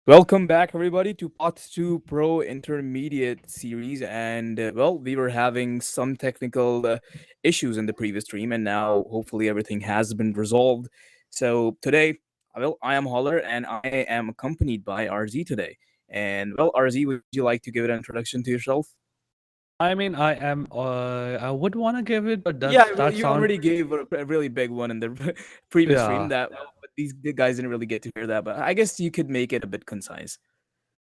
Welcome back, everybody, to Pot 2 Pro Intermediate series. And we were having some technical issues in the previous stream, and now hopefully everything has been resolved. So today, I am Holler, and I am accompanied by RZ today. And RZ, would you like to give an introduction to yourself? I mean, I would want to give it, but Yeah, does that you sound? already gave a really big one in the previous stream. Yeah. But these the guys didn't really get to hear that. But I guess you could make it a bit concise.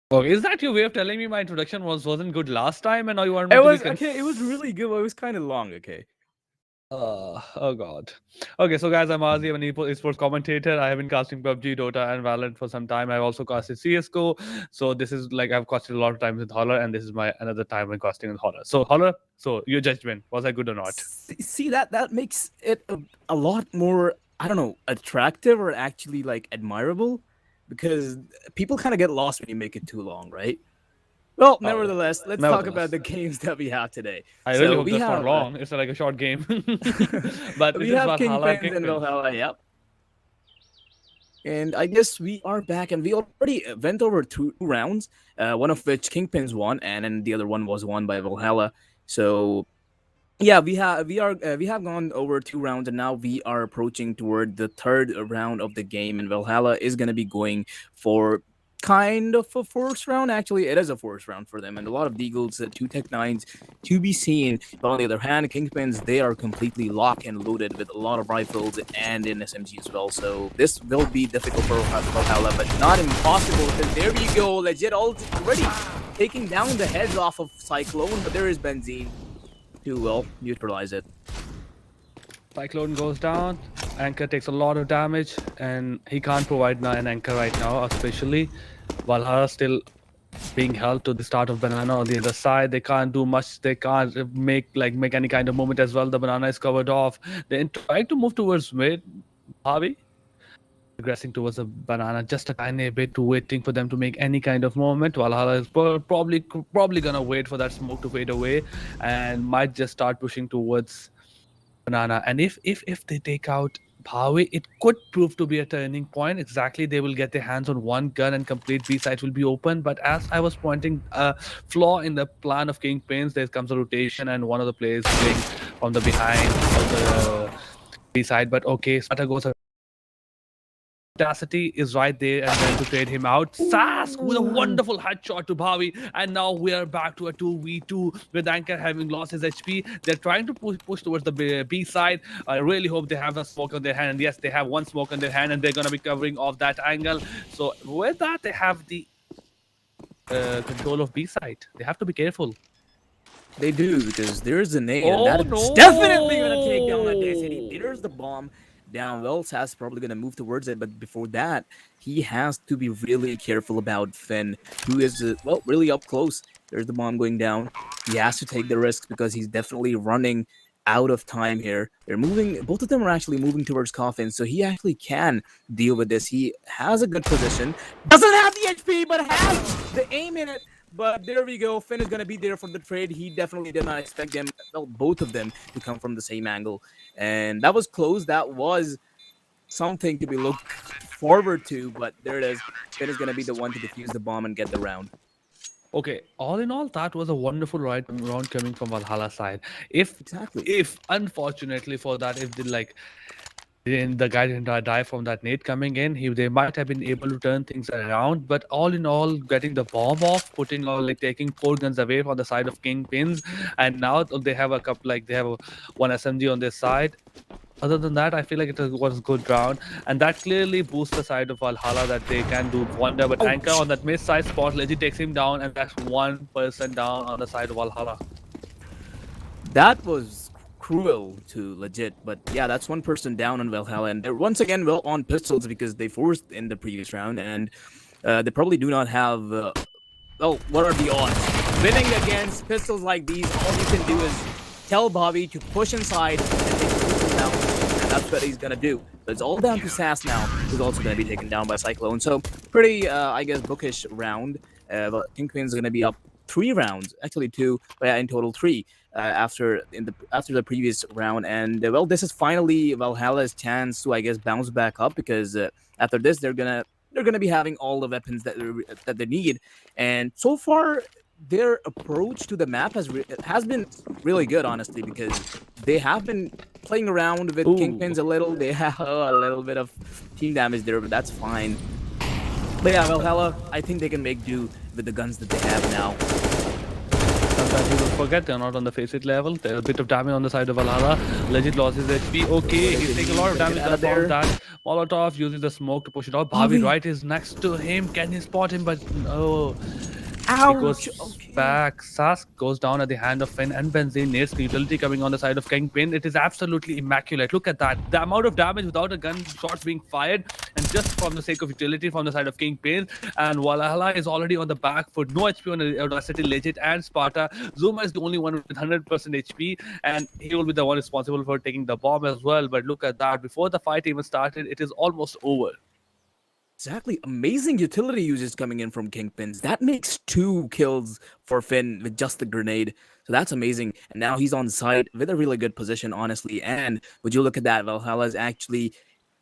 Okay, is that your way of telling me my introduction wasn't good last time, and now you want me It to be was okay. It was really good. But it was kind of long. Okay. Oh God. Okay, so guys, I'm Azi. I'm an esports commentator. I have been casting PUBG, Dota, and Valorant for some time. I've also casted CS:GO. So this is like I've casted a lot of times with Holler, and this is my another time when casting with Holler. So Holler, so your judgment was I good or not? See that makes it a lot more, I don't know, attractive or actually like admirable, because people kind of get lost when you make it too long, right? Well, Oh, nevertheless, let's talk about nevertheless, the games that we have today. I really So hope we that's not have long. It's like a short game, but we this is have Valhalla and Kingpins and Kingpins. Valhalla, yep. And I guess we are back, and we already went over two rounds, one of which Kingpins won, and then the other one was won by Valhalla. So yeah, we have gone over two rounds, and now we are approaching toward the third round of the game, and Valhalla is going to be going for kind of a first round. Actually, it is a first round for them, and a lot of deagles, two tech nines to be seen. But on the other hand, Kingpins, they are completely locked and loaded with a lot of rifles and an SMG as well. So this will be difficult for Valhalla, but not impossible, because there we go, legit already taking down the heads off of Cyclone, but there is Benzene to, well, neutralize it. Cyclone goes down. Anchor takes a lot of damage, and he can't provide an anchor right now, especially. Valhalla still being held to the start of banana on the other side. They can't do much. They can't make any kind of movement as well. The banana is covered off. They're trying to move towards mid. Bobby progressing towards the banana just a tiny bit, waiting for them to make any kind of movement. Valhalla is probably gonna wait for that smoke to fade away, and might just start pushing towards banana. And if they take out Bhawi, it could prove to be a turning point. Exactly, they will get their hands on one gun and complete B site will be open. But as I was pointing, a flaw in the plan of Kingpins, there comes a rotation and one of the players playing from the behind of the B side. But okay, Sparta goes. Audacity is right there and then to trade him out. Sask with a Ooh. wonderful headshot to Bhavi. And now we are back to a 2v2 with Anchor having lost his HP. They're trying to push towards the B side. I really hope they have a smoke on their hand. And yes, they have one smoke on their hand and they're going to be covering off that angle. So with that, they have the control of B side. They have to be careful. They do, because there's a nade, and Oh that's definitely gonna take down a Destiny. no! There's the bomb down. Well, Sass probably gonna move towards it, but before that, he has to be really careful about Finn, who is really up close. There's the bomb going down. He has to take the risks because he's definitely running out of time here. They're moving. Both of them are actually moving towards Coffin, so he actually can deal with this. He has a good position. Doesn't have the HP, but has the aim in it. But there we go. Finn is going to be there for the trade. He definitely did not expect them, well, both of them, to come from the same angle. And that was close. That was something to be looked forward to. But there it is. Finn is going to be the one to defuse the bomb and get the round. Okay, all in all, that was a wonderful round coming from Valhalla side. If Exactly. if unfortunately for that, if the guy didn't die from that nade coming in, they might have been able to turn things around. But all in all, getting the bomb off, putting all like taking four guns away from the side of Kingpins, and now they have a couple they have one SMG on their side. Other than that, I feel like it was a good round, and that clearly boosts the side of Valhalla that they can do wonder. But Anchor Ouch. on that mid-side spot, Legit takes him down, and that's one person down on the side of Valhalla. That was cruel to legit. But yeah, that's one person down on Valhalla. And they're once again well on pistols because they forced in the previous round. And they probably do not have. Well, what are the odds? Winning against pistols like these, all you can do is tell Bobby to push inside and take the pistol down. And that's what he's going to do. So it's all down to Sass now, who's also going to be taken down by Cyclone. So pretty, I guess, bookish round. But Kingpin's going to be up 3 rounds, actually two, but yeah, in total three. After the previous round, and well, this is finally Valhalla's chance to, I guess, bounce back up, because after this they're gonna they're going to be having all the weapons that they need. And so far, their approach to the map has been really good, honestly, because they have been playing around with Ooh. Kingpins a little. They have a little bit of team damage there, but that's fine. But yeah, Valhalla, I think they can make do with the guns that they have now. Sometimes you don't forget they're not on the face it level. There's a bit of damage on the side of Valhalla. Legit loses HP. Okay, he's taking a lot of damage Get out of from there. that. Molotov uses the smoke to push it out. Bobby Bobby. right is next to him. Can he spot him? But no. He Ouch! goes Okay. back. Sask goes down at the hand of Finn and Benzene. Nails utility coming on the side of Kingpin. It is absolutely immaculate. Look at that. The amount of damage without a gun shots being fired, and just from the sake of utility from the side of Kingpin. And Valhalla is already on the back foot. No HP on Audacity, Legit, and Sparta. Zuma is the only one with 100% HP, and he will be the one responsible for taking the bomb as well. But look at that. Before the fight even started, it is almost over. Exactly. Amazing utility usage coming in from Kingpins. That makes 2 kills for Finn with just the grenade. So that's amazing. And now he's on site with a really good position, honestly. And would you look at that? Valhalla is actually,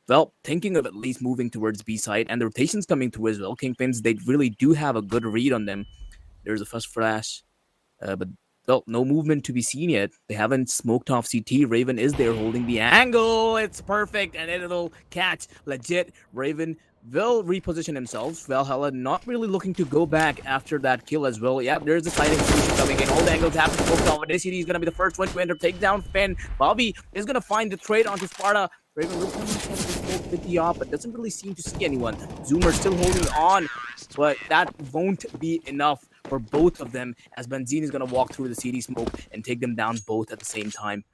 well, thinking of at least moving towards B site. And the rotation's coming through as well. Kingpins, they really do have a good read on them. There's a first flash. But well, no movement to be seen yet. They haven't smoked off CT. Raven is there holding the angle. It's perfect, and it'll catch. Legit. Raven will reposition himself. Valhalla not really looking to go back after that kill as well. Yeah, there's a sighting solution coming in. All the angles have to smoke off. And ACD is going to be the first one to enter takedown Finn. Bobby is going to find the trade onto Sparta. Raven will come with the op, but doesn't really seem to see anyone. Zoomer still holding on, but that won't be enough for both of them, as Benzene is going to walk through the CD smoke and take them down both at the same time.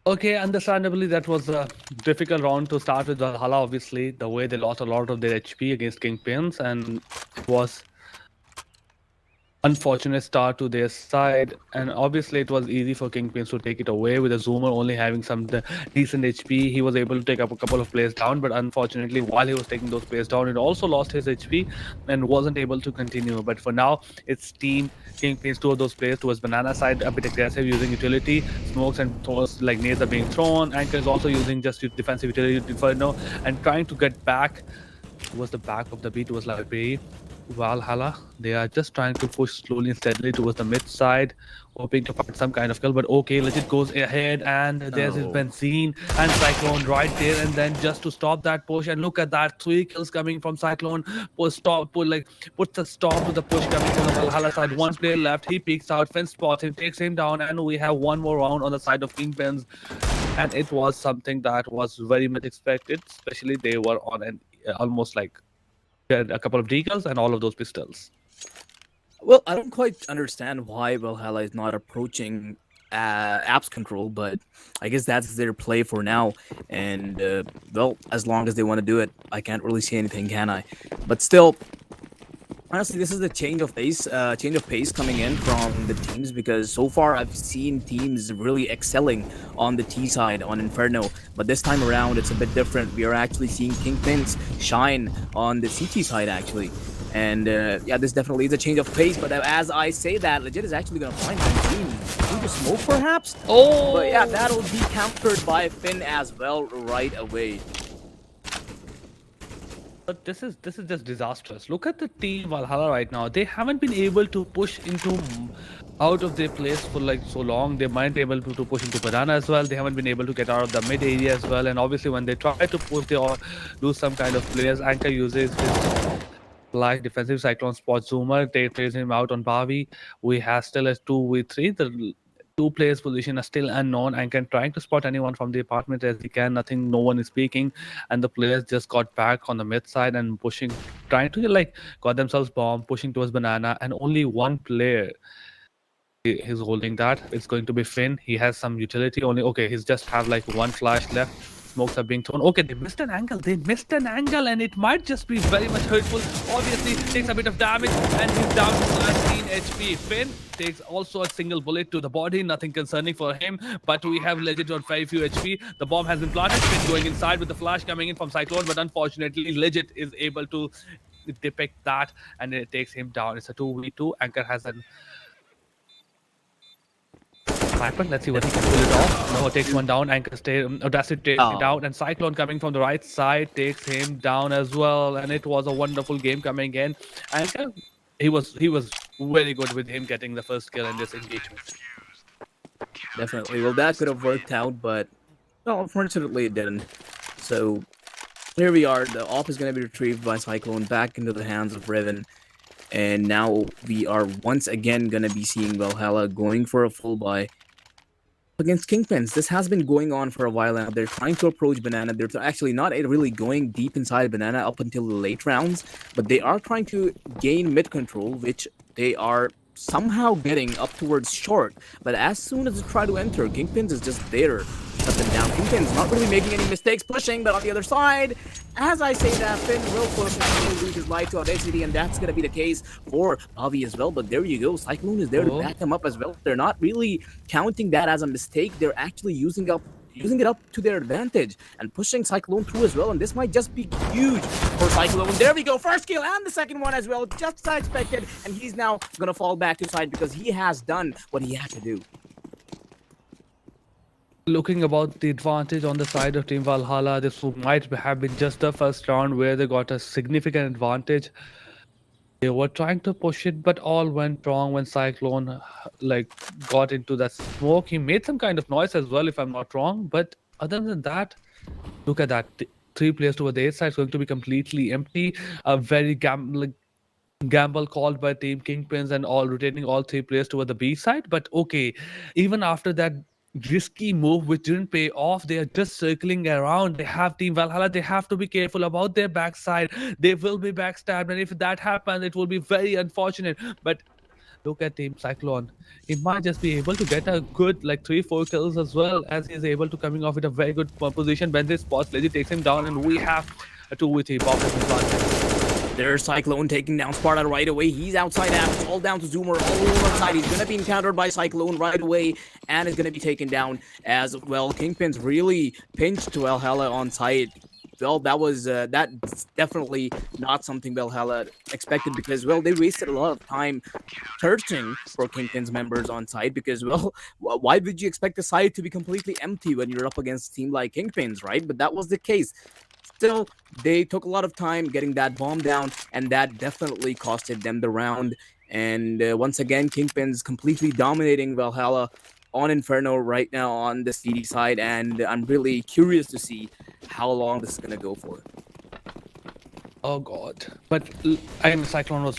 Okay, understandably, that was a difficult round to start with Valhalla, obviously, the way they lost a lot of their HP against Kingpins, and it was unfortunate start to their side. And obviously, it was easy for Kingpins to take it away with a Zoomer only having some decent HP. He was able to take up a couple of players down, but unfortunately, while he was taking those players down, it also lost his HP and wasn't able to continue. But for now, it's team Kingpins, 2 of those players towards Banana side, a bit aggressive using utility. Smokes and throws like nades are being thrown. Anchor is also using just defensive utility Inferno and trying to get back towards the back of the B towards Library. Valhalla, they are just trying to push slowly and steadily towards the mid side, hoping to find some kind of kill. But okay, Legit goes ahead, and there's his Benzene and Cyclone right there. And then just to stop that push, and look at that, 3 kills coming from Cyclone. Puts a stop to the push coming from the Valhalla side. 1 player left. He peeks out, Finn spots him, takes him down, and we have 1 more round on the side of Kingpins. And it was something that was very much expected, especially they were on an almost like a couple of decals and all of those pistols. Well, I don't quite understand why Valhalla is not approaching apps control, but I guess that's their play for now. And well, as long as they want to do it, I can't really say anything, can I? But still, honestly, this is a change of pace coming in from the teams, because so far I've seen teams really excelling on the T side on Inferno, but this time around it's a bit different. We are actually seeing Kingpins shine on the CT side actually, and yeah, this definitely is a change of pace. But as I say that, Legit is actually gonna find Benzene through the smoke perhaps. Oh, But yeah, that'll be countered by Finn as well right away. but this is just disastrous. Look at the team Valhalla right now. They haven't been able to push into out of their place for like so long. They might be able to push into Banana as well. They haven't been able to get out of the mid area as well. And obviously, when they try to push, they all lose some kind of players. Anchor uses his like defensive Cyclone spot Zoomer. They plays him out on Bavi. We have still a 2v3. The 2 players position are still unknown, and can trying to spot anyone from the apartment as he can. Nothing, no one is speaking, and the players just got back on the mid side and pushing, trying to like got themselves bomb, pushing towards Banana, and only 1 player is holding that. It's going to be Finn. He has some utility only. Okay, he's just have like 1 flash left. Smokes are being thrown. Okay, they missed an angle. And it might just be very much hurtful. Obviously, takes a bit of damage, and he's down to 19 HP. Finn takes also a single bullet to the body. Nothing concerning for him. But we have Legit on very few HP. The bomb has been planted. Finn going inside with the flash coming in from Cyclone, but unfortunately, Legit is able to depict that, and it takes him down. It's a 2v2. Anchor has an happen. Let's see what he can pull it off. No, takes one down. Anchor stay. Audacity takes it out, and Cyclone coming from the right side takes him down as well. And it was a wonderful game coming in. Anchor, he was very good with him getting the first kill in this engagement. Definitely. Well, that could have worked out, but well, unfortunately it didn't. So here we are. The AWP is going to be retrieved by Cyclone back into the hands of Riven. And now we are once again going to be seeing Valhalla going for a full buy against Kingpins. This has been going on for a while now. They're trying to approach Banana. They're actually not really going deep inside Banana up until the late rounds, but they are trying to gain mid control, which they are somehow getting up towards short. But as soon as they try to enter, Kingpins is just there. Shut them down. Kingpins not really making any mistakes pushing, but on the other side, as I say that, Finn will push and lose his life to Audacity, and that's going to be the case for Bobby as well. But there you go. Cyclone is there to back them up as well. They're not really counting that as a mistake. They're actually using it up to their advantage and pushing Cyclone through as well, and this might just be huge for Cyclone. There we go, first kill and the second one as well, just as expected, and he's now gonna fall back to side because he has done what he had to do. Looking about the advantage on the side of Team Valhalla, this might have been just the first round where they got a significant advantage. They were trying to push it, but all went wrong when Cyclone got into that smoke. He made some kind of noise as well, if I'm not wrong. But other than that, look at that. 3 players toward the A side is going to be completely empty. A very gamble called by Team Kingpins and all rotating all 3 players toward the B side. But okay, even after that risky move which didn't pay off, they are just circling around. They have Team Valhalla, they have to be careful about their backside. They will be backstabbed, and if that happens it will be very unfortunate. But look at Team Cyclone, he might just be able to get a good 3-4 kills as well, as he's able to coming off with a very good position. When this spots Legit takes him down, and we have a 2v3 Bob advantage. There's Cyclone taking down Sparta right away. He's outside out. It's all down to Zoomer all over side. He's going to be encountered by Cyclone right away and is going to be taken down as well. Kingpins really pinched Valhalla on site. Well, that's definitely not something Valhalla expected because, well, they wasted a lot of time searching for Kingpins members on site because, well, why would you expect the site to be completely empty when you're up against a team like Kingpins, right? But that was the case. Still, they took a lot of time getting that bomb down, and that definitely costed them the round. And once again, Kingpins completely dominating Valhalla on Inferno right now on the CD side, and I'm really curious to see how long this is going to go for. Oh god. But I mean, Cyclone was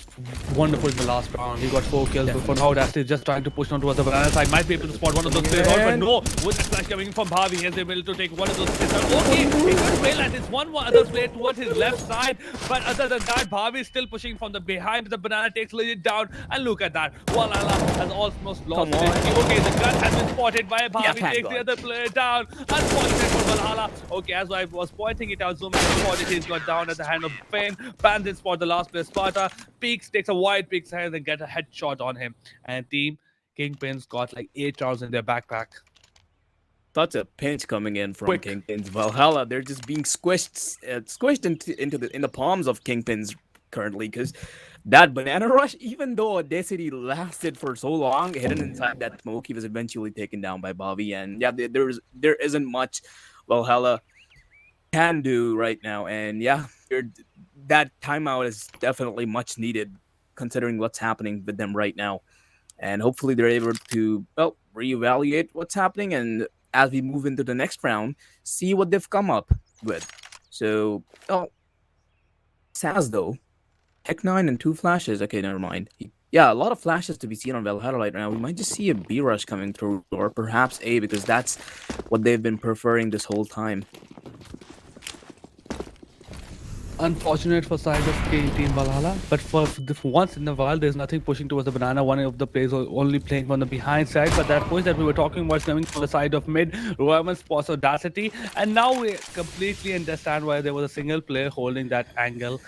wonderful in the last round. He got 4 kills before now. Dastys just trying to push on towards the banana side. Might be able to spot one of those players out, but no. With the flash coming from Bhavi, he's able to take one of those players out. Okay, he could realize it's one other player towards his left side. But other than that, Bhavi is still pushing from the behind. The banana takes Legit down. And look at that. Valhalla has almost lost it. Okay, the gun has been spotted by Bhavi. Takes the other player down. Unfortunate for Valhalla. Okay, as I was pointing it out, Zoom spotted. He's got down at the hand of Bandits for the last player. Sparta peeks, takes a wide peek and then get a headshot on him. And Team Kingpins got 8 rounds in their backpack. Such a pinch coming in from Kingpins. Valhalla, they're just being squished in the palms of Kingpins currently because that banana rush, even though Audacity lasted for so long, hidden inside that smoke, he was eventually taken down by Bobby. And yeah, there isn't much Valhalla can do right now. And yeah, that timeout is definitely much needed considering what's happening with them right now. And hopefully they're able to, well, reevaluate what's happening and as we move into the next round, see what they've come up with. So, oh, Saz though, Tech9 and 2 flashes. Okay, never mind. Yeah, a lot of flashes to be seen on Valhalla right now. We might just see a B rush coming through, or perhaps A, because that's what they've been preferring this whole time. Unfortunate for side of Team Valhalla, but for once in a while, there's nothing pushing towards the banana. One of the players only playing on the behind side, but that push that we were talking about is coming from the side of mid. Roman spots Audacity, and now we completely understand why there was a single player holding that angle.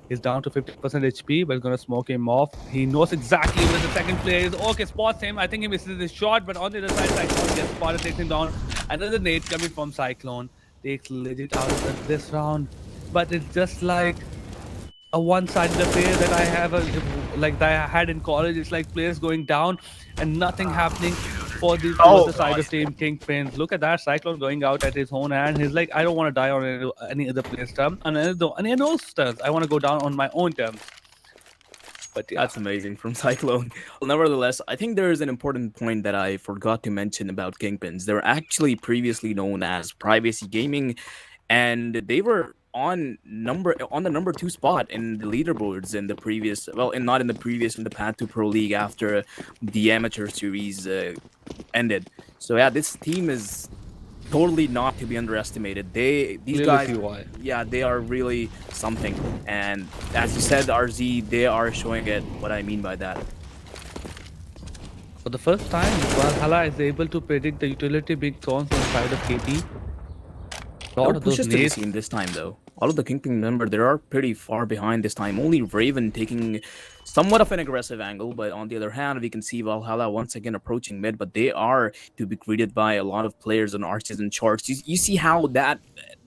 He's down to 50% HP, but he's gonna smoke him off. He knows exactly where the second player is. Okay, spots him. I think he misses his shot, but on the other side, Cyclone gets spotted, takes him down. Another nade coming from Cyclone takes Legit out of this round. But it's just like a one-sided affair that I have, that I had in college. It's like players going down and nothing happening. towards the Oh, side God. of Team Kingpins. Look at that Cyclone going out at his own hand. He's like, I don't want to die on any other player's terms, and any other terms. I want to go down on my own terms. But yeah, That's amazing from Cyclone. Well, nevertheless, I think there is an important point that I forgot to mention about Kingpins. They're actually previously known as Privacy Gaming, and they were on the number 2 spot in the leaderboards in the previous, well, in not in the previous, in the Path to Pro League after the amateur series ended. So yeah, this team is totally not to be underestimated. These clearly guys, see why. yeah, they are really something. And as you said, RZ, they are showing it. What I mean by that. For the first time, Valhalla is able to predict the utility being thrown from the side of KT. No Lot of those pushes to be nades. seen this time, though. All of the Kingpin member, they are pretty far behind this time. Only Raven taking somewhat of an aggressive angle, but on the other hand, we can see Valhalla once again approaching mid, but they are to be greeted by a lot of players on arches and charts. You see how that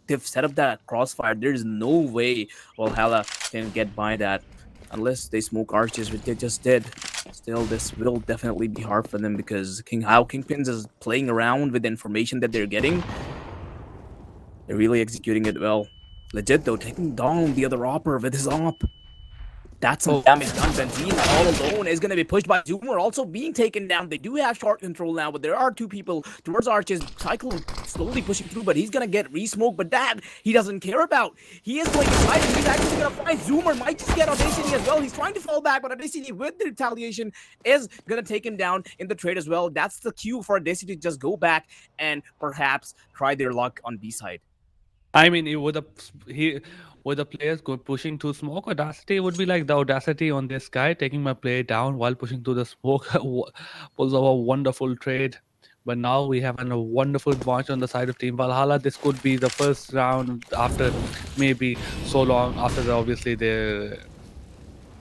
they've set up that crossfire. There's no way Valhalla can get by that unless they smoke arches, which they just did. Still, this will definitely be hard for them because Kingpins is playing around with the information that they're getting. They're really executing it well. Legit though, taking down the other Opper with his op. That's some damage done. Benzine all alone is going to be pushed by Zoomer, also being taken down. They do have short control now, but there are 2 people towards Arches. Cyclone slowly pushing through, but he's going to get re-smoked. But that he doesn't care about. He is going to fight, and he's actually going to find Zoomer. Might just get Audacity as well. He's trying to fall back, but Audacity with the retaliation is going to take him down in the trade as well. That's the cue for Audacity to just go back and perhaps try their luck on B side. I mean, with the players pushing through smoke, Audacity would be like the Audacity on this guy taking my play down while pushing through the smoke. Pulls off a wonderful trade. But now we have a wonderful advantage on the side of Team Valhalla. This could be the first round after maybe so long after obviously the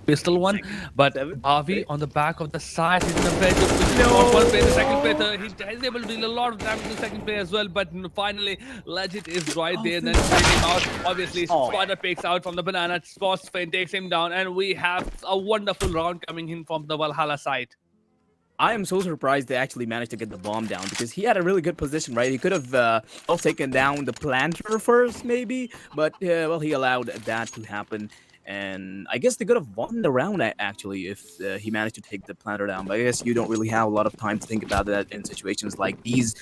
pistol one. But Bhavi on the back of the side, he's in a very good position. No. First play, the second play, he's able to deal a lot of damage to the second play as well. But finally, Legit is right there. Then taking him out. Obviously, Spider picks out from the banana. Phosphane takes him down, and we have a wonderful round coming in from the Valhalla side. I am so surprised they actually managed to get the bomb down because he had a really good position, right? He could have taken down the planter first, maybe, but well, he allowed that to happen. And I guess they could have won the round actually if he managed to take the planter down. But I guess you don't really have a lot of time to think about that in situations like these.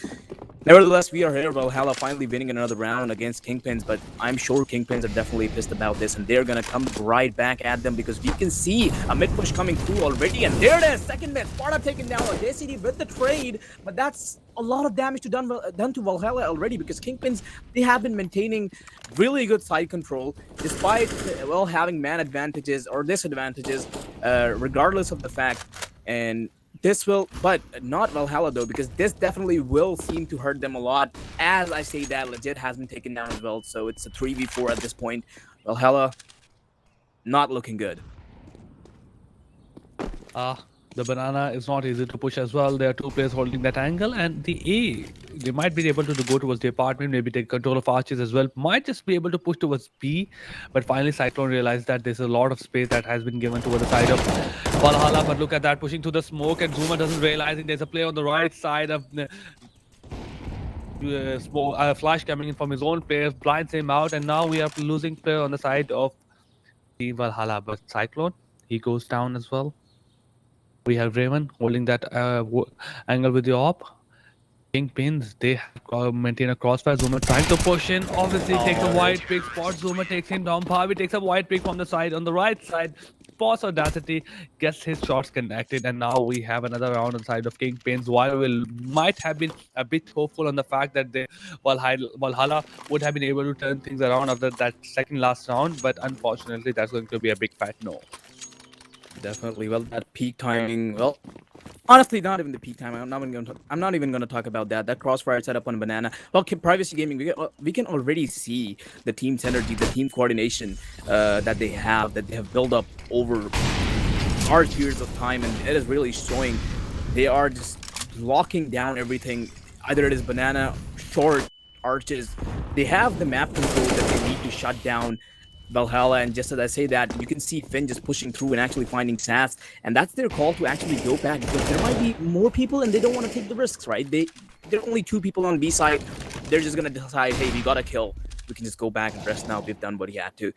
Nevertheless, we are here. Valhalla finally winning another round against Kingpins, but I'm sure Kingpins are definitely pissed about this, and they're gonna come right back at them because we can see a mid push coming through already, and there it is, second mid. Sparta taken down Audacity with the trade, but that's a lot of damage done to Valhalla already because Kingpins, they have been maintaining really good side control despite well having man advantages or disadvantages, regardless of the fact. And this will, but not Valhalla though, because this definitely will seem to hurt them a lot. As I say that, Legit has been taken down as well, so it's a 3v4 at this point. Valhalla, not looking good. The banana is not easy to push as well. There are 2 players holding that angle, and the A, they might be able to go towards the apartment, maybe take control of arches as well. Might just be able to push towards B, but finally Cyclone realized that there's a lot of space that has been given toward the side of Valhalla. But look at that, pushing through the smoke, and Zuma doesn't realize there's a player on the right side of the flash coming in from his own player, blinds him out, and now we are losing player on the side of the Valhalla. But Cyclone, he goes down as well. We have Raven holding that angle with the op. Kingpins, they maintain a crossfire. Zoomer trying to push in. Obviously takes a wide pick spot. Zoomer takes him down. Bhavi takes a wide pick from the side. On the right side, Boss Audacity gets his shots connected. And now we have another round on the side of Kingpins. While we might have been a bit hopeful on the fact that Valhalla would have been able to turn things around after that second last round. But unfortunately, that's going to be a big fat no. Definitely. Well, that peak timing. Well, honestly, not even the peak timing. I'm not even going to talk about that. That crossfire setup on banana. Well, Privacy Gaming, we can already see the team synergy, the team coordination that they have built up over hard periods of time, and it is really showing. They are just locking down everything. Either it is banana, short, arches. They have the map control that they need to shut down Valhalla, and just as I say that, you can see Finn just pushing through and actually finding Sass, and that's their call to actually go back because there might be more people and they don't want to take the risks, right? There are only 2 people on B side. They're just gonna decide, hey, we got to kill. We can just go back and rest now. We've done what he had to.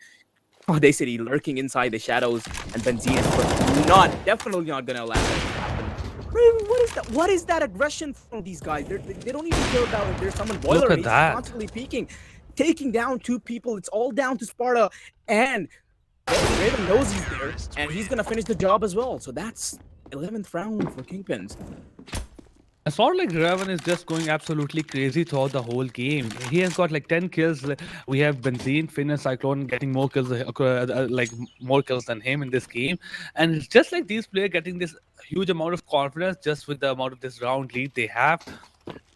Oh, they said he lurking inside the shadows, and Benzine is definitely not gonna allow that to happen. What is that? What is that aggression from these guys? They don't even care about if there's someone boiler. Look at He's that. constantly peeking, taking down 2 people. It's all down to Sparta, and Raven knows he's there, and he's gonna finish the job as well. So that's 11th round for Kingpins. It's not like Raven is just going absolutely crazy throughout the whole game. He has got like 10 kills. We have Benzine, Finn, and Cyclone getting more kills, like more kills than him in this game. And it's just like these players getting this huge amount of confidence just with the amount of this round lead they have.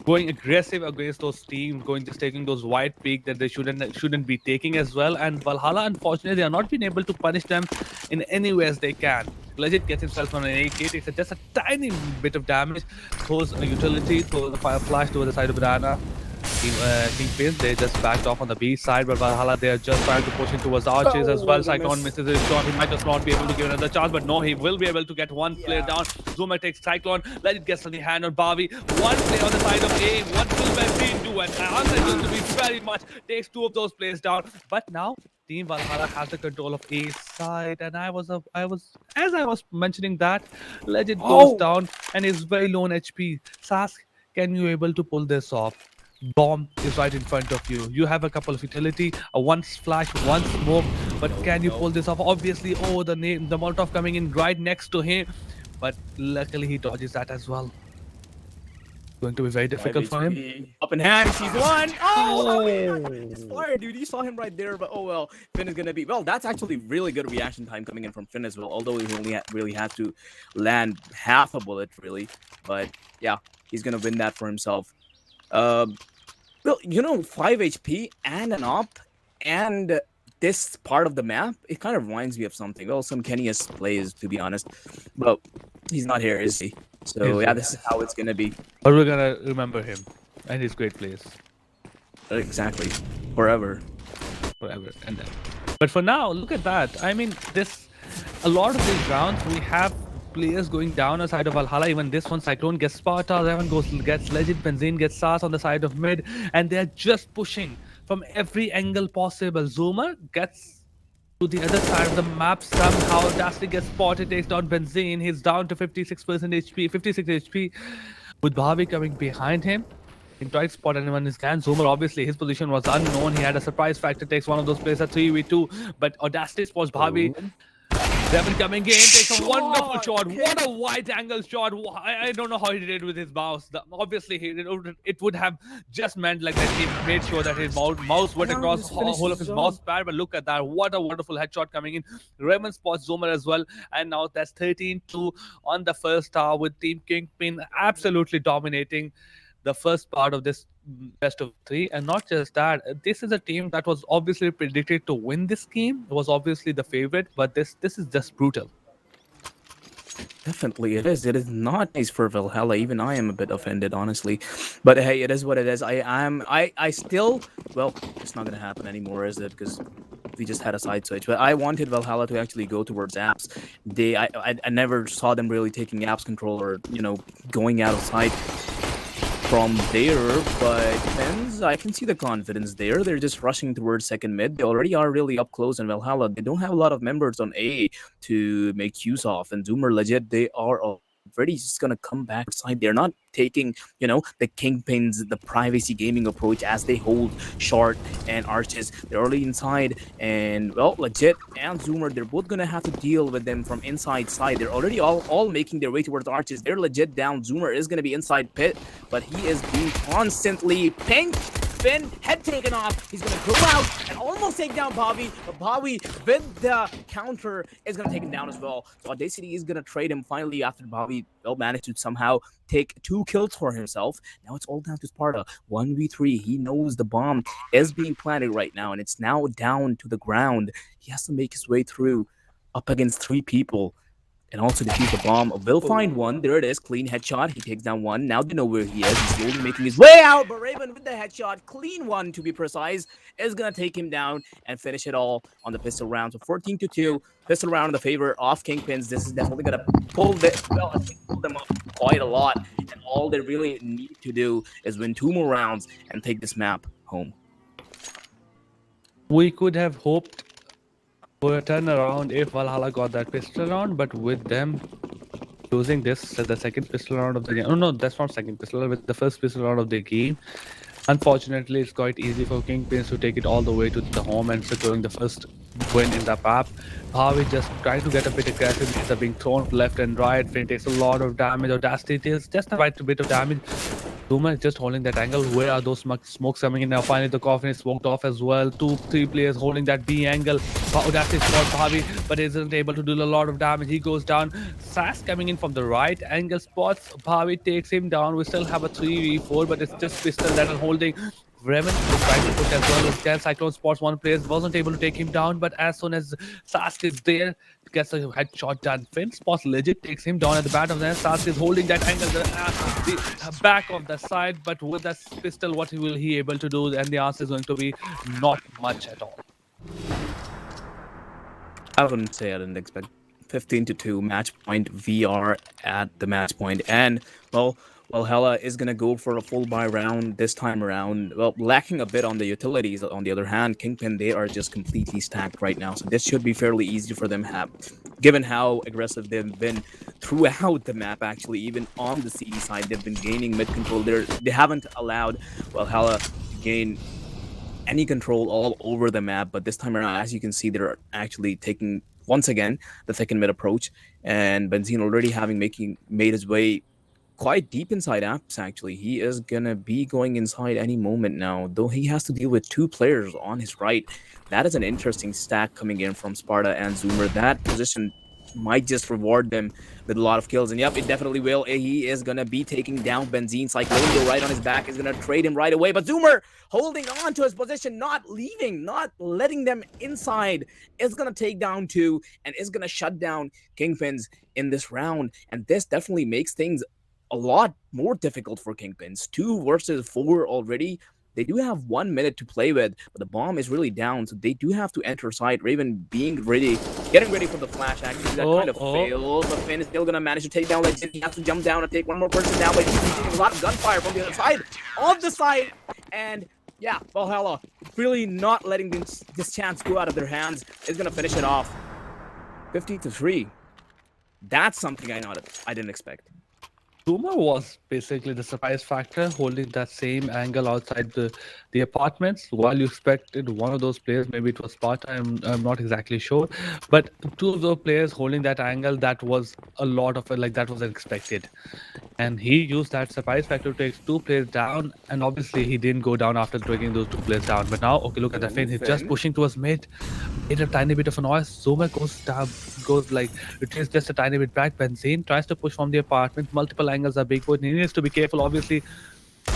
Going aggressive against those teams, just taking those wide peak that they shouldn't be taking as well. And Valhalla, unfortunately, they are not being able to punish them in any ways they can. Legit gets himself on an AK, takes just a tiny bit of damage, throws a utility, throws a fire flash to the side of Banana. Kingpins, they just backed off on the B side, but Valhalla, they are just trying to push in towards the arches as well. Cyclone misses his shot. He might just not be able to give another chance, but no, he will be able to get one player down. Zoomer takes Cyclone. Let it get on the hand on Bobby. One player on the side of A. What will Benzine do? And answer is going to be very much. Takes 2 of those players down. But now, Team Valhalla has the control of A side, and as I was mentioning that, Legend goes down and is very low on HP. Sask, can you able to pull this off? Bomb is right in front of you. You have a couple of utility, a one flash, one smoke, but can you pull this off? Obviously, the Molotov coming in right next to him, but luckily he dodges that as well. Going to be very difficult for him. Up in hands, he's won. Oh, it's fire, dude. You saw him right there, but oh well. Finn is gonna be that's actually really good reaction time coming in from Finn as well. Although he only really had to land half a bullet, really. But yeah, he's gonna win that for himself. Well, 5 HP and an op, and this part of the map, it kind of reminds me of something. Well, some Kenya's plays, to be honest. But he's not here, is he? So yeah, this is how it's gonna be. But we're gonna remember him and his great plays. Exactly. Forever. And then. But for now, look at that. I mean, a lot of these rounds we have players going down on the side of Valhalla. Even this one, Cyclone gets Sparta, Raven gets Legend, Benzine gets Sass on the side of mid, and they're just pushing from every angle possible. Zoomer gets to the other side of the map somehow. Dastly gets spotted, takes down Benzine. He's down to 56% HP, 56 HP, with Bobby coming behind him. He tried to spot anyone in his can. Zoomer, obviously, his position was unknown. He had a surprise factor, takes one of those players at 3v2, but Audacity spots Bobby. Raven coming in, takes a wonderful shot. What a wide angle shot. I don't know how he did it with his mouse. Obviously, it would have just meant like that he made sure that his mouse went across the whole of his mouse pad. But look at that. What a wonderful headshot coming in. Raven spots Zoomer as well. And now that's 13-2 on the first tower with Team Kingpin absolutely dominating the first part of this best of 3. And not just that, this is a team that was obviously predicted to win this game. It was obviously the favorite, but this is just brutal. Definitely it is. It is not nice for Valhalla. Even I am a bit offended, honestly. But hey, it is what it is. I still, well, it's not gonna happen anymore, is it? Because we just had a side switch. But I wanted Valhalla to actually go towards apps. I never saw them really taking apps control or going outside from there, but depends. I can see the confidence there. They're just rushing towards second mid. They already are really up close in Valhalla. They don't have a lot of members on A to make use of. And Zoomer, legit, they are already just gonna come back side. They're not taking, the Kingpins, the privacy gaming approach as they hold short and arches. They're already inside, and well, legit and Zoomer, they're both gonna have to deal with them from inside side. They're already all making their way towards arches. They're legit down. Zoomer is gonna be inside pit, but he is being constantly pinged. Finn, head taken off. He's gonna go out and almost take down Bobby, but Bobby with the counter is gonna take him down as well. So Audacity is gonna trade him finally after Bobby managed to somehow take 2 kills for himself. Now it's all down to Sparta. 1v3. He knows the bomb is being planted right now, and it's now down to the ground. He has to make his way through up against 3 people. and also defuse the bomb. Will find one. There it is. Clean headshot. He takes down one. Now they know where he is. He's slowly making his way out. But Raven with the headshot, clean one to be precise, is gonna take him down and finish it all on the pistol round. So 14-2, pistol round in the favor of Kingpins. This is definitely gonna pull pull them up quite a lot. And all they really need to do is win 2 more rounds and take this map home. We could have hoped for a turnaround if Valhalla got that pistol round, but with them losing this as the second pistol round of the game. Oh no, that's not second pistol, with the first pistol round of the game. Unfortunately, it's quite easy for Kingpins to take it all the way to the home and securing the first win in the map. Bhavi just trying to get a bit aggressive. These are being thrown left and right. Finn takes a lot of damage. Audacity takes just the right bit of damage. Zuma is just holding that angle. Where are those smokes coming in now? Finally, the coffin is smoked off as well. 2-3 players holding that B angle. Audacity spots Bhavi, but isn't able to do a lot of damage. He goes down. Sass coming in from the right angle spots Bhavi, takes him down. We still have a 3v4, but it's just Pistol that are holding. Revan is trying to push as well as Cal Cyclone spots one player, wasn't able to take him down, but as soon as Sask is there, gets a headshot done. Finn spots Legit, takes him down at the back of the net. Sask is holding that angle, the back of the side, but with that pistol, what will he able to do? And the answer is going to be not much at all. I wouldn't say I didn't expect 15-2 match point VR at the match point, and well, Valhalla is gonna go for a full buy round this time around. Well, lacking a bit on the utilities. On the other hand, Kingpin, they are just completely stacked right now, so this should be fairly easy for them. Given how aggressive they've been throughout the map, actually, even on the CD side, they've been gaining mid control. They haven't allowed Valhalla to gain any control all over the map, but this time around, as you can see, they're actually taking once again the thick and mid approach, and Benzine already having made his way quite deep inside apps. Actually, he is gonna be going inside any moment now, though he has to deal with 2 players on his right. That is an interesting stack coming in from Sparta and Zoomer. That position might just reward them with a lot of kills, and yep, it definitely will. He is gonna be taking down Benzine. Cyclone go right on his back, is gonna trade him right away, but Zoomer holding on to his position, not leaving, not letting them inside, is gonna take down 2 and is gonna shut down Kingpins in this round, and this definitely makes things a lot more difficult for Kingpins. 2 versus 4 already. They do have 1 minute to play with, but the bomb is really down, so they do have to enter side. Raven being ready, getting ready for the flash. Actually, that kind of fails, but Finn is still gonna manage to take down Legend. He has to jump down and take 1 more person down, but he's receiving a lot of gunfire from the other side of the side. And yeah, Valhalla really not letting this chance go out of their hands. Is gonna finish it off. 15-3. That's something I didn't expect. Zuma was basically the surprise factor, holding that same angle outside the apartments. While you expected one of those players, maybe it was Sparta, I'm not exactly sure, but 2 of those players holding that angle, that was a lot of it, like that was expected. And he used that surprise factor to take 2 players down, and obviously he didn't go down after taking those 2 players down. But now, okay, look at the Finn, he's just pushing towards mid, made a tiny bit of a noise. Zuma goes like, it is just a tiny bit back. Benzine tries to push from the apartment, multiple angles are being put. He needs to be careful, obviously,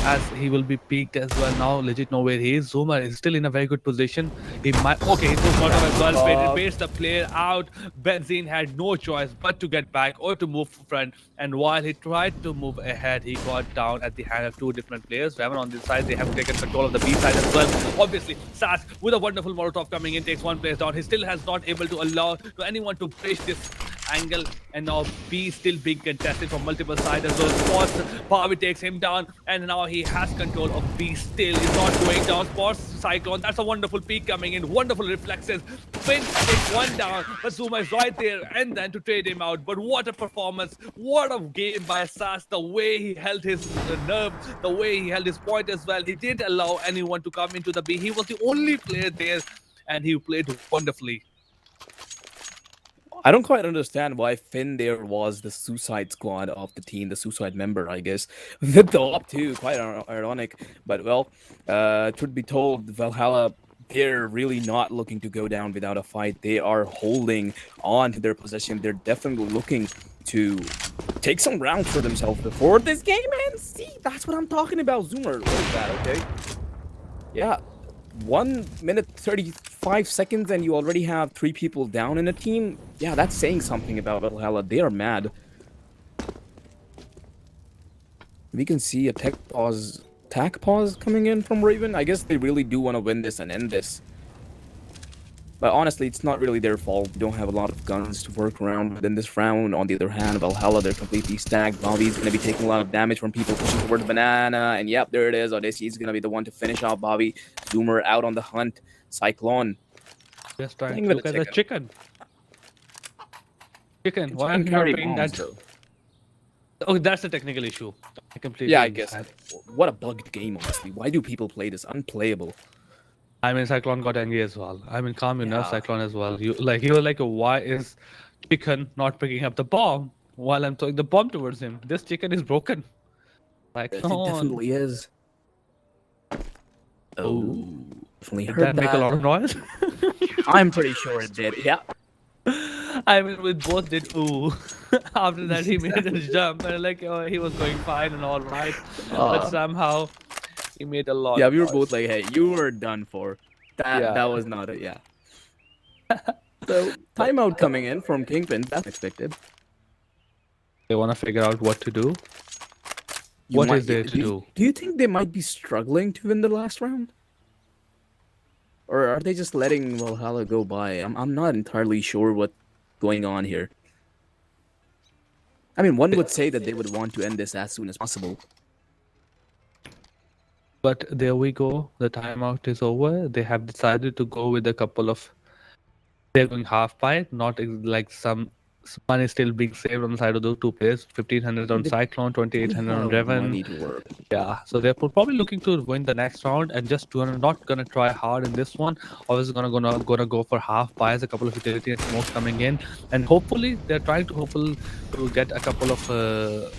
as he will be peaked as well. Now Legit know where he is. Zoomer is still in a very good position. He might, okay, he took Molotov as well, but it baits the player out. Benzine had no choice but to get back or to move front, and while he tried to move ahead, he got down at the hand of 2 different players. Raven on this side, they have taken control of the B side as well. Obviously, Sass with a wonderful Molotov coming in, takes 1 player down. He still has not able to allow to anyone to breach this angle, and now B still being contested from multiple sides as well. Spots, Bhavi takes him down, and now he has control of B still. He's not going down. Spots Cyclone, that's a wonderful peek coming in, wonderful reflexes. Finn takes 1 down, but Zuma is right there, and then to trade him out. But what a performance, what a game by Sass, the way he held his nerve, the way he held his point as well. He didn't allow anyone to come into the B. He was the only player there, and he played wonderfully. I don't quite understand why Finn there was the suicide squad of the team, the suicide member, I guess. With the op too, quite ironic. But well, truth be told, Valhalla, they're really not looking to go down without a fight. They are holding on to their position. They're definitely looking to take some rounds for themselves before this game ends. See, that's what I'm talking about. Zoomer, look at that, okay? Yeah. 1 minute 30 5 seconds and you already have 3 people down in a team. Yeah, that's saying something about Valhalla. They are mad. We can see a tack pause coming in from Raven. I guess they really do want to win this and end this. But honestly, it's not really their fault. We don't have a lot of guns to work around within this round. On the other hand, Valhalla, they're completely stacked. Bobby's going to be taking a lot of damage from people pushing towards Banana. And yep, there it is. Odyssey is going to be the one to finish off Bobby. Zoomer out on the hunt. Cyclone. Just trying Playing to with look a at the chicken. Chicken, why Chicken are you not carry doing bombs, that? though. Oh, that's a technical issue. I completely Yeah, I guess. understand. What a bugged game, honestly. Why do people play this? Unplayable. I mean, Cyclone got angry as well. I mean, calm your nerves, Yeah. Cyclone as well. You like he was like, why is chicken not picking up the bomb while I'm throwing the bomb towards him? This chicken is broken. It Cyclone. definitely is. Oh, definitely Did heard that make a lot of noise? I'm pretty sure it did. Yeah. I mean, we both did ooh. After that, he made a jump and like he was going fine and all right, but somehow he made a lot. Yeah, of we were noise. both like, "Hey, you were done for." That was not it. Yeah. So timeout coming in from Kingpin. That's expected. They want to figure out what to do. You What might- is there to do? Do you think they might be struggling to win the last round? Or are they just letting Valhalla go by? I'm not entirely sure what's going on here. I mean, one would say that they would want to end this as soon as possible. But there we go. The timeout is over. They have decided to go with a couple of. They're going half pipe, not like some money still being saved on the side of those two players. 1500 on They- Cyclone, 2800 on Revan. Money to work. Yeah, so they're probably looking to win the next round and just not gonna try hard in this one. Obviously, gonna go for half buys, a couple of utility and smokes coming in, and hopefully they're trying to get a couple of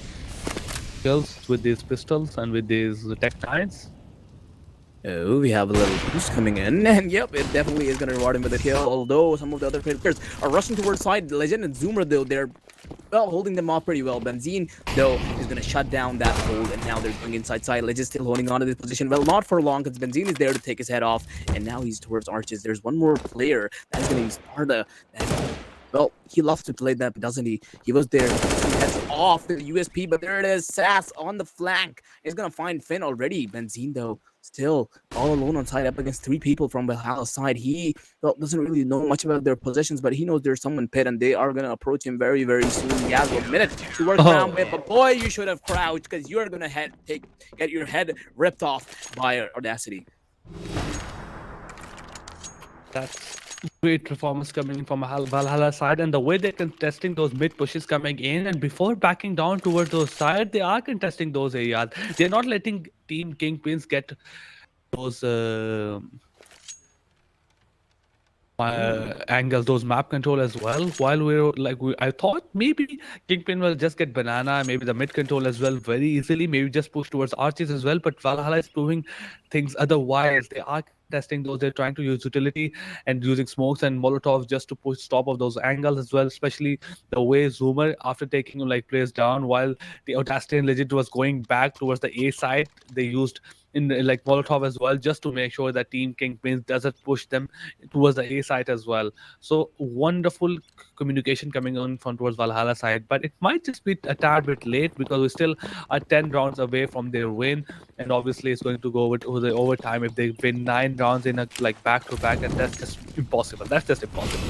kills with these pistols and with these Tech 9s. Oh, we have a little boost coming in, and yep, it definitely is going to reward him with a kill, although some of the other players are rushing towards side. Legend and Zoomer, though, they're, well, holding them off pretty well. Benzine, though, is going to shut down that hold, and now they're going inside side. Legend still holding on to this position. Well, not for long, because Benzine is there to take his head off, and now he's towards Arches. There's one more player. That's going to be Sparta. Well, he loves to play that, doesn't he? He was there. He heads off the USP, but there it is. Sass on the flank. He's going to find Finn already. Benzine, though, still all alone on side up against 3 people from Valhalla's side. He doesn't really know much about their positions, but he knows there's someone pit, and they are going to approach him very, very soon. He has 1 minute to work around with, but boy, you should have crouched, because you're going to get your head ripped off by Audacity. That's great performance coming from Valhalla side, and the way they're contesting those mid pushes coming in, and before backing down towards those sides, they are contesting those areas. They're not letting Team Kingpins get those angles, those map control as well. While I thought maybe Kingpin will just get banana, maybe the mid control as well very easily, maybe just push towards arches as well. But Valhalla is proving things otherwise. They are testing those. They're trying to use utility and using smokes and molotovs just to push stop of those angles as well. Especially the way Zoomer, after taking players down, while the Audacity and Legit was going back towards the A side, they used in Molotov as well, just to make sure that Team Kingpins doesn't push them towards the A side as well. So wonderful communication coming on from towards Valhalla side, but it might just be a tad bit late because we still are 10 rounds away from their win, and obviously it's going to go over the overtime if they win 9 rounds in a back to back, and that's just impossible. That's just impossible.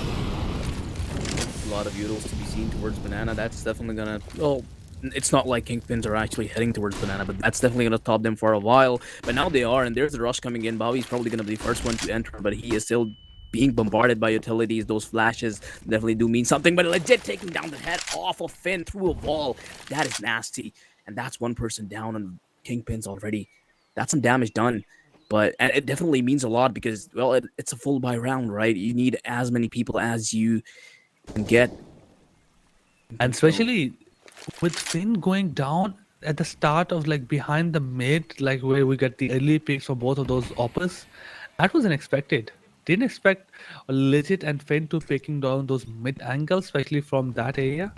A lot of Euros to be seen towards Banana. That's definitely gonna. Well, it's not like Kingpins are actually heading towards Banana, but that's definitely gonna stop them for a while. But now they are, and there's the rush coming in. Bobby's probably gonna be the first one to enter, but he is still being bombarded by utilities. Those flashes definitely do mean something. But Legit taking down the head off of Finn through a wall. That is nasty, and that's one person down on Kingpins already. That's some damage done. But it definitely means a lot because, well, it's a full buy round, right? You need as many people as you can get. And especially with Finn going down at the start of behind the mid, where we get the early picks for both of those oppers, that was unexpected. Didn't expect Legit and Finn to picking down those mid angles, especially from that area.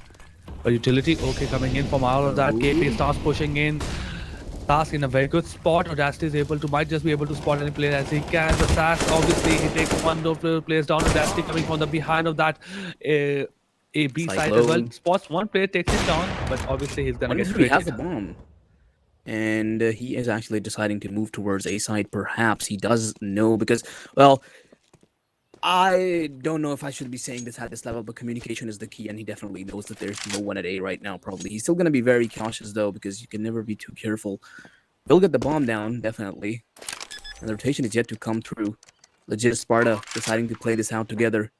But utility, okay, coming in from all of that. KP starts pushing in. Sask in a very good spot. Audacity is might just be able to spot any player as he can. The Sask, obviously, he takes one of the players down. Audacity coming from the behind of that A B side as well. Cyclone. Spots one player, takes him down, but obviously he's gonna Wonder get if he has created. a bomb. And he is actually deciding to move towards A side. Perhaps he does know because, well, I don't know if I should be saying this at this level, but communication is the key, and he definitely knows that there's no one at A right now. Probably he's still gonna be very cautious though, because you can never be too careful. He'll get the bomb down definitely, and the rotation is yet to come through. Legit Sparta deciding to play this out together.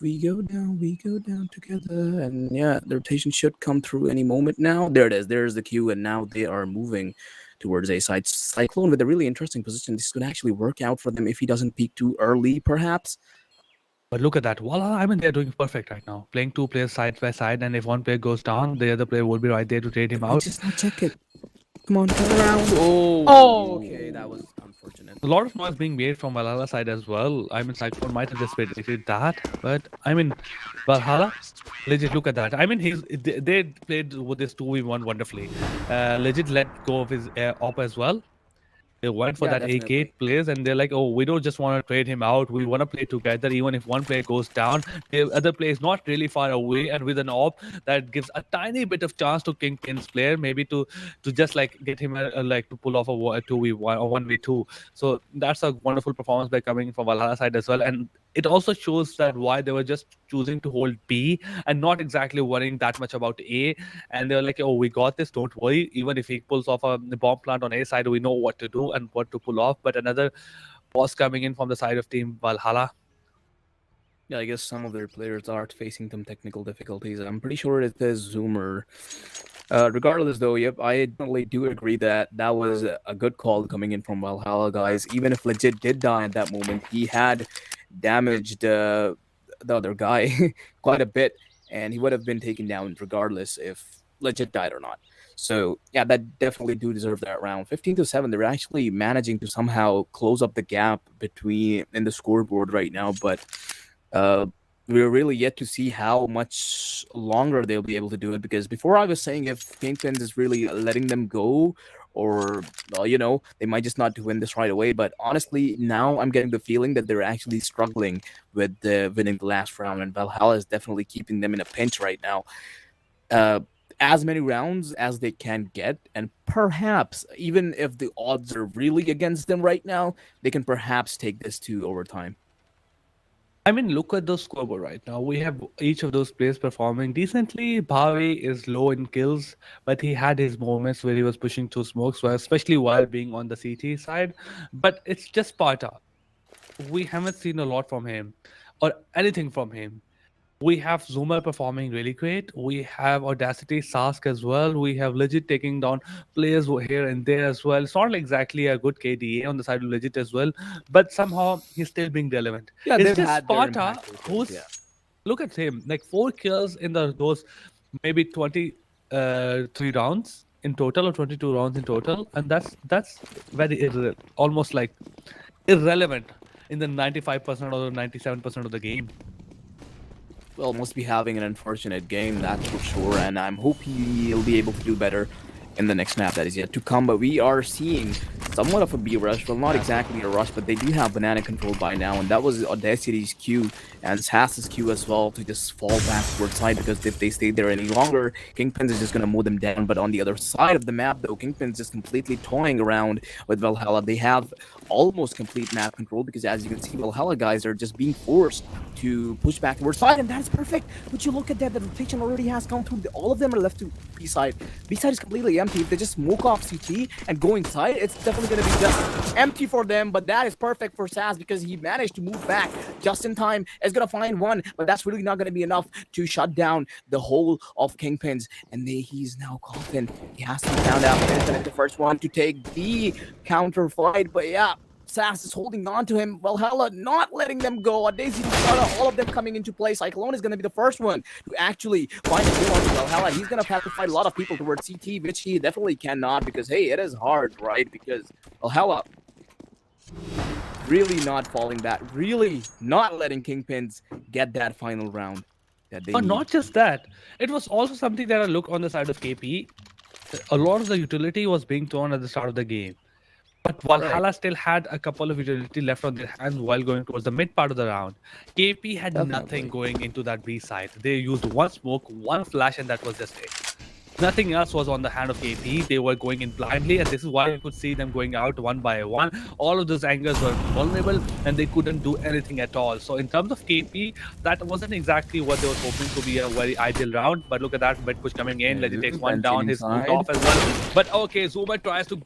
We go down together, and yeah, the rotation should come through any moment now. There it is. There's the queue, and now they are moving towards A side. Cyclone with a really interesting position. This could actually work out for them if he doesn't peek too early, perhaps. But look at that. Voila, I mean, they're doing perfect right now. Playing two players side by side, and if one player goes down, the other player will be right there to trade him Why out. just not check it? Come on, turn around. Oh, okay, that was unfortunate. A lot of noise being made from Valhalla side as well. I mean, Cyclone might have just predicted that, but I mean, Valhalla, legit, look at that. I mean, they played with this 2v1 wonderfully. Legit let go of his op as well. They went for Yeah, that definitely. AK players, and they're like, oh, we don't just want to trade him out. We want to play together. Even if one player goes down, the other player is not really far away, and with an op that gives a tiny bit of chance to Kingpin's player, maybe to just like get him like to pull off a 2v1 or 1v2. So that's a wonderful performance by coming from Valhalla side as well, and it also shows that why they were just choosing to hold B and not exactly worrying that much about A. And they're like, oh, we got this, don't worry. Even if he pulls off a bomb plant on A side, we know what to do and what to pull off. But another boss coming in from the side of team Valhalla. Yeah, I guess some of their players are facing some technical difficulties. I'm pretty sure it is Zoomer. Regardless, though, yep, I definitely do agree that that was a good call coming in from Valhalla, guys. Even if Legit did die at that moment, he had damaged the other guy quite a bit, and he would have been taken down regardless if Legit died or not. So yeah, that definitely do deserve that round. 15-7, they're actually managing to somehow close up the gap between in the scoreboard right now, but we're really yet to see how much longer they'll be able to do it, because before I was saying if Kingpins is really letting them go, or they might just not win this right away, but honestly now I'm getting the feeling that they're actually struggling with winning the last round, and Valhalla is definitely keeping them in a pinch right now. As many rounds as they can get, and perhaps even if the odds are really against them right now, they can perhaps take this to overtime. I mean, look at the scoreboard right now. We have each of those players performing decently. Bhavi is low in kills, but he had his moments where he was pushing through smokes, especially while being on the CT side. But it's just Sparta. We haven't seen a lot from him or anything from him. We have Zoomer performing really great. We have Audacity, Sask as well. We have Legit taking down players here and there as well. It's not exactly a good KDA on the side of Legit as well, but somehow he's still being relevant. Yeah, It's they've just had their Sparta impactful kills, who's yeah. look at him, like 4 kills in those maybe 23 rounds in total or 22 rounds in total, and that's very almost like irrelevant in the 95% or 97% of the game. Well, must be having an unfortunate game, that's for sure, and I'm hoping he'll be able to do better in the next map that is yet to come. But we are seeing somewhat of a B rush. Well, not exactly a rush, but they do have banana control by now, and that was Audacity's Q and Sass's Q as well to just fall back towards side, because if they stay there any longer, Kingpins is just going to mow them down. But on the other side of the map, though, Kingpins just completely toying around with Valhalla. They have almost complete map control, because as you can see, Valhalla guys are just being forced to push back towards side, and that's perfect. But you look at that, the rotation already has gone through. All of them are left to B side. B side is completely empty. If they just smoke off CT and go inside, it's definitely going to be just empty for them. But that is perfect for Sass, because he managed to move back just in time. Is going to find one, but that's really not going to be enough to shut down the whole of Kingpins. And he's now coughing. He has to be found out. Infinite, the first one to take the counter fight. But yeah, Sass is holding on to him. Valhalla not letting them go. Daisy, all of them coming into play. Cyclone is going to be the first one to actually find a kill on Valhalla. He's going to have to fight a lot of people towards CT, which he definitely cannot, because, hey, it is hard, right? Because Valhalla really not falling back, really not letting Kingpins get that final round that they But need. not just that, it was also something that I look on the side of KP. a lot of the utility was being thrown at the start of the game. But Valhalla still had a couple of utility left on their hands while going towards the mid part of the round. KP had nothing Definitely. going into that B side. They used one smoke, one flash, and that was just it. Nothing else was on the hand of KP. They were going in blindly, and this is why you could see them going out one by one. All of those angles were vulnerable, and they couldn't do anything at all. So in terms of KP, that wasn't exactly what they were hoping to be a very ideal round. But look at that, mid push coming in. Legit takes one down, his boot off as well. But okay, Zuma tries to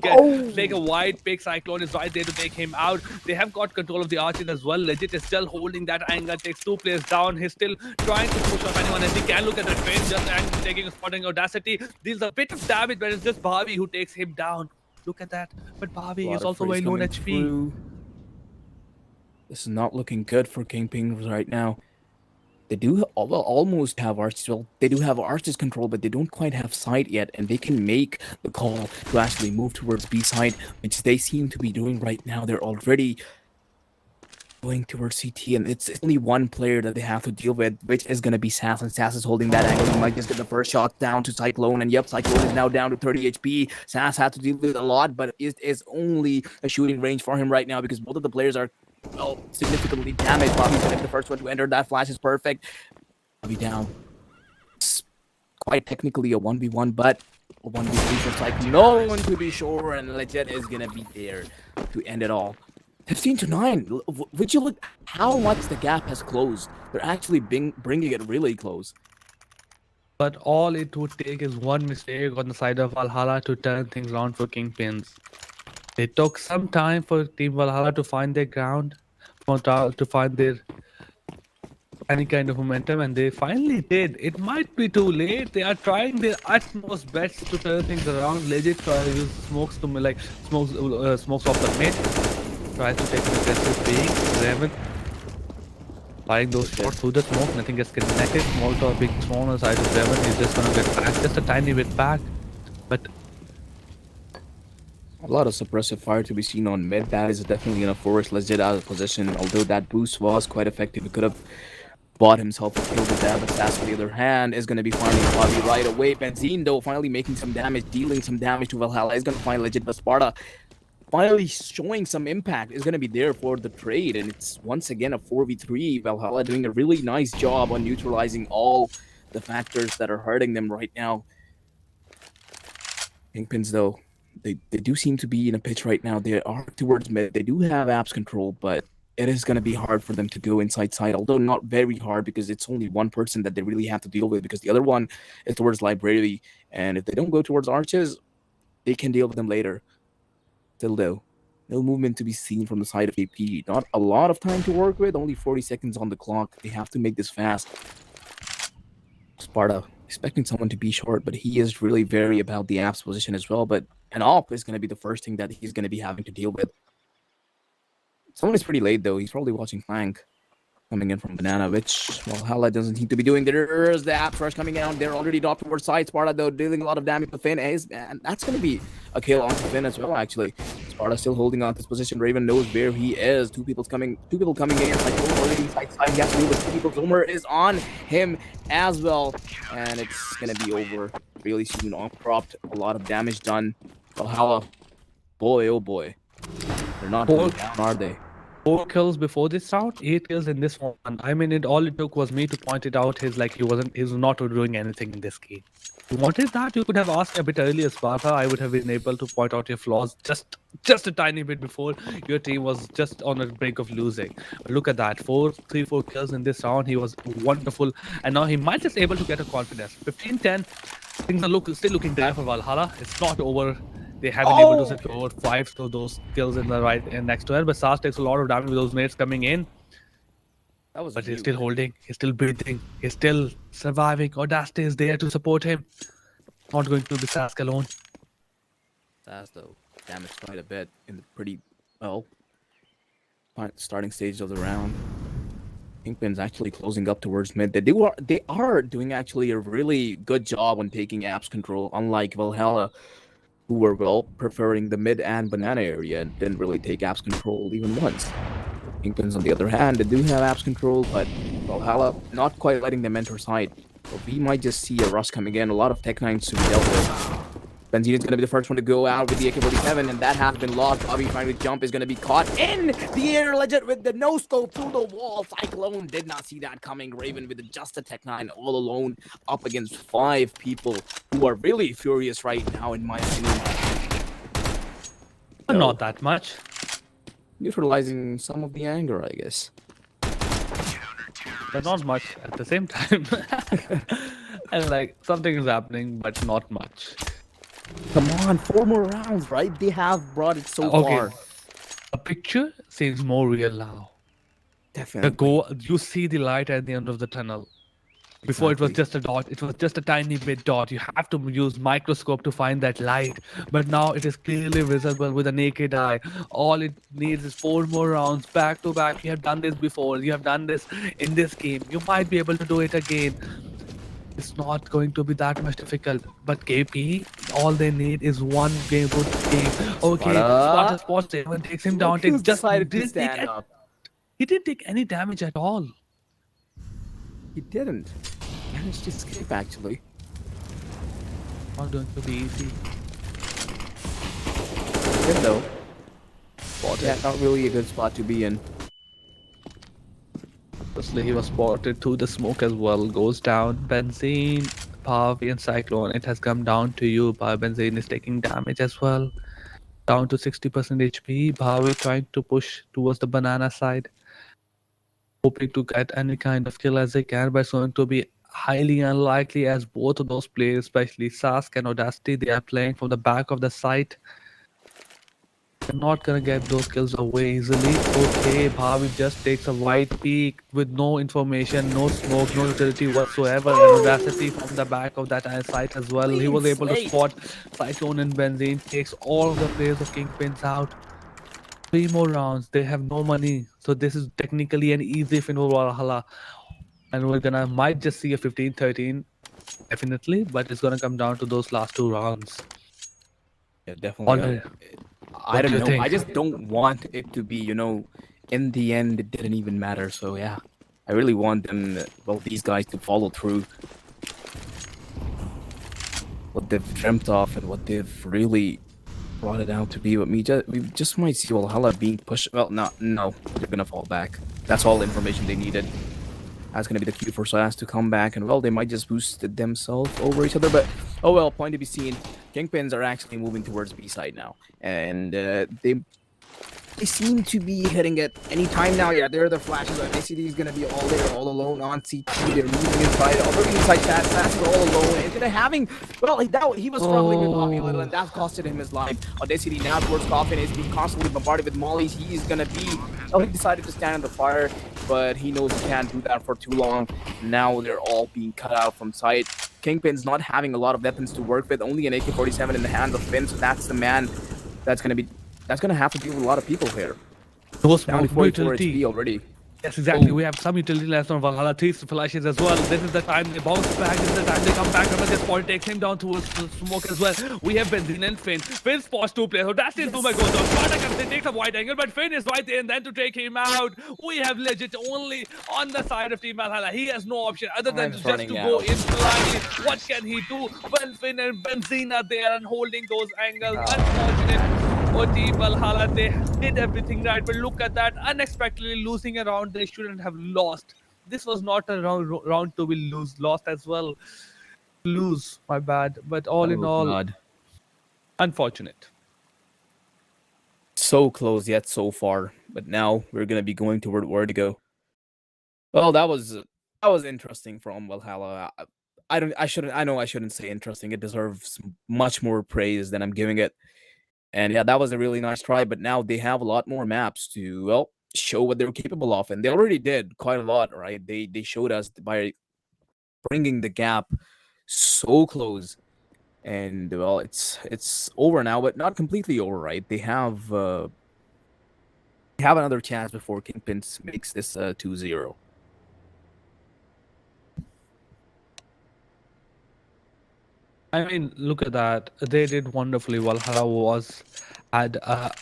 take a wide pick. Cyclone is right there to take him out. They have got control of the archers as well. Legit is still holding that angle, takes two players down. He's still trying to push off anyone as he can. Look at the train, just taking a spotting audacity. Deals a bit of damage, but it's just Bobby who takes him down. Look at that. But Bobby is also very low in HP. This is not looking good for Kingpin right now. They do almost have arches. Well, they do have arches control, but they don't quite have sight yet, and they can make the call to actually move towards B side, which they seem to be doing right now. They're already going towards CT, and it's only one player that they have to deal with, which is going to be Sass, and Sass is holding that angle. He might just get the first shot down to Cyclone, and yep, Cyclone is now down to 30 HP. Sass had to deal with a lot, but it is only a shooting range for him right now because both of the players are significantly damaged. Bobby's gonna be the first one to enter. That flash is perfect. Bobby down. It's quite technically a 1v1, but a 1v3 for Cyclone to be sure, and Legit is gonna be there to end it all. 15-9. Would you look how much the gap has closed? They're actually bringing it really close. But all it would take is one mistake on the side of Valhalla to turn things around for Kingpins. They took some time for Team Valhalla to find their ground, to find their any kind of momentum, and they finally did. It might be too late. They are trying their utmost best to turn things around. Legit try to use smokes to smokes off the mid. Tries to take an aggressive peek. Raven firing those shots through the smoke. Nothing gets connected. Molotov being thrown on the side of Raven. He's just gonna get back just a tiny bit back, but a lot of suppressive fire to be seen on mid. That is definitely gonna force Legit out of position. Although that boost was quite effective, he could have bought himself a kill with that. But Sass, on the other hand, is gonna be finding Bobby right away. Benzine, though, finally making some damage, dealing some damage to Valhalla. Is gonna find Legit, but Sparta finally showing some impact is gonna be there for the trade, and it's once again a 4v3. Valhalla doing a really nice job on neutralizing all the factors that are hurting them right now. Kingpins, though, they do seem to be in a pitch right now. They are towards mid. They do have apps control, but it is going to be hard for them to go inside side, although not very hard because it's only one person that they really have to deal with because the other one is towards library, and if they don't go towards arches, they can deal with them later. Still, though, no movement to be seen from the side of AP. Not a lot of time to work with, only 40 seconds on the clock. They have to make this fast. Sparta expecting someone to be short, but he is really very about the app's position as well. But an op is going to be the first thing that he's going to be having to deal with. Someone is pretty late, though. He's probably watching Flank coming in from Banana, which Valhalla doesn't seem to be doing. There's the app rush coming out. They're already dropped towards side. Sparta, though, dealing a lot of damage to Finn. And that's going to be a kill on Finn as well, actually. Sparta still holding on to his position. Raven knows where he is. Two people coming in. Like already inside side. He has to deal with two people. Zomer is on him as well. And it's going to be over really soon. Off propped. A lot of damage done. Valhalla, boy, oh boy. They're not going down, are they? 4 kills before this round, 8 kills in this one. I mean, all it took was me to point it out. He's not doing anything in this game. If you wanted that, you could have asked a bit earlier, Sparta. I would have been able to point out your flaws just a tiny bit before your team was just on the brink of losing. But look at that, 4 kills in this round. He was wonderful, and now he might just able to get a confidence. 15-10, things are still looking dire for Valhalla. It's not over. They haven't been able to secure 5 of those kills in the right and next to her, but Sass takes a lot of damage with those mates coming in. But he's still holding, he's still breathing, he's still surviving. Audacity is there to support him. Not going to be Sass alone. Sass, though, damaged quite a bit in the pretty, well, starting stage of the round. Kingpin's actually closing up towards mid. They are doing actually a really good job on taking apps control, unlike Valhalla, who were, well, preferring the mid and banana area and didn't really take apps control even once. Kingpins, on the other hand, they do have apps control, but Valhalla not quite letting them enter side. So we might just see a rush coming in. A lot of Tech 9s to be dealt with. Benzine is going to be the first one to go out with the AK-47, and that has been lost. Bobby trying to jump is going to be caught in the air, legit, with the no-scope through the wall. Cyclone did not see that coming. Raven with just a Tech 9 all alone up against 5 people who are really furious right now, in my opinion. But not that much. Neutralizing some of the anger, I guess. But not much at the same time. And like, something is happening, but not much. Come on, 4 more rounds, right? They have brought it so Okay. far. A picture seems more real now. Definitely. The goal, you see the light at the end of the tunnel. Before it was just a dot, it was just a tiny bit dot. You have to use microscope to find that light. But now it is clearly visible with a naked eye. All it needs is 4 more rounds back to back. You have done this before. You have done this in this game. You might be able to do it again. It's not going to be that much difficult. But KP, all they need is one good game. Okay, Spotter even takes him down. He decided to stand up. He didn't take any damage at all. He didn't. Managed to escape, actually. Not going to be easy. Good though. Yeah, not really a good spot to be in. Firstly, he was spotted through the smoke as well. Goes down. Benzine, Pavi, and Cyclone. It has come down to you. Benzine is taking damage as well. Down to 60% HP. Bhavi trying to push towards the banana side. Hoping to get any kind of kill as they can, but it's going to be highly unlikely as both of those players, especially Sask and Audacity, they are playing from the back of the site. They're not gonna get those kills away easily. Okay, Bhavi just takes a wide peek with no information, no smoke, no utility whatsoever, and Audacity from the back of that site as well. He was able to spot Cyclone and Benzine, takes all of the players of Kingpins out. 3 more rounds, they have no money, so this is technically an easy win for Valhalla, and we're gonna might just see a 15-13 definitely, but it's gonna come down to those last 2 rounds. Yeah, definitely. I don't know. think? I just don't want it to be, in the end, it didn't even matter. So yeah, I really want them, these guys to follow through what they've dreamt of and what they've really brought it out to be. But we just might see Valhalla being pushed. Well, no, they're gonna fall back. That's all the information they needed. That's gonna be the cue for SAS to come back, and they might just boost themselves over each other. But oh well, point to be seen. Kingpins are actually moving towards B side now, and they seem to be hitting it any time now. Yeah, there are the flashes. ACD is gonna be all there, all alone on CT. They're moving inside, already inside SAS. SAS is all alone. And gonna having he was struggling with Bobby a little, and that costed him his life. Audacity now towards Coffin is being constantly bombarded with mollies. He is gonna be. He decided to stand in the fire, but he knows he can't do that for too long. Now they're all being cut out from sight. Kingpin's not having a lot of weapons to work with. Only an AK-47 in the hands of Finn, so that's the man that's gonna have to deal with a lot of people here. Those Down to 44 HP already. Yes, exactly. We have some utility left on Valhalla. 3 flashes as well. This is the time they bounce back. This is the time they come back. Remember, this point takes him down towards the smoke as well. We have Benzine and Finn. Finn spots 2 players. So that's his Numa goes down. Sparta comes in, takes a wide angle, but Finn is right there, and then to take him out, we have legit only on the side of Team Valhalla. He has no option other than just to go in blindly. What can he do when Finn and Benzine are there and holding those angles? Unfortunate. Oh, Team Valhalla, they did everything right, but look at that, unexpectedly losing a round they shouldn't have lost. This was not a round to be lost as well. My bad. But all in all, unfortunate. So close yet so far, but now we're gonna be going toward where to go. Well, that was interesting from Valhalla. I know I shouldn't say interesting. It deserves much more praise than I'm giving it. And yeah, that was a really nice try, but now they have a lot more maps to, show what they're capable of. And they already did quite a lot, right? They showed us by bringing the gap so close. And, it's over now, but not completely over, right? They have another chance before Kingpins makes this 2-0. I mean, look at that. They did wonderfully. Valhalla had a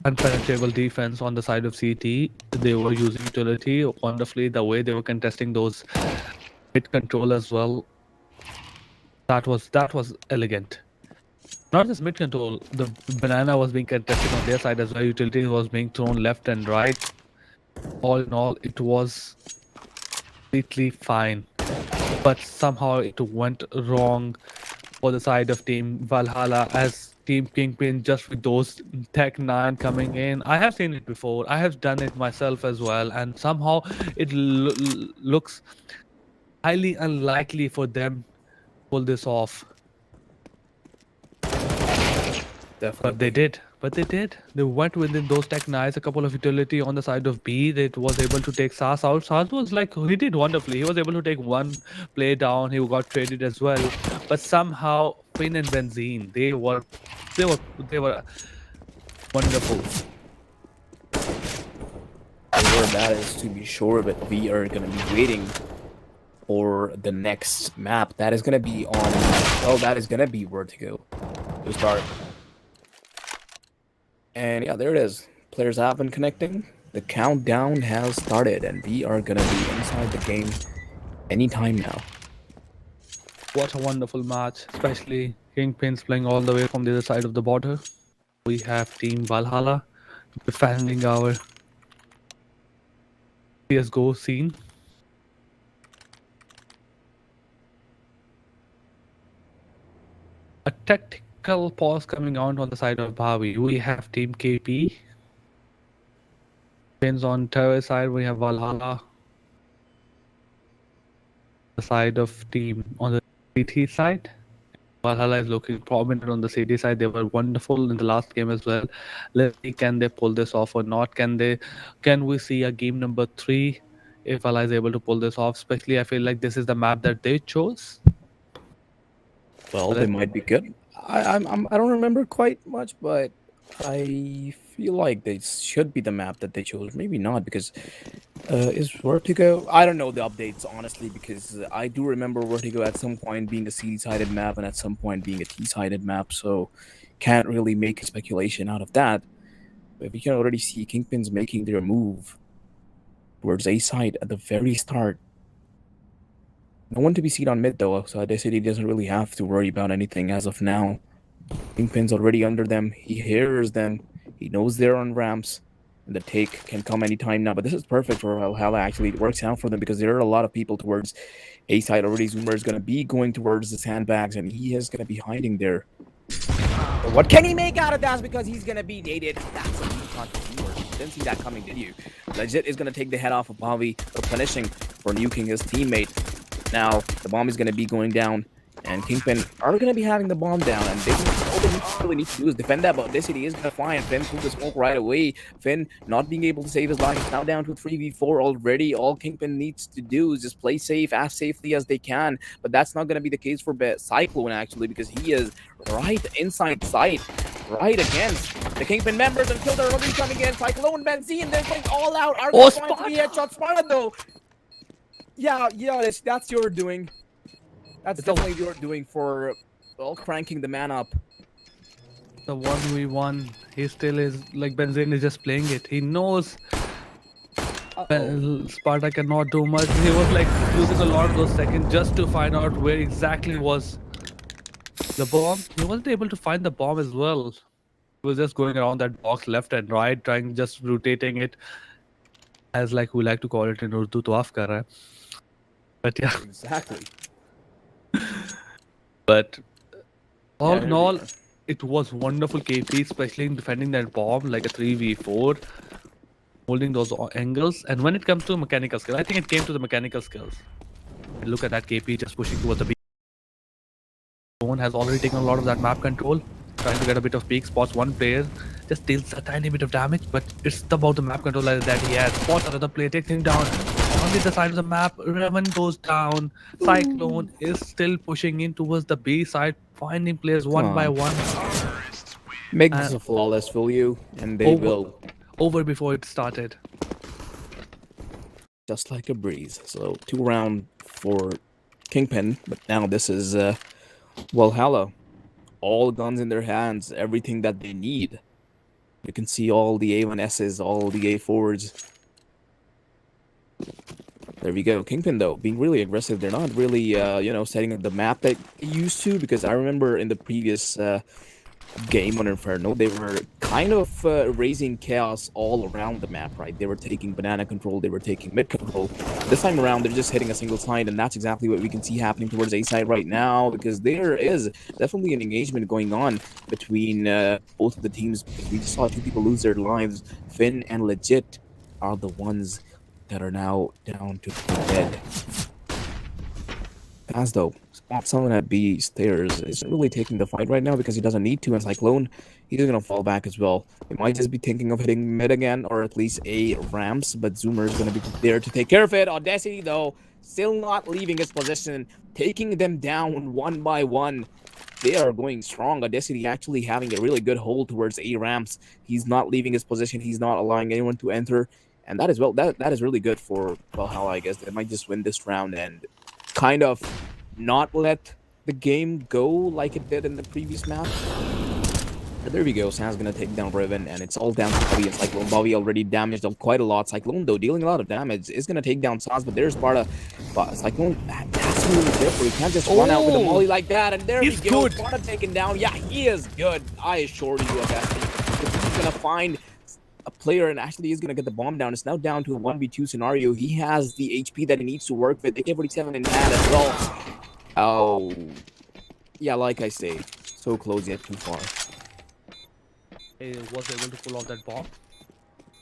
unpenetrable defense on the side of CT. They were using utility wonderfully. The way they were contesting those mid control as well. That was elegant. Not just mid control, the banana was being contested on their side as well. Utility was being thrown left and right. All in all, it was completely fine. But somehow it went wrong for the side of Team Valhalla as Team Kingpin just with those Tech 9 coming in. I have seen it before. I have done it myself as well. And somehow it looks highly unlikely for them to pull this off. Definitely. But they did. But they did. They went within those Tech 9s, a couple of utility on the side of B. That was able to take Sas out. Sas was like, he did wonderfully. He was able to take one play down. He got traded as well. But somehow Finn and Benzene, they were wonderful. Where that is to be sure, but we are gonna be waiting for the next map. That is gonna be on. Oh, that is gonna be Vertigo to start. And yeah, there it is. Players have been connecting. The countdown has started, and we are gonna be inside the game anytime now. What a wonderful match, especially Kingpins playing all the way from the other side of the border. We have Team Valhalla defending our CSGO scene. A tactical pause coming out on the side of Bhavi. We have Team KP. Pins on terror side, we have Valhalla. The side of Team on the CT side. Valhalla is looking prominent on the CD side. They were wonderful in the last game as well. Let's see, can they pull this off or not? Can we see a game number 3 if Valhalla is able to pull this off? Especially, I feel like this is the map that they chose. Well, they might be good. I don't remember quite much, but I feel like they should be the map that they chose. Maybe not, because is Vertigo? I don't know the updates honestly, because I do remember Vertigo at some point being a CD-sided map and at some point being a T-sided map. So can't really make a speculation out of that. But we can already see Kingpins making their move towards A side at the very start. No one to be seen on mid though, so Audacity doesn't really have to worry about anything as of now. Kingpin's already under them. He hears them. He knows they're on ramps. And the take can come anytime now. But this is perfect for Valhalla. Actually, it works out for them because there are a lot of people towards A side already. Zoomer is going to be going towards the sandbags, and he is going to be hiding there. But what can he make out of that? Because he's going to be nated. That's a new contact. Didn't see that coming, did you? Legit is going to take the head off of Bobby, punishing for nuking his teammate. Now, the bomb is going to be going down, and Kingpin are going to be having the bomb down, and all they really need to do is defend that, but this city is going to fly, and Finn threw the smoke right away. Finn not being able to save his life, now down to 3v4 already. All Kingpin needs to do is just play safe, as safely as they can, but that's not going to be the case for Cyclone, actually, because he is right inside sight, right against the Kingpin members, until they're already coming in. Cyclone, Benzene, they're going all out. Are they trying to be headshot? Sparta, though. Yeah, that's your doing. That's definitely your doing for all cranking the man up. The 1v1, he still is like Benzene is just playing it. He knows Sparta cannot do much. He was like using a lot of those seconds just to find out where exactly was the bomb. He wasn't able to find the bomb as well. He was just going around that box left and right, trying just rotating it, as like we like to call it in Urdu, to off kar raha hai. But yeah. Exactly. But all in all, it was wonderful KP, especially in defending that bomb like a 3v4, holding those angles. And when it comes to mechanical skill, I think it came to the mechanical skills. And look at that KP just pushing towards the B. One has already taken a lot of that map control, trying to get a bit of peak spots. One player just deals a tiny bit of damage, but it's about the map control that he has. Spots another player, takes him down. On the other side of the map, Revan goes down. Cyclone is still pushing in towards the B side, finding players one by one. Make this a flawless for you, and they will. Over before it started. Just like a breeze. So 2 round for Kingpin, but now this is Valhalla. All guns in their hands, everything that they need. You can see all the A1Ss, all the A4s. There we go. Kingpin, though, being really aggressive. They're not really, setting up the map that they used to, because I remember in the previous game on Inferno, they were kind of raising chaos all around the map, right? They were taking banana control, they were taking mid control. This time around, they're just hitting a single side, and that's exactly what we can see happening towards A side right now, because there is definitely an engagement going on between both of the teams. We just saw two people lose their lives. Finn and Legit are the ones that are now down to dead. As though someone at B stairs isn't really taking the fight right now because he doesn't need to, and Cyclone, he's gonna fall back as well. They might just be thinking of hitting mid again, or at least A ramps, but Zoomer is gonna be there to take care of it. Audacity, though, still not leaving his position, taking them down one by one. They are going strong. Audacity actually having a really good hold towards A ramps. He's not leaving his position. He's not allowing anyone to enter. And that is that is really good for Valhalla, I guess. They might just win this round and kind of not let the game go like it did in the previous map. But there we go. Sam's gonna take down Riven, and it's all down to Bobby and Cyclone. Bobby already damaged up quite a lot. Cyclone, though, dealing a lot of damage, is gonna take down Saz, but there's Sparta. But Cyclone, that's really different. You can't just run out with a molly like that, and there we go. Sparta taken down. Yeah, he is good. I assure you of that. He's gonna find a player, and actually is going to get the bomb down. It's now down to a 1v2 scenario. He has the HP that he needs to work with. AK-47 in hand as well. Oh, yeah, like I say, so close yet too far. He was able to pull off that bomb.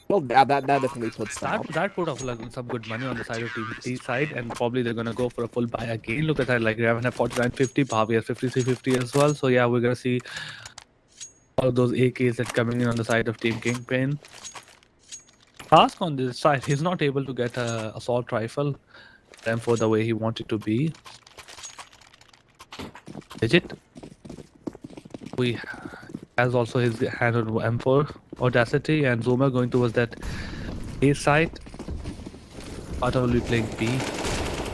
Well, that definitely puts that put off like, some good money on the side of Team C side, and probably they're gonna go for a full buy again. Look at that, like Raven have 49.50, Bobby has 53.50 as well. So yeah, we're gonna see all of those AKs that coming in on the side of Team Kingpin. Task on this side, he's not able to get a assault rifle for the way he wanted to be. Legit. We has also his hand on M4 Audacity, and Zoomer going towards that A side. Sparta will be playing B,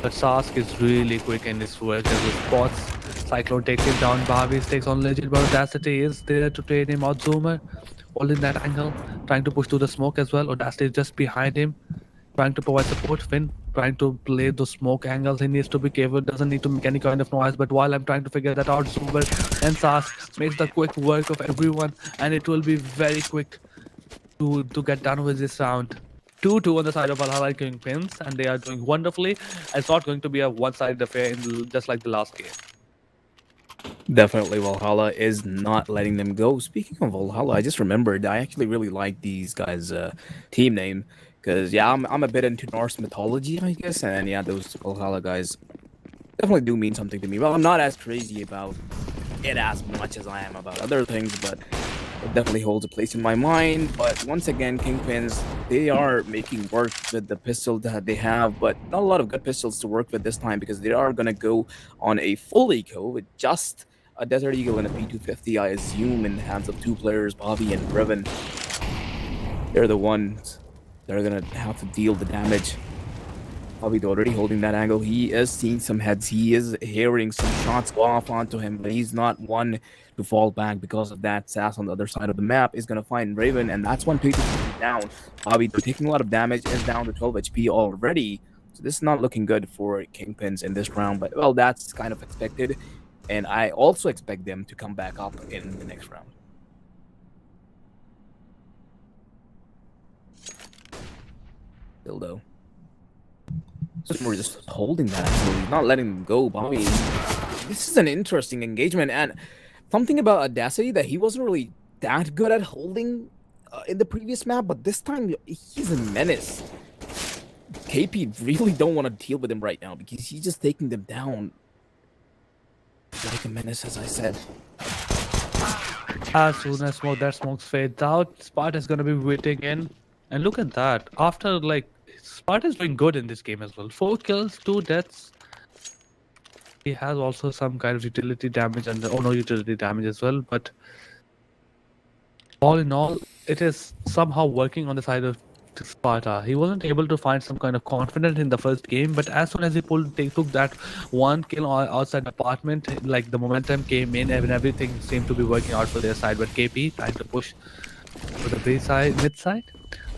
but Sask is really quick in his work as his spots. Cyclone takes him down. Barbies takes on Legit, but Audacity is there to trade him out. Zoomer holding that angle, trying to push through the smoke as well. Audacity is just behind him, trying to provide support. Finn trying to play those smoke angles. He needs to be careful, doesn't need to make any kind of noise. But while I'm trying to figure that out, Zoomer and Sask makes the quick work of everyone, and it will be very quick to get done with this round. 2-2 on the side of Valhalla Kingpins, and they are doing wonderfully. It's not going to be a one-sided affair just like the last game. Definitely, Valhalla is not letting them go. Speaking of Valhalla, I just remembered I actually really like these guys' team name, because yeah, I'm a bit into Norse mythology, I guess, and yeah, those Valhalla guys definitely do mean something to me. Well, I'm not as crazy about it as much as I am about other things, but it definitely holds a place in my mind. But once again, Kingpins, they are making work with the pistol that they have, but not a lot of good pistols to work with this time, because they are going to go on a full eco with just a Desert Eagle and a P250, I assume, in the hands of two players, Bobby and Riven. They're the ones that are going to have to deal the damage. Bobby already holding that angle. He is seeing some heads. He is hearing some shots go off onto him, but he's not one to fall back because of that. Sass on the other side of the map is going to find Raven, and that's one P250 down. Bobby, taking a lot of damage, is down to 12 HP already. So this is not looking good for Kingpins in this round, but well, that's kind of expected. And I also expect them to come back up in the next round. Still though, we're just holding that, actually, not letting them go. Bobby, this is an interesting engagement, and something about Audacity that he wasn't really that good at holding in the previous map, but this time he's a menace. KP really don't want to deal with him right now because he's just taking them down like a menace, as I said. As soon as that smoke fades out, Sparta is gonna be waiting in, and look at that. After like Sparta is doing good in this game as well. 4 kills, 2 deaths. He has also some kind of utility damage and no utility damage as well. But all in all, it is somehow working on the side of Sparta. He wasn't able to find some kind of confidence in the first game, but as soon as he took that 1 kill outside the apartment, like the momentum came in and everything seemed to be working out for their side. But KP trying to push to the mid side.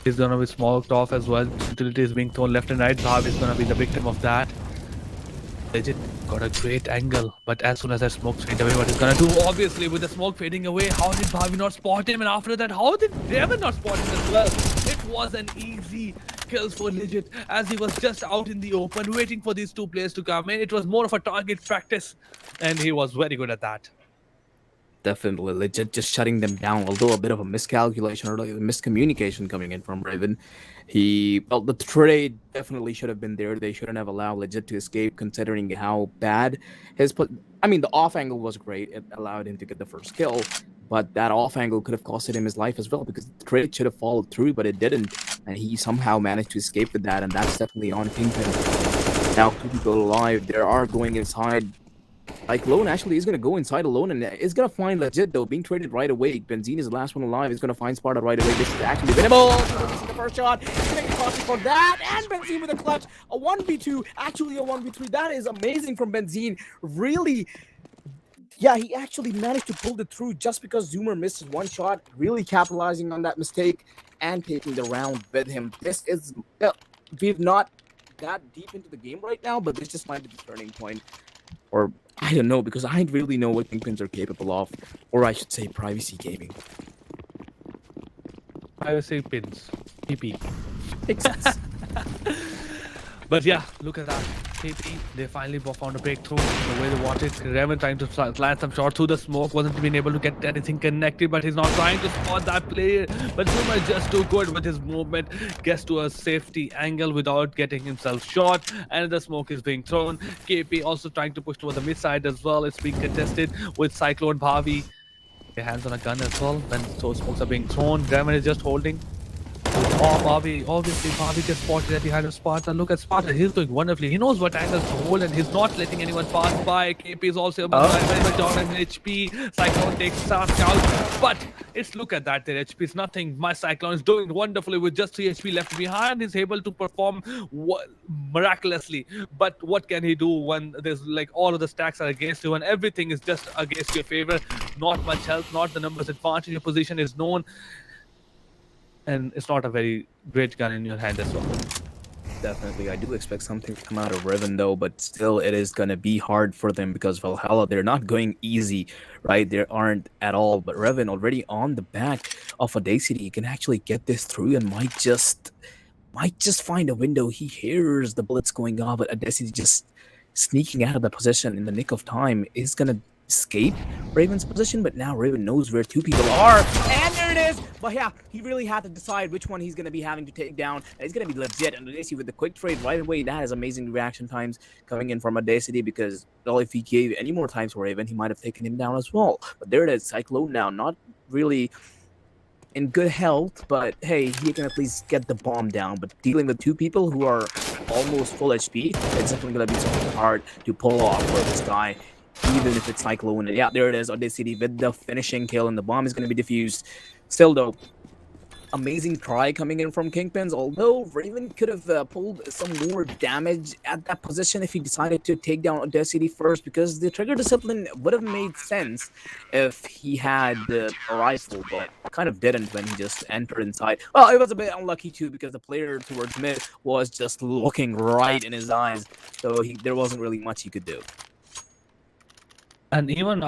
He's gonna be smoked off as well. Utility is being thrown left and right. Bhav is gonna be the victim of that. Legit got a great angle, but as soon as that smoke fades away, what he's gonna do? Obviously, with the smoke fading away, how did Bhavi not spot him? And after that, how did Devon not spot him as well? It was an easy kills for Legit, as he was just out in the open, waiting for these two players to come in. It was more of a target practice, and he was very good at that. Definitely Legit just shutting them down, although a bit of a miscalculation or like a miscommunication coming in from Raven. Well, the trade definitely should have been there. They shouldn't have allowed Legit to escape, considering how bad I mean, the off angle was great. It allowed him to get the first kill, but that off angle could have costed him his life as well, because the trade should have followed through, but it didn't, and he somehow managed to escape with that, and that's definitely on Kingpin. Now 2 people alive. They are going inside. Cyclone actually is going to go inside alone, and is going to find Legit, though, being traded right away. Benzine is the last one alive. He's going to find Sparta right away. This is actually winnable. This is the first shot. He's making costly for that, and Benzine with a clutch. A 1v2, actually a 1v3. That is amazing from Benzine. Really, yeah, he actually managed to pull it through just because Zoomer missed his one shot, really capitalizing on that mistake and taking the round with him. This is, we've not that deep into the game right now, but this just might be the turning point. Or I don't know, because I really know what Kingpins are capable of, or I should say Privacy Gaming. Privacy pins, PP. Makes sense. But yeah, look at that. PP, they finally found a breakthrough the way they wanted. Raven trying to land some shot through the smoke, wasn't being able to get anything connected, but he's not trying to spot that player. But Zuma is just too good with his movement, gets to a safety angle without getting himself shot, and the smoke is being thrown. KP also trying to push toward the mid side as well. It's being contested with Cyclone Bhavi. Their hands on a gun as well when those smokes are being thrown. Raven is just holding. Oh, Bobby, obviously Bobby gets spotted at the hand of Sparta. Look at Sparta, he's doing wonderfully. He knows what angles to hold and he's not letting anyone pass by. KP is also able to very much down in HP. Cyclone takes Sask out, but it's, look at that, their HP is nothing. My Cyclone is doing wonderfully with just 3 HP left behind. He's able to perform miraculously. But what can he do when there's like all of the stacks are against you and everything is just against your favor? Not much health, not the numbers advantage. Your position is known. And it's not a very great gun in your hand as well. Definitely, I do expect something to come out of Riven, though, but still, it is going to be hard for them because Valhalla, they're not going easy, right? They aren't at all, but Riven already on the back of Audacity, he can actually get this through and might just find a window. He hears the bullets going off, but Audacity just sneaking out of the position in the nick of time is going to escape Raven's position, but now Raven knows where 2 people are, and there it is. But yeah, he really had to decide which one he's going to be having to take down, and he's going to be Legit. And Audacity with the quick trade right away, that has amazing reaction times coming in from Audacity, because, well, if he gave any more times for Raven, he might have taken him down as well. But there it is, Cyclone now, not really in good health, but hey, he can at least get the bomb down. But dealing with 2 people who are almost full HP, it's definitely going to be something hard to pull off for this guy. Even if it's Cyclone. Yeah, there it is, Audacity with the finishing kill, and the bomb is going to be defused. Still, though, amazing try coming in from Kingpins, although Raven could have pulled some more damage at that position if he decided to take down Audacity first, because the trigger discipline would have made sense if he had a rifle, but kind of didn't when he just entered inside. Well, it was a bit unlucky too, because the player towards mid was just looking right in his eyes, so there wasn't really much he could do. And even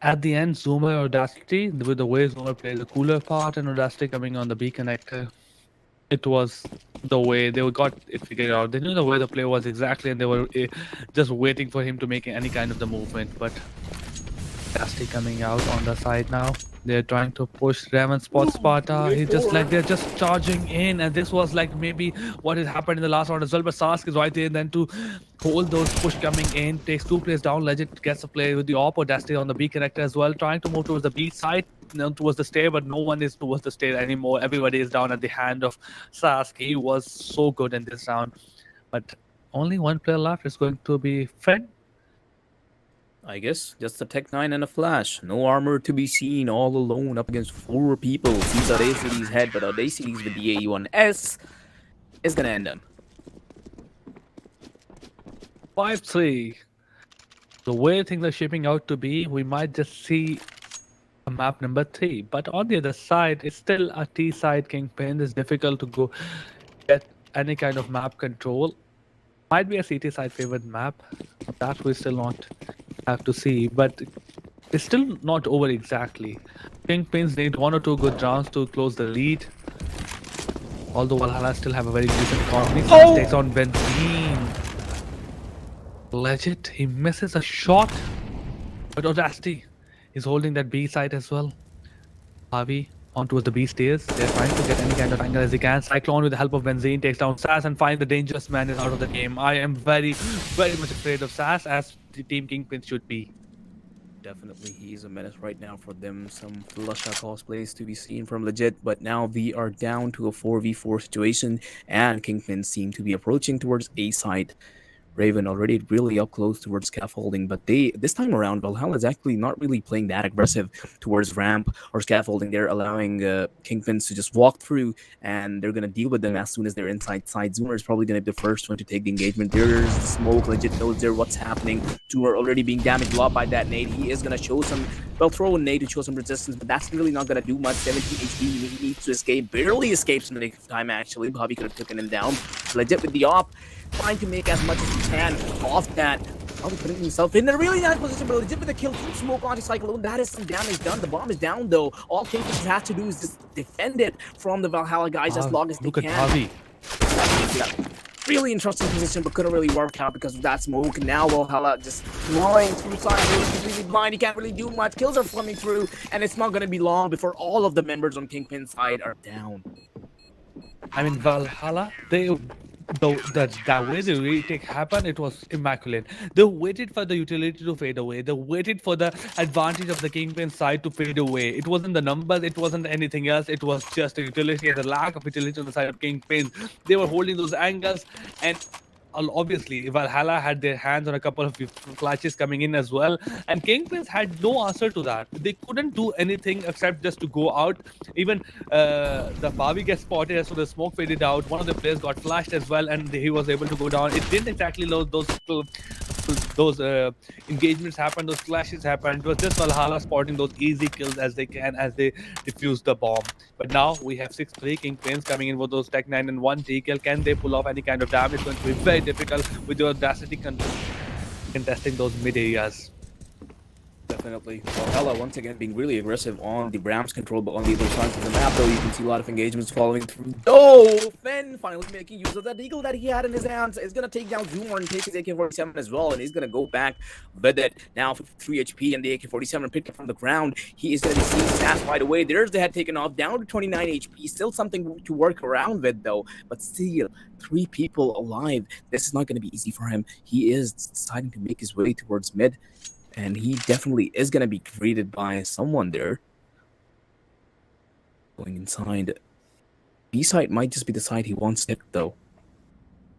at the end, Zoomer Audacity, with the way Zoomer played the cooler part and Audacity coming on the B connector, it was the way they got it figured out. They knew the way the play was exactly, and they were just waiting for him to make any kind of the movement. But Audacity coming out on the side now. They're trying to push Raven spot Sparta. He just like they're just charging in, and this was like maybe what had happened in the last round as well. But Sask is right there, and then to hold those push coming in, takes 2 players down. Legit gets a play with the AWP. Audacity on the B connector as well, trying to move towards the B side, towards the stair, but no one is towards the stair anymore. Everybody is down at the hand of Sask. He was so good in this round, but only 1 player left. It's going to be Fred. I guess just a Tech-9 and a flash. No armor to be seen, all alone up against 4 people. Sees Audacity's head, but Audacity's with the AE-1S is gonna end him. 5-3. The way things are shaping out to be, we might just see map number 3. But on the other side, it's still a T side Kingpin. It's difficult to go get any kind of map control. Might be a CT side favored map. That we still not have to see. But it's still not over exactly. Kingpins need 1 or 2 good rounds to close the lead. Although Valhalla still have a very decent economy. Oh! Takes on Benzine. Legit, he misses a shot. But Audacity is holding that B side as well. Harvey on towards the B stairs. They're trying to get any kind of angle as they can. Cyclone with the help of Benzine takes down Sass and finds the dangerous man is out of the game. I am very, very much afraid of Sass as the team Kingpin should be. Definitely, he's a menace right now for them. Some Lusha cosplays to be seen from Legit, but now we are down to a 4v4 situation, and Kingpin seem to be approaching towards A side. Raven already really up close towards scaffolding, but this time around, Valhalla is actually not really playing that aggressive towards ramp or scaffolding. They're allowing Kingpins to just walk through, and they're gonna deal with them as soon as they're inside side. Zoomer is probably gonna be the first one to take the engagement. There's the smoke. Legit knows there what's happening. Zoomer already being damaged a lot by that nade. He is gonna show some, well, throw a nade to show some resistance, but that's really not gonna do much. 17 HP, he needs to escape. Barely escapes in the nick of time, actually. Bobby could have taken him down. Legit with the op, trying to make as much as he can off that. Probably putting himself in a really nice position, but Legit with the kill, keep smoke on Cyclone. That is some damage done. The bomb is down though. All Kingpins has to do is just defend it from the Valhalla guys as long as they Look can. at Harvey. Yeah. Really interesting position, but couldn't really work out because of that smoke. Now Valhalla just flying through side, really completely blind. He can't really do much. Kills are flaming through, and it's not going to be long before all of the members on Kingpin's side are down. I mean, Valhalla, that way the retake happened, it was immaculate. They waited for the utility to fade away. They waited for the advantage of the Kingpin side to fade away. It wasn't the numbers, it wasn't anything else. It was just the utility and the lack of utility on the side of Kingpin. They were holding those angles, and obviously Valhalla had their hands on a couple of clutches coming in as well, and Kingpins had no answer to that. They couldn't do anything except just to go out. Even the Bobby gets spotted, so the smoke faded out. One of the players got flashed as well, and he was able to go down. It didn't exactly load those engagements happen, those clashes happen. It was just Valhalla spotting those easy kills as they can as they defuse the bomb. But now we have 6-3 Kingpins coming in with those Tech 9 and 1 TKL. Can they pull off any kind of damage? It's going to be very difficult with the Audacity contesting those mid areas. Definitely. Valhalla once again being really aggressive on the Brams control, but on the other side of the map, though, you can see a lot of engagements following through. Oh, Fen finally making use of that eagle that he had in his hands. Is going to take down Zoomer and take his AK-47 as well, and he's going to go back with it. Now 53 HP and the AK-47 picked up from the ground. He is going to be seeing Sass right away. There's the head taken off, down to 29 HP. Still something to work around with, though, but still 3 people alive. This is not going to be easy for him. He is deciding to make his way towards mid. And he definitely is going to be greeted by someone there. Going inside. B side might just be the side he wants to hit, though.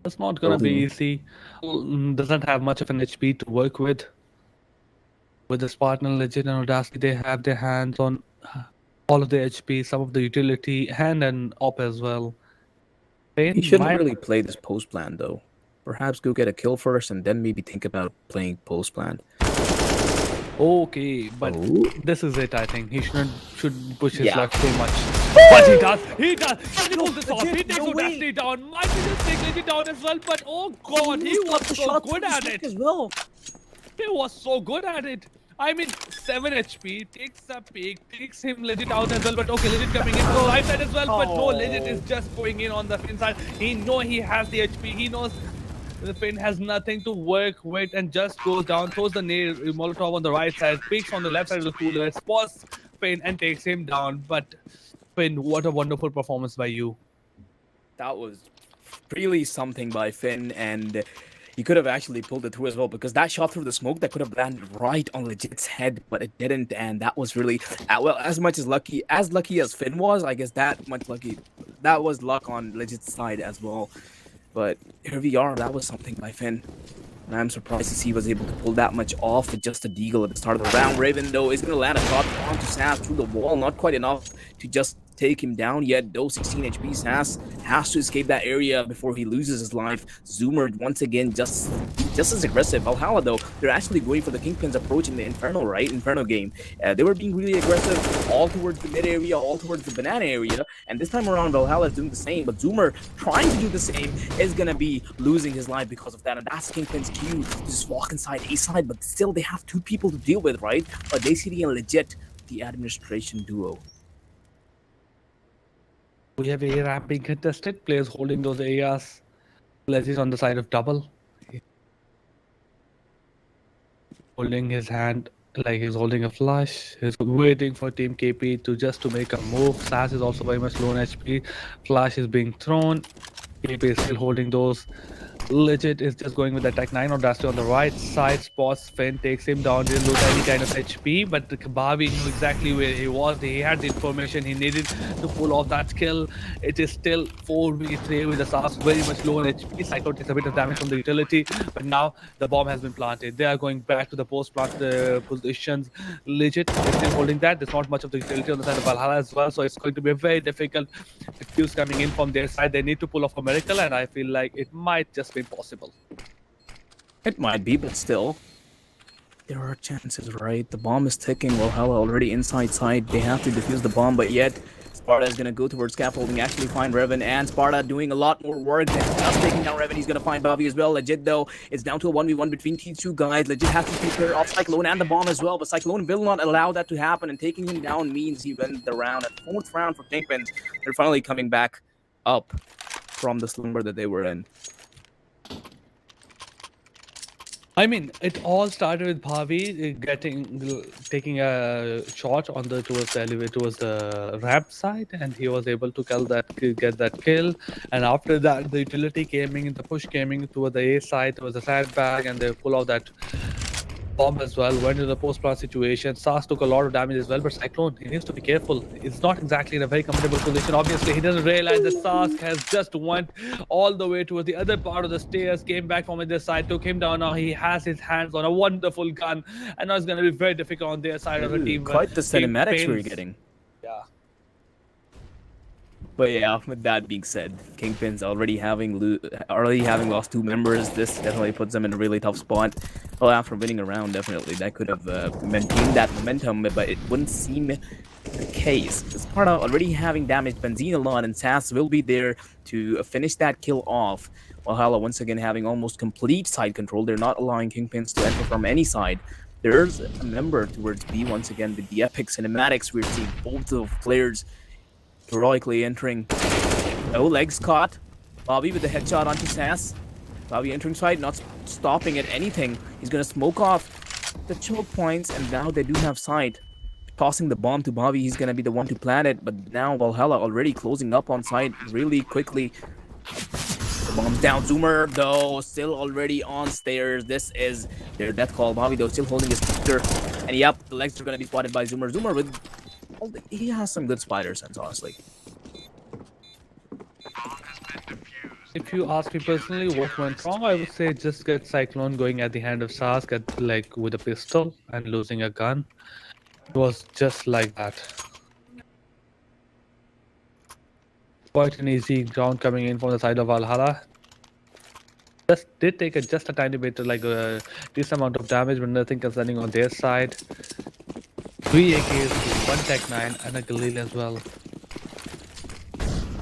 It's not going to be easy. Doesn't have much of an HP to work with. With the Spartan, Legit, and Audacity, they have their hands on all of the HP, some of the utility, and an op as well. He shouldn't really play this post plan, though. Perhaps go get a kill first and then maybe think about playing post plan. Okay, but this is it, I think. He shouldn't push his luck too much. Oh! But he does! He does! He pulls this off! He takes Audacity down! Might be just take Legit down as well, but oh god, he was so good at it! As well. He was so good at it! I mean, 7 HP, takes a peek, takes him Legit out as well, but okay, Legit coming in from the right side as well, but no, Legit is just going in on the inside. He knows he has the HP, he knows the Finn has nothing to work with and just goes down, throws the nade, Molotov on the right side, peeks on the left side of the cooler, spots Finn and takes him down. But Finn, what a wonderful performance by you. That was really something by Finn, and he could have actually pulled it through as well, because that shot through the smoke that could have landed right on Legit's head, but it didn't, and that was really well, as lucky as Finn was, I guess that was luck on Legit's side as well. But here we are, that was something by Finn. And I'm surprised to see he was able to pull that much off with just a deagle at the start of the round. Raven, though, is going to land a shot onto Sass through the wall. Not quite enough to just take him down yet, though. 16 HP. Sass has to escape that area before he loses his life. Zoomer, once again, just as aggressive. Valhalla, though, they're actually going for the Kingpin's approach in the Inferno, right? Inferno game. They were being really aggressive all towards the mid area, all towards the banana area. And this time around, Valhalla is doing the same. But Zoomer, trying to do the same, is going to be losing his life because of that. And that's Kingpin's cue to just walk inside A side. But still, they have two people to deal with, right? But DayCity and Legit, the administration duo. We have A ramp being contested. Players holding those areas. Legit on the side of double. Holding his hand like he's holding a flush. He's waiting for Team KP to make a move. Sass is also very much low on HP. Flash is being thrown. KP is still holding those. Legit is just going with the Tech 9 Audacity on the right side. Spots Finn, takes him down, didn't lose any kind of HP, but Bobby knew exactly where he was. He had the information he needed to pull off that kill. It is still 4v3 with the Sass very much low on HP. Cyclone takes a bit of damage from the utility, but now the bomb has been planted. They are going back to the post-plant positions. Legit is still holding that. There's not much of the utility on the side of Valhalla as well, so it's going to be very difficult. The Q's coming in from their side. They need to pull off a miracle, and I feel like it might just be possible. It might be, but still, there are chances, right? The bomb is ticking. Valhalla already inside side. They have to defuse the bomb, but yet Sparta is going to go towards scaffolding, actually find Revan, and Sparta doing a lot more work than just taking down Revan. He's going to find Bobby as well. Legit, though, it's down to a 1v1 between these two guys. Legit has to take care of Cyclone and the bomb as well, but Cyclone will not allow that to happen, and taking him down means he wins the round. At 4th round for Kingpins, they're finally coming back up from the slumber that they were in. I mean, it all started with Bobby taking a shot on towards the elevator, towards the ramp side, and he was able to get that kill. And after that, the utility came in, the push came in toward the A side, towards the sandbag, and they pull out that bomb as well. Went into the post-plant situation. Sass took a lot of damage as well, but Cyclone, he needs to be careful. It's not exactly in a very comfortable position. Obviously, he doesn't realize that Sass has just went all the way towards the other part of the stairs, came back from this side, took him down. Now he has his hands on a wonderful gun, and now it's going to be very difficult on their side of the team. Quite the cinematics we're getting. Yeah. But yeah, with that being said, Kingpin's already having lost 2 members. This definitely puts them in a really tough spot. Well, after winning a round, definitely that could have maintained that momentum, but it wouldn't seem the case. Sparta already having damaged Benzine a lot, and Sass will be there to finish that kill off. Valhalla once again having almost complete side control. They're not allowing Kingpins to enter from any side. There's a member towards B once again with the epic cinematics. We're seeing both of players heroically entering. No legs caught. Bobby with the headshot onto Sass. Bobby entering side, not stopping at anything. He's gonna smoke off the choke points, and now they do have sight. Tossing the bomb to Bobby, he's gonna be the one to plant it, but now Valhalla already closing up on site really quickly. The bomb's down. Zoomer, though, still already on stairs. This is their death call. Bobby, though, still holding his picture. And yep, the legs are gonna be spotted by Zoomer. Zoomer with... he has some good spider sense, honestly. If you ask me personally what went wrong, I would say just get Cyclone going at the hand of Sass, get like with a pistol and losing a gun. It was just like that. Quite an easy round coming in from the side of Valhalla. Just did take just a tiny bit, like a decent amount of damage, but nothing concerning on their side. 3 AKs, 1 Tech 9, and a Galil as well.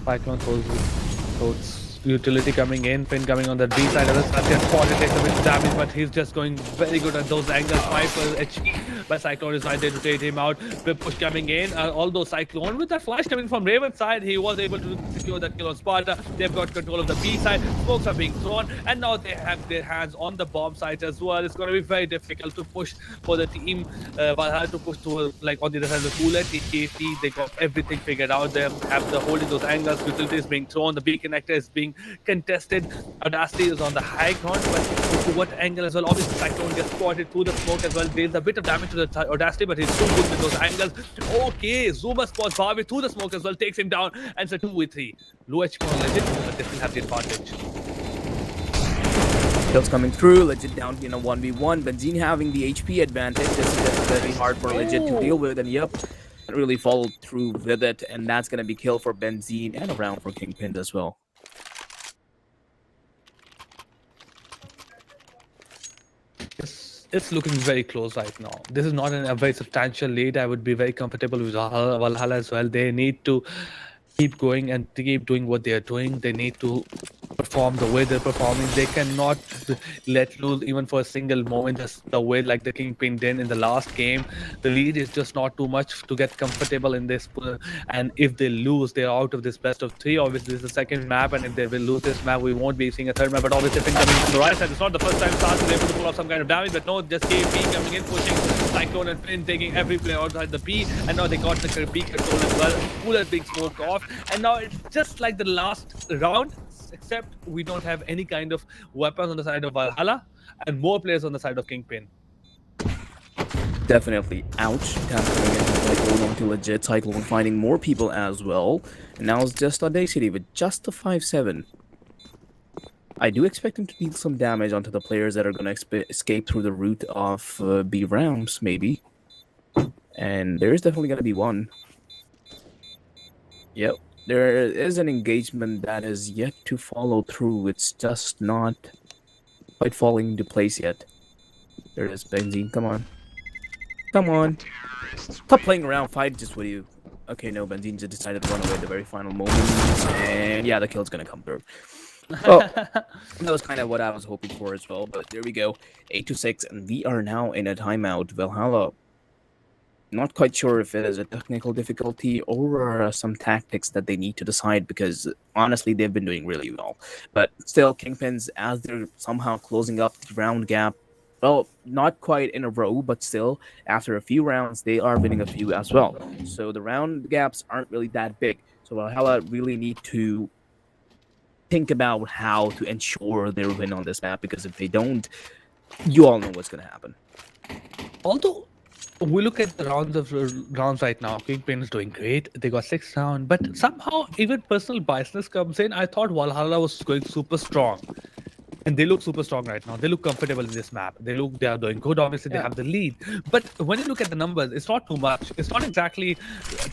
Cyclone throws utility coming in, Finn coming on the B side of the Satya spotted, takes a bit of damage, but he's just going very good at those angles. 5 HP, but Cyclone is right there to take him out. Big push coming in, although Cyclone with that flash coming from Raven's side, he was able to secure that kill on Sparta. They've got control of the B side, smokes are being thrown, and now they have their hands on the bomb site as well. It's going to be very difficult to push for the team, Valhalla to push to like on the other side of the cooler. TKC, they got everything figured out. They have the holding those angles, utility is being thrown, the B connector is being contested. Audacity is on the high ground, but to what angle as well? Obviously, Cyclone gets spotted through the smoke as well. Deals a bit of damage to the Audacity, but he's too good with those angles. Okay, Zoomer spots Bobby through the smoke as well, takes him down, and it's a 2v3. Low HP on Legit, but they still have the advantage. Kills coming through. Legit down in a 1v1. Benzine having the HP advantage. This is definitely hard for Legit to deal with. And yep, really followed through with it. And that's going to be kill for Benzine and a round for Kingpin as well. It's looking very close right now. This is not a very substantial lead. I would be very comfortable with Valhalla as well. They need to keep going and keep doing what they are doing. They need to perform the way they're performing. They cannot let loose even for a single moment, just the way like the Kingpin did in the last game. The lead is just not too much to get comfortable in this. And if they lose, they're out of this best of 3. Obviously, this is the second map, and if they will lose this map, we won't be seeing a third map. But obviously, Finn coming from the right side. It's not the first time Stars is able to pull off some kind of damage, but no, just KP coming in, pushing Cyclone and Finn, taking every player outside the B. And now they got the B control as well. Cooler being smoked off. And now it's just like the last round, except we don't have any kind of weapons on the side of Valhalla and more players on the side of Kingpin. Definitely. Ouch. Tap coming in. Cyclone onto Legit. Cyclone finding more people as well. And now it's just Audacity with just a 5-7. I do expect him to deal some damage onto the players that are going to escape through the route of B rounds, maybe. And there is definitely going to be one. Yep. There is an engagement that is yet to follow through. It's just not quite falling into place yet. There it is, Benzine. Come on. Come on. Stop playing around. Fight just with you. Okay, no, Benzine just decided to run away at the very final moment. And yeah, the kill's gonna come through. Well, that was kind of what I was hoping for as well. But there we go. 8-6, and we are now in a timeout. Valhalla. Not quite sure if it is a technical difficulty or some tactics that they need to decide, because honestly they've been doing really well. But still, Kingpins, as they're somehow closing up the round gap, well, not quite in a row, but still, after a few rounds, they are winning a few as well. So the round gaps aren't really that big. So Valhalla really need to think about how to ensure they win on this map, because if they don't, you all know what's going to happen. Although we look at the rounds right now, Kingpin is doing great. They got 6 rounds, but somehow even personal biasness comes in. I thought Valhalla was going super strong. And they look super strong right now. They look comfortable in this map. They are doing good. Obviously, they have the lead. But when you look at the numbers, it's not too much. It's not exactly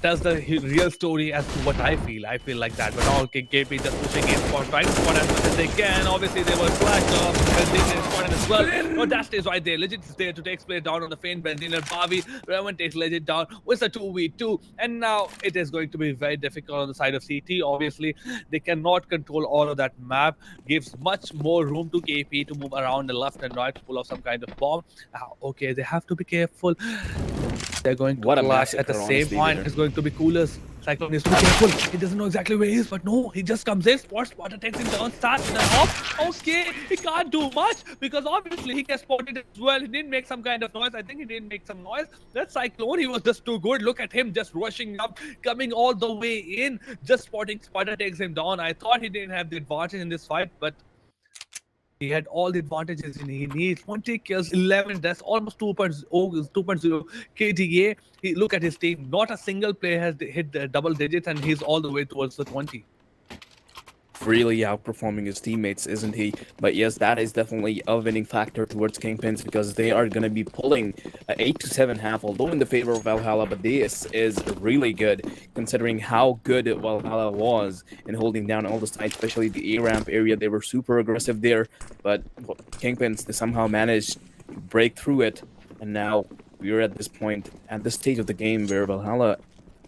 tells the real story as to what I feel. I feel like that. But now KP just pushing in for trying to spot as much as they can. Obviously, they were flashed off. And they can spot it as well. No, that stays right there. Legit is there to take play down on the feint. Benzine and Bobby. Raven takes Legit down with a 2v2. And now it is going to be very difficult on the side of CT. Obviously, they cannot control all of that map. Gives much more room to KP to move around the left and right to pull off some kind of bomb. Okay, they have to be careful. They're going to clash at the same point. It's going to be Coolers. Cyclone needs to be careful. He doesn't know exactly where he is, but no, he just comes in, spotter takes him down, starts them off. Okay, he can't do much because obviously he gets spotted as well. He didn't make some kind of noise. I think he didn't make some noise. That Cyclone, he was just too good. Look at him just rushing up, coming all the way in, just spotting. Spotter takes him down. I thought he didn't have the advantage in this fight, but he had all the advantages he needs. 20 kills, 11. That's almost 2.0 KDA. Look at his team. Not a single player has hit the double digits, and he's all the way towards the 20. Really outperforming his teammates, isn't he? But yes, that is definitely a winning factor towards Kingpins, because they are going to be pulling 8-7 half, although in the favor of Valhalla. But this is really good, considering how good Valhalla was in holding down all the sides, especially the A-ramp area. They were super aggressive there, but Kingpins, they somehow managed to break through it. And now we're at this point, at this stage of the game, where Valhalla,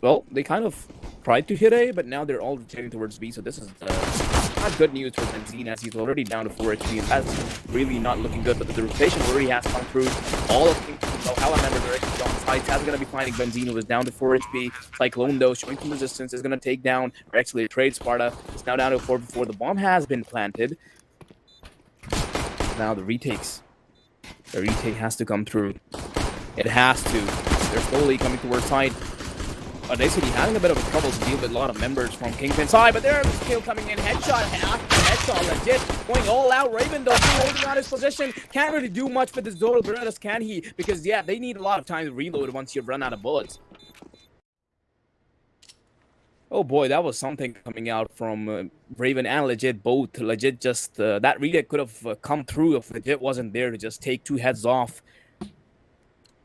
well, they kind of tried to hit A, but now they're all rotating towards B. So this is not good news for Benzine, as he's already down to 4 HP, and that's really not looking good. But the rotation already has come through. All of Valhalla members are actually on side. Taz is going to be finding Benzine, who is down to 4 HP. Cyclone, though, showing some resistance, is going to take down, or actually trade Sparta. It's now down to 4 before the bomb has been planted. Now the retakes. The retake has to come through. It has to. They're slowly coming towards side. Audacity having a bit of a trouble to deal with a lot of members from Kingpin side, but there's still coming in. Headshot Legit, going all out. Raven, though, still holding on his position. Can't really do much with his Zoro Berettas, can he? Because, yeah, they need a lot of time to reload once you've run out of bullets. Oh boy, that was something coming out from Raven and Legit both. Legit just that retake could have come through if Legit wasn't there to just take two heads off.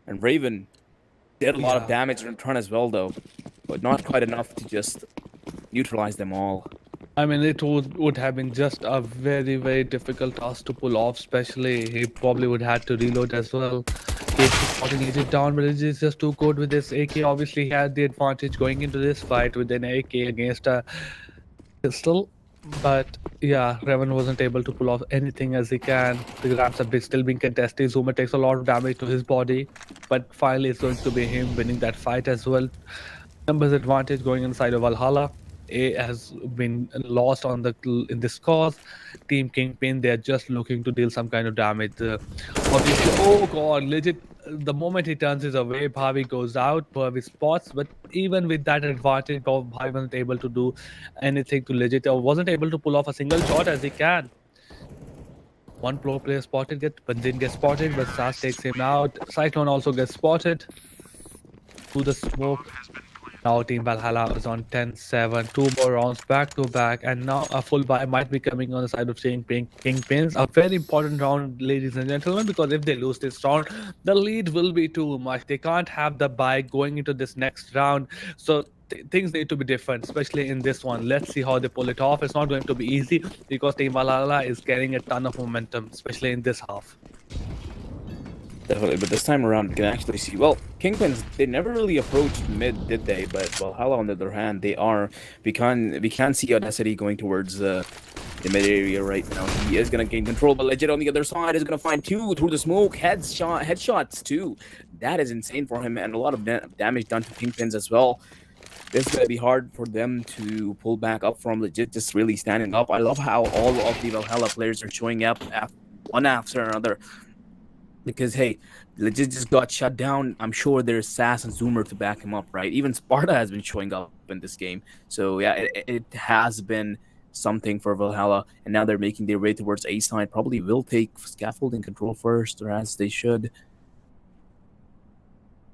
And Raven did a lot of Yeah. damage in return as well, though, but not quite enough to just neutralize them all. I mean, it would have been just a very, very difficult task to pull off, especially he probably would have to reload as well. KP spotting Legit down, but Legit is just too good with this AK. Obviously, he had the advantage going into this fight with an AK against a pistol. But yeah, Revan wasn't able to pull off anything as he can. The grabs are still being contested. Zoomer takes a lot of damage to his body, but finally it's going to be him winning that fight as well. Numbers advantage going inside of Valhalla. A has been lost on the in this cause. Team Kingpin, they are just looking to deal some kind of damage. Obviously, oh god, legit. The moment he turns his away, Bhavi goes out. Bhavi spots, but even with that advantage, Bhavi wasn't able to do anything to legit, or wasn't able to pull off a single shot as he can. One pro player spotted, Bandin gets spotted, but Sas takes him out. Cyclone also gets spotted through the smoke. Now Team Valhalla is on 10-7. Two more rounds back to back, and now a full buy might be coming on the side of Kingpins. A very important round, ladies and gentlemen, because if they lose this round, the lead will be too much. They can't have the buy going into this next round. So things need to be different, especially in this one. Let's see how they pull it off. It's not going to be easy because Team Valhalla is getting a ton of momentum, especially in this half. Definitely, but this time around, you can actually see. Well, Kingpins, they never really approached mid, did they? But Valhalla, on the other hand, they are. We can see Audacity going towards the mid area right now. He is gonna gain control, but Legit on the other side is gonna find two through the smoke. Headshots too. That is insane for him, and a lot of damage done to Kingpins as well. This is gonna be hard for them to pull back up from. Legit just really standing up. I love how all of the Valhalla players are showing up one after another. Because hey, Legit just got shut down. I'm sure there's Sass and Zoomer to back him up, right? Even Sparta has been showing up in this game. So yeah, it has been something for Valhalla, and now they're making their way towards A side. Probably will take scaffolding control first, or as they should.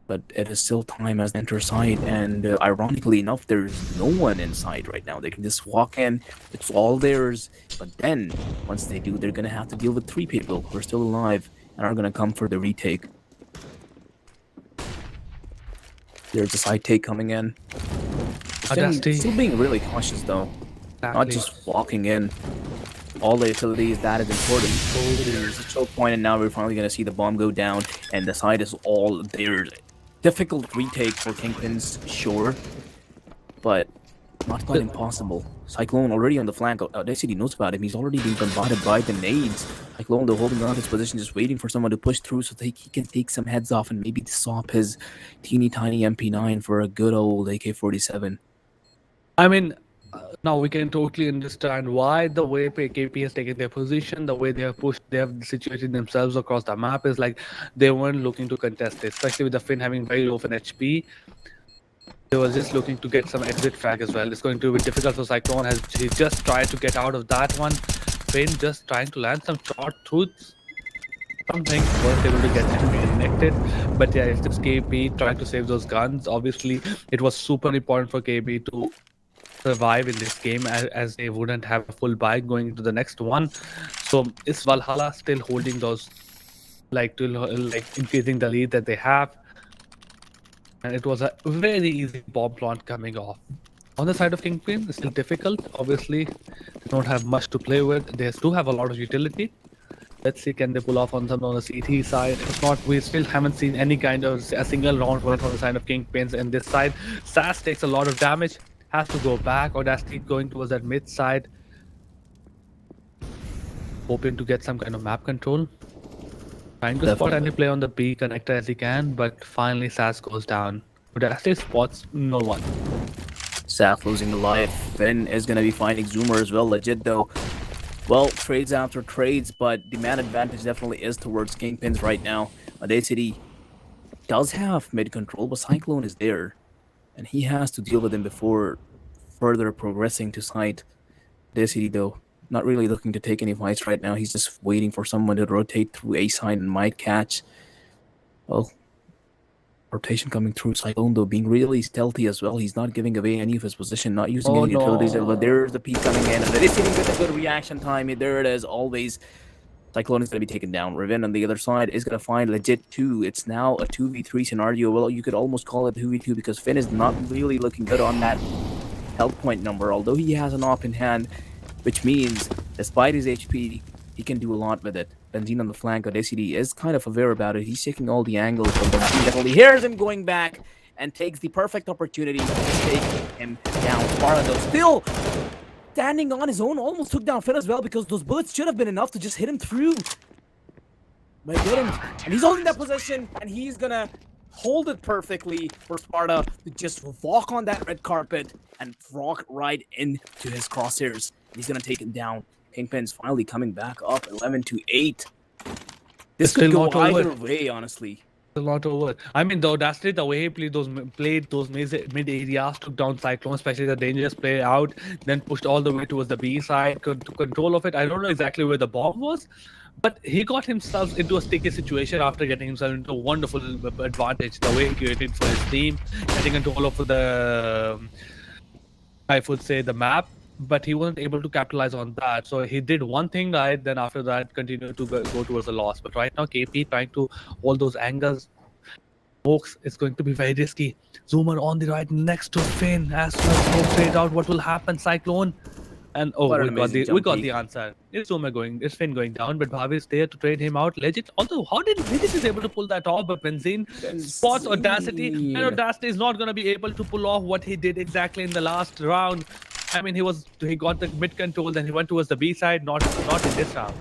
But it is still time as they enter side, and ironically enough, there's no one inside right now. They can just walk in, it's all theirs. But then, once they do, they're gonna have to deal with 3 people who are still alive and are gonna come for the retake. There's a side take coming in. Still being really cautious though. Not just walking in. All the utilities, that is important. There's a choke point, and now we're finally gonna see the bomb go down, and the side is all theirs. Difficult retake for Kingpins, sure, but not quite impossible. Cyclone already on the flank. Audacity knows about him. He's already being bombarded by the nades. Cyclone, though, holding on to his position, just waiting for someone to push through so that he can take some heads off and maybe swap his teeny tiny MP9 for a good old AK-47. I mean, now we can totally understand why the way KP has taken their position, the way they have pushed, they have situated themselves across the map is like they weren't looking to contest it, especially with the Finn having very low Finn HP. They were just looking to get some exit frag as well. It's going to be difficult for Cyclone as he just tried to get out of that one. Finn just trying to land some short truths. Something was able to get him connected. But yeah, it's just KB trying to save those guns. Obviously, it was super important for KB to survive in this game as they wouldn't have a full buy going into the next one. So is Valhalla still holding those, like increasing the lead that they have? And it was a very easy bomb plant coming off. On the side of Kingpin, it's still difficult. Obviously, they don't have much to play with. They do have a lot of utility. Let's see, can they pull off on some on the CT side? If not, we still haven't seen any kind of a single round went on the side of Kingpins. And this side, Sass takes a lot of damage, has to go back. Audacity going towards that mid side, hoping to get some kind of map control. Trying to spot any play on the B connector as he can, but finally Sass goes down. Audacity spots no one. Sass losing the life. Finn is going to be finding Zoomer as well. Legit though. Well, trades after trades, but the man advantage definitely is towards Kingpins right now. Audacity does have mid control, but Cyclone is there, and he has to deal with him before further progressing to site. Audacity though, not really looking to take any fights right now. He's just waiting for someone to rotate through A side and might catch. Well, Rotation coming through. Cyclone though being really stealthy as well. He's not giving away any of his position, not using Oh any utilities. But no. there's the peak coming in, and it is sitting with a good reaction time. There it is. Always, Cyclone is going to be taken down. Riven on the other side is going to find legit 2. It's now a 2v3 scenario. Well, you could almost call it 2v2 because Finn is not really looking good on that health point number, although he has an op in hand, which means despite his HP, he can do a lot with it. Benzine on the flank, Audacity is kind of aware about it. He's taking all the angles, but Benzine definitely hears him going back and takes the perfect opportunity to take him down. Sparta though still standing on his own, almost took down Finn as well because those bullets should have been enough to just hit him through. But it didn't. And he's holding that position, and he's gonna hold it perfectly for Sparta to just walk on that red carpet and walk right into his crosshairs. He's gonna take him down. Kingpin's finally coming back up 11-8. This It's could still go not over. either way, honestly. A lot over. I mean, though, that's it. The way he played those mid areas, took down Cyclone, especially the dangerous play out, then pushed all the way towards the B side, took control of it. I don't know exactly where the bomb was, but he got himself into a sticky situation after getting himself into a wonderful advantage. The way he created for his team, getting control of the, I would say, the map. But he wasn't able to capitalize on that. So he did one thing right, then after that continued to go towards the loss. But right now, KP trying to hold those angles. Smokes is going to be very risky. Zoomer on the right next to Finn. As soon as Smoke fade out, what will happen? Cyclone. And oh, What an we got amazing the jump peek. answer. It's Zoomer going, it's Finn going down, but Bhavi is there to trade him out. Legit. Although, how did Legit is able to pull that off? But Benzine spots Audacity, and Audacity is not going to be able to pull off what he did exactly in the last round. I mean, he got the mid control, then he went towards the B side, not in this round.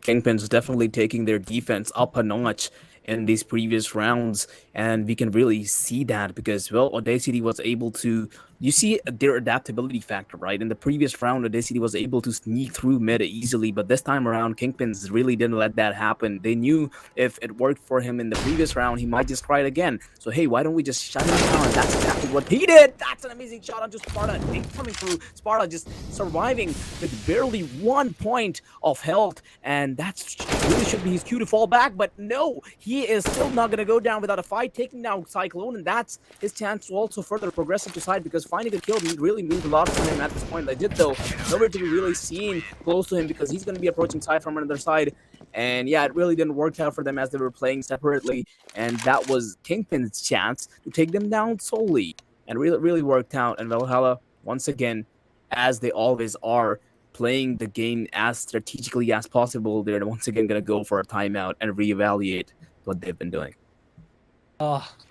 Kingpin's definitely taking their defense up a notch in these previous rounds, and we can really see that because, well, Audacity was able to, you see their adaptability factor, right? In the previous round, Audacity was able to sneak through mid easily, but this time around, Kingpins really didn't let that happen. They knew if it worked for him in the previous round, he might just try it again. So, hey, why don't we just shut him down? And that's exactly what he did. That's an amazing shot onto Sparta. Coming through, Sparta just surviving with barely 1 point of health, and that's really should be his cue to fall back, but no, he is still not going to go down without a fight, taking down Cyclone, and that's his chance to also further progress up the side because finding a kill really means a lot for him at this point. Legit though, nowhere to be really seen close to him because he's going to be approaching side from another side, and yeah, it really didn't work out for them as they were playing separately, and that was Kingpin's chance to take them down solely, and really worked out. And Valhalla, once again, as they always are, playing the game as strategically as possible, they're once again going to go for a timeout and reevaluate what they've been doing.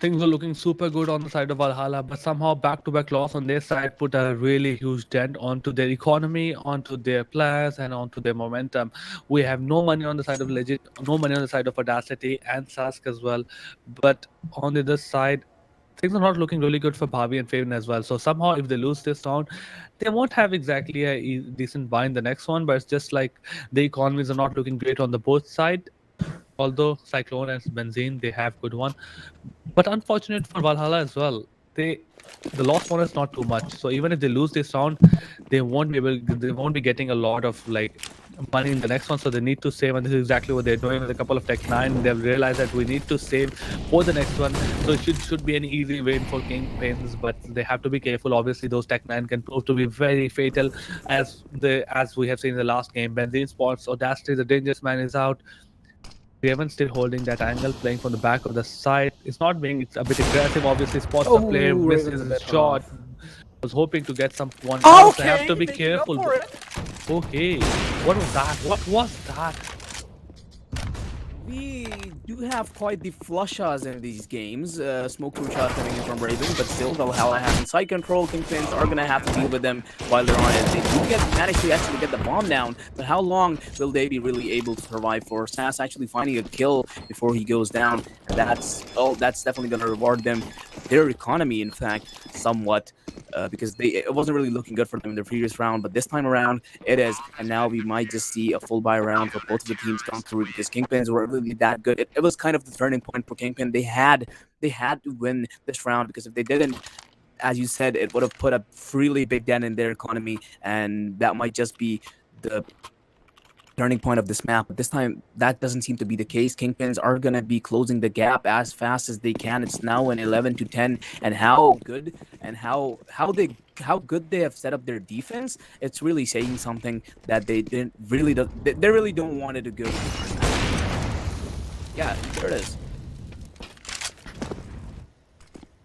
Things were looking super good on the side of Valhalla, but somehow back-to-back loss on their side put a really huge dent onto their economy, onto their players, and onto their momentum. We have no money on the side of Legit, no money on the side of Audacity and Sask as well. But on the other side, things are not looking really good for Bhavi and Faven as well. So somehow, if they lose this round, they won't have exactly a decent buy in the next one. But it's just like the economies are not looking great on the both side. Although Cyclone and Benzine, they have good one, but unfortunate for Valhalla as well. The loss one is not too much. So even if they lose this round, they won't be getting a lot of like money in the next one. So they need to save, and this is exactly what they're doing with a couple of Tech 9. They've realized that we need to save for the next one. So it should be an easy win for Kingpins, but they have to be careful. Obviously, those Tech 9 can prove to be very fatal, as we have seen in the last game. Benzine spots Audacity, the dangerous man is out. Raven still holding that angle, playing from the back of the side. It's not being, it's a bit aggressive. Obviously, spots the player, misses his shot. Was hoping to get some one. Okay, they have to be careful. Okay, what was that? What was that? We do have quite the flushes in these games. Smoke crew shot coming in from Raven, but still Valhalla having side control. Kingpins are gonna have to deal with them while they're on it. They do manage to actually get the bomb down, but how long will they be really able to survive for? Sass actually finding a kill before he goes down, and that's definitely gonna reward them, their economy, in fact, somewhat. Because it wasn't really looking good for them in the previous round, but this time around it is, and now we might just see a full buy round for both of the teams come through because Kingpins were really that good. It was kind of the turning point for Kingpin. They had to win this round because if they didn't, as you said, it would have put a really big dent in their economy, and that might just be the turning point of this map. But this time, that doesn't seem to be the case. Kingpins are gonna be closing the gap as fast as they can. It's now an 11 to 10, and how good and how good they have set up their defense. It's really saying something that they didn't really they really don't want it to go. Yeah, there it is.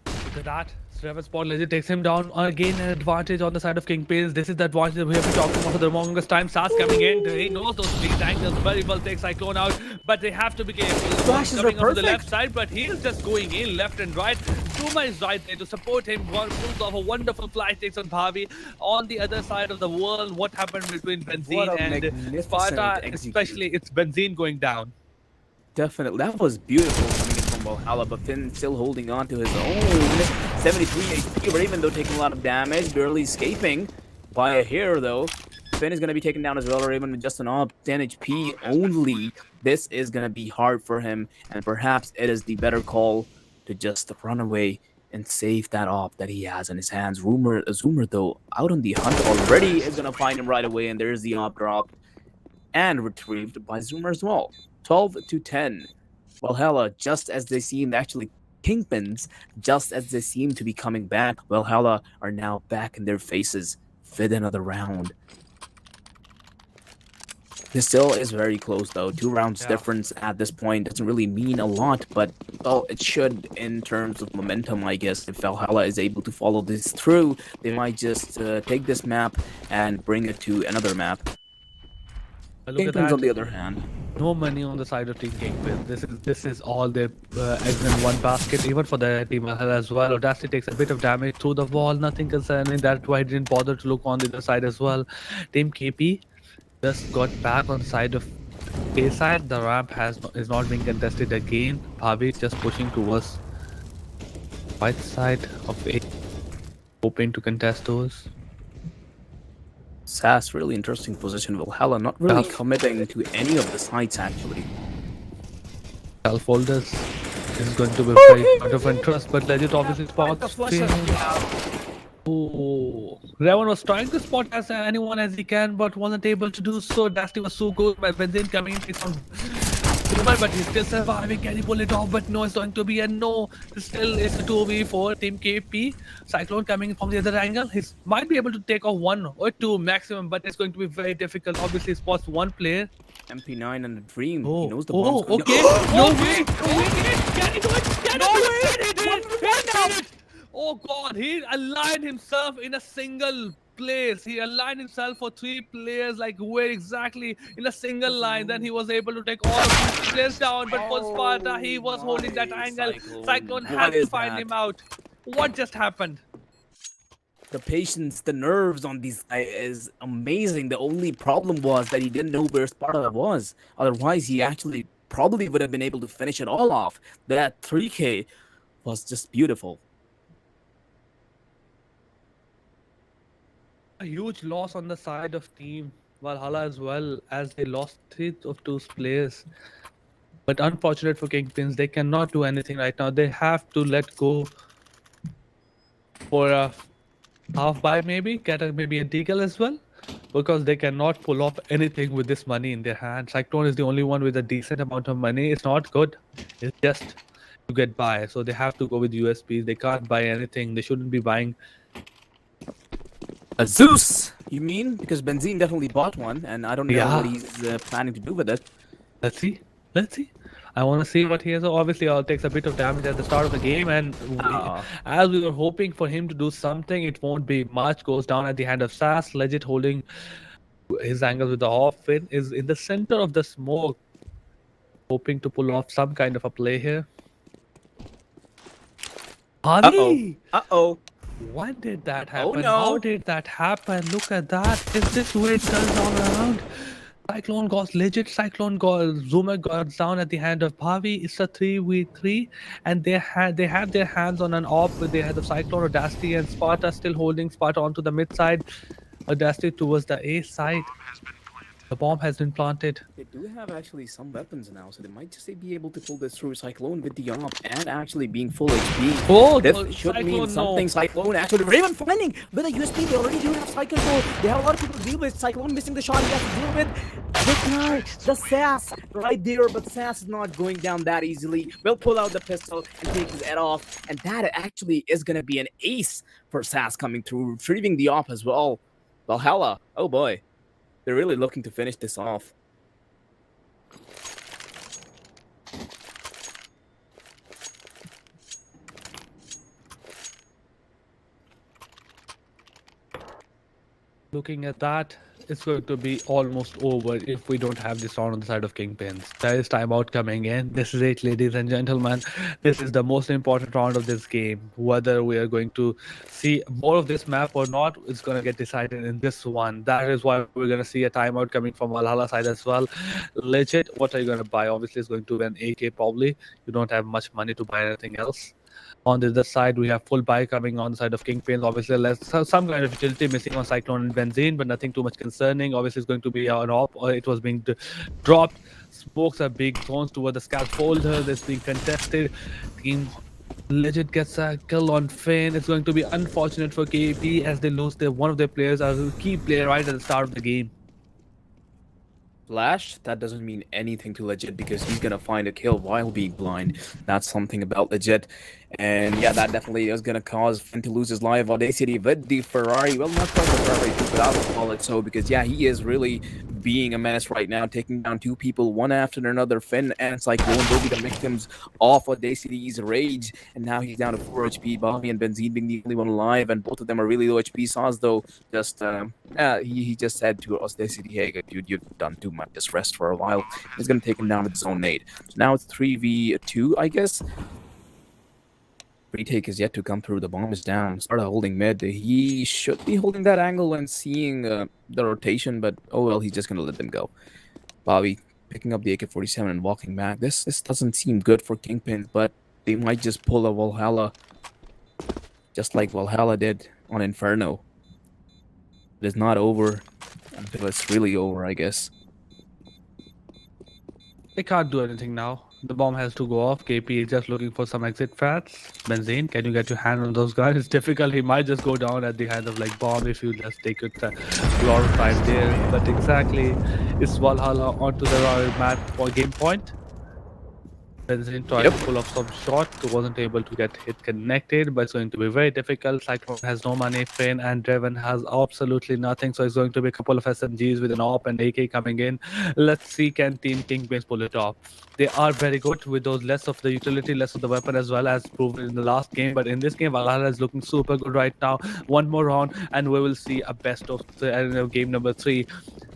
Look at that. Trevor Spot Legend takes him down again. An advantage on the side of Kingpins. This is the advantage that we have been talking about for the longest time. Sas coming in. He knows those these angles very well. Takes Cyclone out, but they have to be careful. Flashes are Coming up to the perfect. left side, but he's just going in left and right. Zuma is right there to support him. One pulls off a wonderful fly takes on Bhavi. On the other side of the world, what happened between What Benzine a and magnificent Sparta? execution. Especially, it's Benzine going down. Definitely, that was beautiful coming in from Valhalla, but Finn still holding on to his own 73 HP. Raven though taking a lot of damage, barely escaping by a hair though. Finn is gonna be taken down as well. Raven with just an op 10 HP only. This is gonna be hard for him, and perhaps it is the better call to just run away and save that op that he has in his hands. Zoomer though out on the hunt already is gonna find him right away, and there's the op drop and retrieved by Zoomer as well. 12 to 10. Valhalla, just as they seemed, actually Kingpins, just as they seem to be coming back, Valhalla are now back in their faces with another round. This still is very close though. 2 rounds Yeah. difference at this point doesn't really mean a lot, but well, it should in terms of momentum, I guess. If Valhalla is able to follow this through, they might just take this map and bring it to another map. Look at Kingpins, that. on the other hand, No money on the side of Team Kingpin. This is all their eggs in one basket, even for the team as well. Audacity takes a bit of damage through the wall, nothing concerning. That's why I didn't bother to look on the other side as well. Team KP just got back on the side of A side. The ramp is not being contested again. Bhavi just pushing towards right side of A, hoping to contest those. Sass, really interesting position. Valhalla not really Yeah. committing to any of the sides actually. Self holders. This is going to be very out of interest, but Legit obviously spots. Oh, Raven was trying to spot as anyone as he can, but wasn't able to do so. Dusty was so good. By Benzine coming in, takes on Zoomer, but he's still surviving. Can he pull it off? But no, it's going to be a no. Still, it's a 2v4. Team KP. Cyclone coming from the other angle. He might be able to take off 1 or 2 maximum, but it's going to be very difficult. Obviously, he spots 1 player. MP9 and the Dream. Oh, He knows the bomb's oh, coming. okay. No way. Can he do it? Can he do it? He did it. He did it. Oh God, he aligned himself in a single place. He aligned himself for 3 players, like where exactly in a single line. Then he was able to take all of these players down. But for Sparta, he was holding that angle. Cyclone had What to is find that? him out. What just happened? The patience, the nerves on these guys is amazing. The only problem was that he didn't know where Sparta was. Otherwise, he actually probably would have been able to finish it all off. That 3K was just beautiful. A huge loss on the side of Team Valhalla as well, as they lost 3 of 2 players. But unfortunate for Kingpins, they cannot do anything right now. They have to let go for a half buy, maybe maybe a deagle as well, because they cannot pull off anything with this money in their hand. Cyclone is the only one with a decent amount of money. It's not good. It's just to get by. So they have to go with USPs. They can't buy anything. They shouldn't be buying. A Zeus, you mean? Because Benzine definitely bought one, and I don't know Yeah. what he's planning to do with it. Let's see. Let's see. I want to see what he has. Obviously, takes a bit of damage at the start of the game, and as we were hoping for him to do something, it won't be much. Goes down at the hand of Sass. Legit holding his angles with the off fin is in the center of the smoke, hoping to pull off some kind of a play here. Adi! Uh-oh. When did that Oh, happen? no. How did that happen? Look at that. Is this where it turns all around? Cyclone goes legit. Cyclone goes. Zoomer goes down at the hand of Bhavi. It's a 3v3, and they have their hands on an op. They had the Cyclone, Audacity, and Sparta still holding Sparta onto the mid side. Audacity towards the A side. The bomb has been planted. They do have actually some weapons now, so they might just be able to pull this through. Cyclone with the op and actually being full HP. Oh, This no, should Cyclone, mean no. something. Cyclone actually. Raven finding with a USP. They already do have Cyclone. They have a lot of people to deal with. Cyclone missing the shot. He has to deal with. guy, the Sass, right there, but Sass is not going down that easily. Will pull out the pistol and take his head off, and that actually is gonna be an ace for Sass coming through, retrieving the op as well. Valhalla, oh boy, they're really looking to finish this off. Looking at that, it's going to be almost over if we don't have this round on the side of Kingpins. There is timeout coming in. This is it, ladies and gentlemen. This is the most important round of this game. Whether we are going to see more of this map or not, it's going to get decided in this one. That is why we're going to see a timeout coming from Valhalla side as well. Legit, what are you going to buy? Obviously, it's going to be an AK probably. You don't have much money to buy anything else. On the other side, we have full buy coming on the side of Kingpins. Obviously, some kind of utility missing on Cyclone and Benzene, but nothing too much concerning. Obviously, it's going to be an op, or it was being dropped. Smokes are being thrown toward the scaffolder. That's being contested. Team Legit gets a kill on Finn. It's going to be unfortunate for KP as they lose one of their players, a key player right at the start of the game. Flash, that doesn't mean anything to Legit because he's gonna find a kill while being blind. That's something about Legit. And yeah, that definitely is gonna cause Finn to lose his life. Audacity with the Ferrari. Well, not quite the Ferrari, but I would call it so because yeah, he is really being a menace right now, taking down two people one after another. Finn and Cyclone will be the victims of Audacity's rage, and now he's down to 4 HP. Bobby and Benzene being the only one alive, and both of them are really low HP. Saz though, just he just said to Audacity, "Hey, dude, you've done too much. Just rest for a while." He's gonna take him down with his own nade. So now it's 3v2, I guess. Retake is yet to come through. The bomb is down. Started holding mid. He should be holding that angle and seeing the rotation, but oh well, he's just gonna let them go. Bobby picking up the AK-47 and walking back. This doesn't seem good for Kingpin, but they might just pull a Valhalla, just like Valhalla did on Inferno. It is not over until it's really over, I guess. They can't do anything now. The bomb has to go off. KP is just looking for some exit frats. Benzene, can you get your hand on those guys? It's difficult. He might just go down at the hands of like bomb if you just take it a lot of time there. But exactly, it's Valhalla onto the royal map for game point. Benzene tried to pull off some shot, wasn't able to get hit connected, but it's going to be very difficult. Cyclone has no money, Finn and Draven has absolutely nothing, so it's going to be a couple of SMGs with an AWP and AK coming in. Let's see, can Team Kingpins pull it off? They are very good with those less of the utility, less of the weapon as well as proven in the last game, but in this game, Valhalla is looking super good right now. One more round and we will see a best of the game number 3.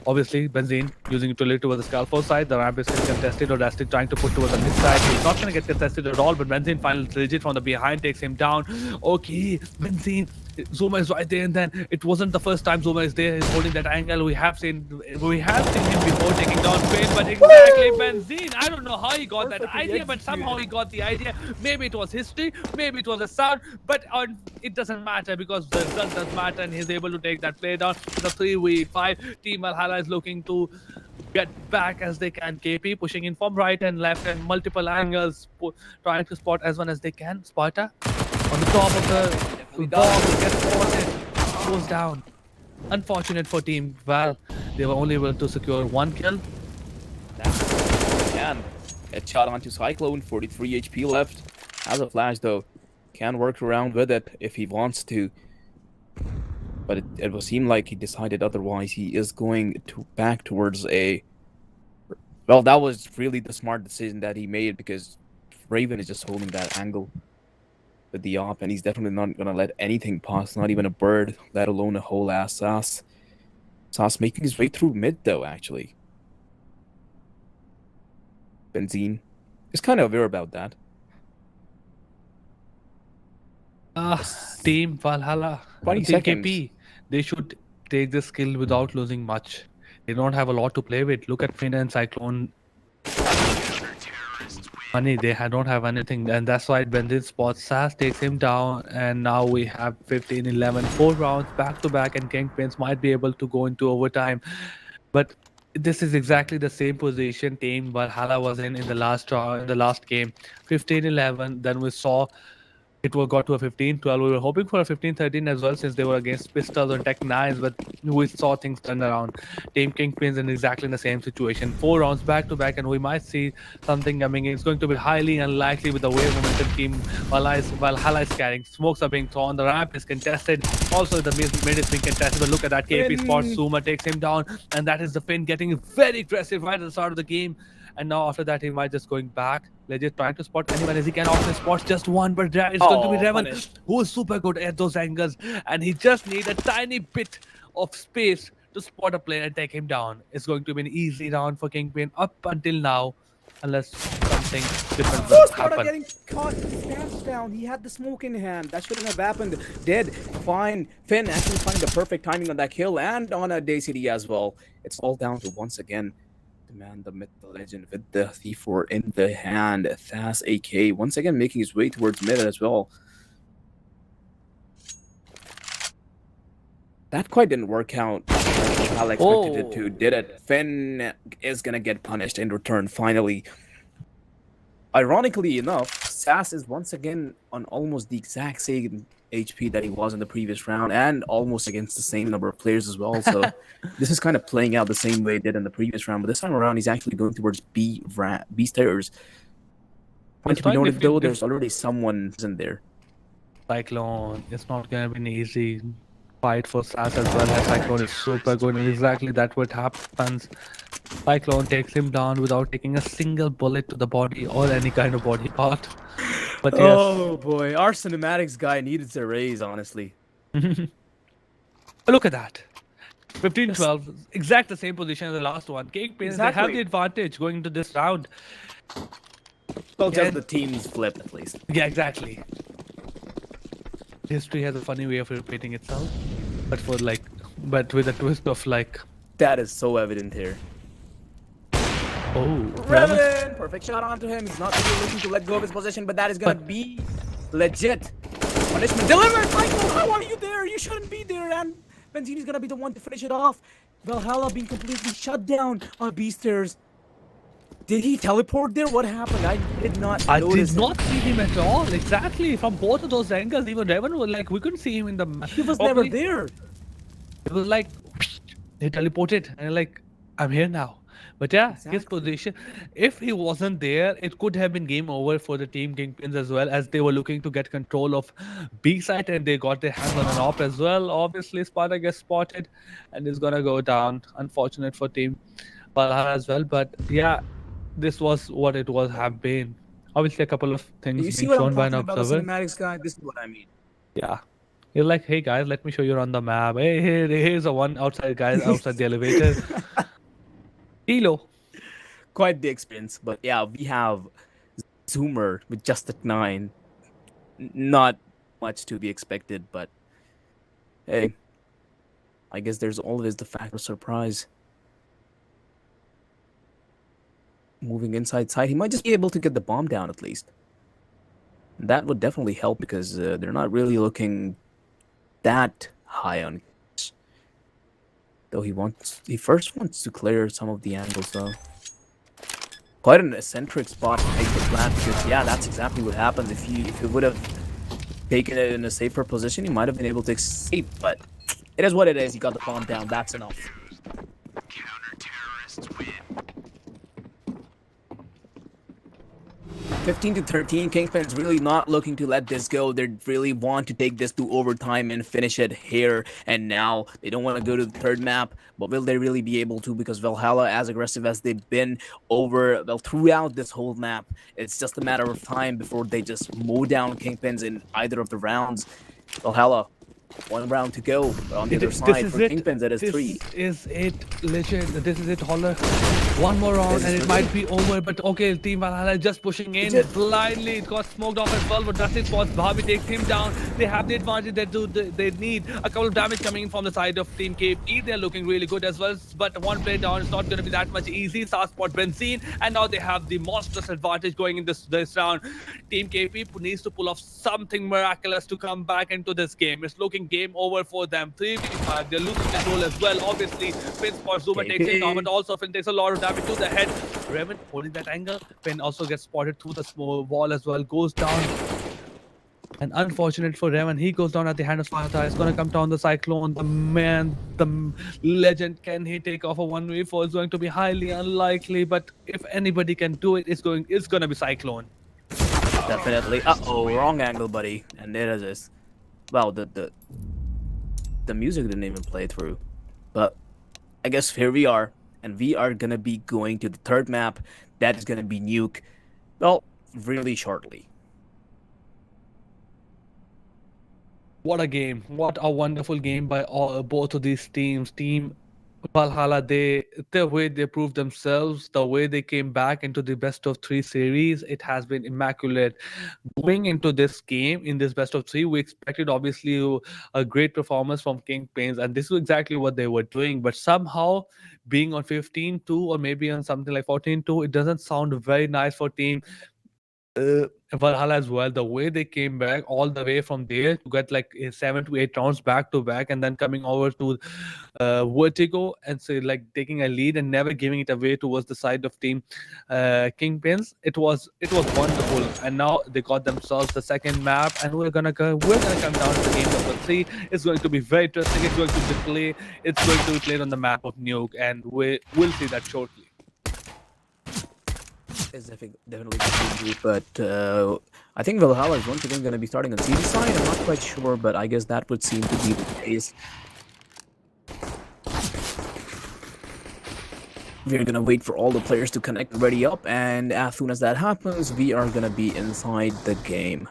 Obviously, Benzene using utility towards the scaffold side. The ramp is contested. Audacity trying to push towards the mid side. He's not going to get contested at all, but Benzene finally Legit from the behind takes him down. Okay, Benzene. Zuma is right there, and then it wasn't the first time Zuma is there. He's holding that angle. We have seen him before taking down Finn, but exactly Benzene. I don't know how he got that idea, but somehow he got the idea. Maybe it was history, maybe it was a sound, but it doesn't matter because the result does matter, and he's able to take that play down. The 3v5 Team Valhalla is looking to get back as they can. KP pushing in from right and left and multiple angles, trying to spot as one as they can. Sparta on the top of the bomb gets spotted, goes down. Unfortunate for Team Val. They were only able to secure 1 kill. Can get shot onto Cyclone, 43 HP left. Has a flash though. Can work around with it if he wants to. But it will seem like he decided otherwise. He is going back towards a... Well, that was really the smart decision that he made because Raven is just holding that angle with the op, and he's definitely not going to let anything pass, not even a bird, let alone a whole ass Sass. Sass making his way through mid though, actually. Benzene is kind of aware about that. Team Valhalla, 20 Team seconds. KP, they should take this kill without losing much. They don't have a lot to play with. Look at Finn and Cyclone. Money, they don't have anything, and that's why Benzene spots Sass, takes him down, and now we have 15-11, 4 rounds back to back, and Kingpins might be able to go into overtime. But this is exactly the same position Team Valhalla was in the last round, in the last game. 15-11. Then we saw it will got to a 15-12. We were hoping for a 15-13 as well since they were against Pistols and Tech 9s, but we saw things turn around. Team Kingpins in exactly the same situation. 4 rounds back to back, and we might see something coming in. It's going to be highly unlikely with the way momentum team Valhalla is carrying. Smokes are being thrown. The ramp is contested. Also, the mid is being contested. But look at that. KP spot. Zuma takes him down, and that is the Finn getting very aggressive right at the start of the game. And now after that, he might just going back, legit trying to spot anyone as he can. Often spots just one, but it's going to be Revan, who is super good at those angles, and he just needs a tiny bit of space to spot a player and take him down. It's going to be an easy round for Kingpin up until now, unless something different will happen. Getting caught, stands down. He had the smoke in hand. That shouldn't have happened. Dead. Fine. Finn actually finding the perfect timing on that kill and on a Day City as well. It's all down to once again the man, the myth, the legend with the C4 in the hand. Thas AK once again making his way towards mid as well. That quite didn't work out how I expected it to, did it? Finn is gonna get punished in return finally. Ironically enough, Sass is once again on almost the exact same HP that he was in the previous round, and almost against the same number of players as well. So this is kind of playing out the same way it did in the previous round, but this time around he's actually going towards B stairs. Point to be noted though, there's already someone in there. Cyclone, it's not gonna be an easy fight for Sass as well. As Cyclone is super good, and exactly that what happens. Cyclone takes him down without taking a single bullet to the body or any kind of body part. But yes. Oh boy, our cinematics guy needed to raise, honestly. Look at that. 15-12, exact the same position as the last one. Kingpins, they have the advantage going into this round. Well, just the teams flipped at least. Yeah, exactly. History has a funny way of repeating itself, but with a twist of like. That is so evident here. Oh, Revan! Perfect shot onto him. He's not really looking to let go of his position, but that is gonna be legit. Punishment delivered! Michael, how are you there? You shouldn't be there, and Benzini's gonna be the one to finish it off. Valhalla being completely shut down on B stairs. Did he teleport there? What happened? I did not notice. I did not see him at all. Exactly. From both of those angles, even Revan was like, we couldn't see him in the map. He was never there. It was like, he teleported, and like, I'm here now. But yeah, his position, if he wasn't there, it could have been game over for the Team Kingpins as well, as they were looking to get control of B side, and they got their hands on an op as well. Obviously, Sparta gets spotted and is gonna go down. Unfortunate for Team Valhalla as well. But yeah, this was what it was have been. Obviously, a couple of things being shown by an observer. Cinematics guy, this is what I mean. Yeah. You're like, hey guys, let me show you around the map. Hey, here's a one outside guys outside the elevator. Elo. Quite the experience, but yeah, we have Zoomer with just at 9. Not much to be expected, but hey, I guess there's always the factor of surprise. Moving inside side, he might just be able to get the bomb down at least. That would definitely help because they're not really looking that high on. Though he first wants to clear some of the angles though. Quite an eccentric spot to take the plant because yeah, that's exactly what happens. If he would have taken it in a safer position, he might have been able to escape, but it is what it is. He got the bomb down, that's enough. Counter-terrorists win. 15-13, Kingpin's really not looking to let this go. They really want to take this to overtime and finish it here and now. They don't want to go to the third map, but will they really be able to? Because Valhalla, as aggressive as they've been throughout this whole map, it's just a matter of time before they just mow down Kingpins in either of the rounds. Valhalla, 1 round to go, but on the other side for Kingpins it is 3. This is it, legend. This is it, Holler. 1 more round and it might be over, but okay, Team Valhalla just pushing in blindly. It got smoked off as well, but Dustin spots Barbie, takes him down. They have the advantage they need. A couple of damage coming in from the side of Team KP. They're looking really good as well, but 1 play down is not going to be that much easy. Sars spot Benzine, and now they have the monstrous advantage going in this round. Team KP needs to pull off something miraculous to come back into this game. It's looking game over for them. 3v5, they're losing control as well. Obviously, Finn spots Zuma, takes him down, but also Finn takes a lot of damage to the head. Revan holding that angle. Finn also gets spotted through the small wall as well. Goes down. And unfortunate for them, and he goes down at the hand of Sparta. It's gonna come down the Cyclone. The man, legend, can he take off a 1v4? It's going to be highly unlikely. But if anybody can do it, it's gonna be Cyclone. Definitely. Uh-oh, wrong angle, buddy. And there it is. Wow, the music didn't even play through. But I guess here we are, and we are gonna be going to the third map. That is gonna be Nuke. Well, really shortly. What a game! What a wonderful game by both of these teams. Team Valhalla, the way they proved themselves, the way they came back into the best of three series, it has been immaculate. Going into this game in this best of three, we expected obviously a great performance from Kingpins, and this is exactly what they were doing. But somehow, being on 15-2 or maybe on something like 14-2, it doesn't sound very nice for team Valhalla as well. The way they came back all the way from there to get like 7 to 8 rounds back to back, and then coming over to Vertigo and say like taking a lead and never giving it away towards the side of team Kingpins. It was wonderful, and now they got themselves the second map, and we're gonna come down to the game number 3. It's going to be very interesting. It's going to be played on the map of Nuke, and we'll see that shortly. It's definitely good, but I think Valhalla is once again going to be starting on CD side. I'm not quite sure, but I guess that would seem to be the case. We're going to wait for all the players to connect and ready up, and as soon as that happens, we are going to be inside the game.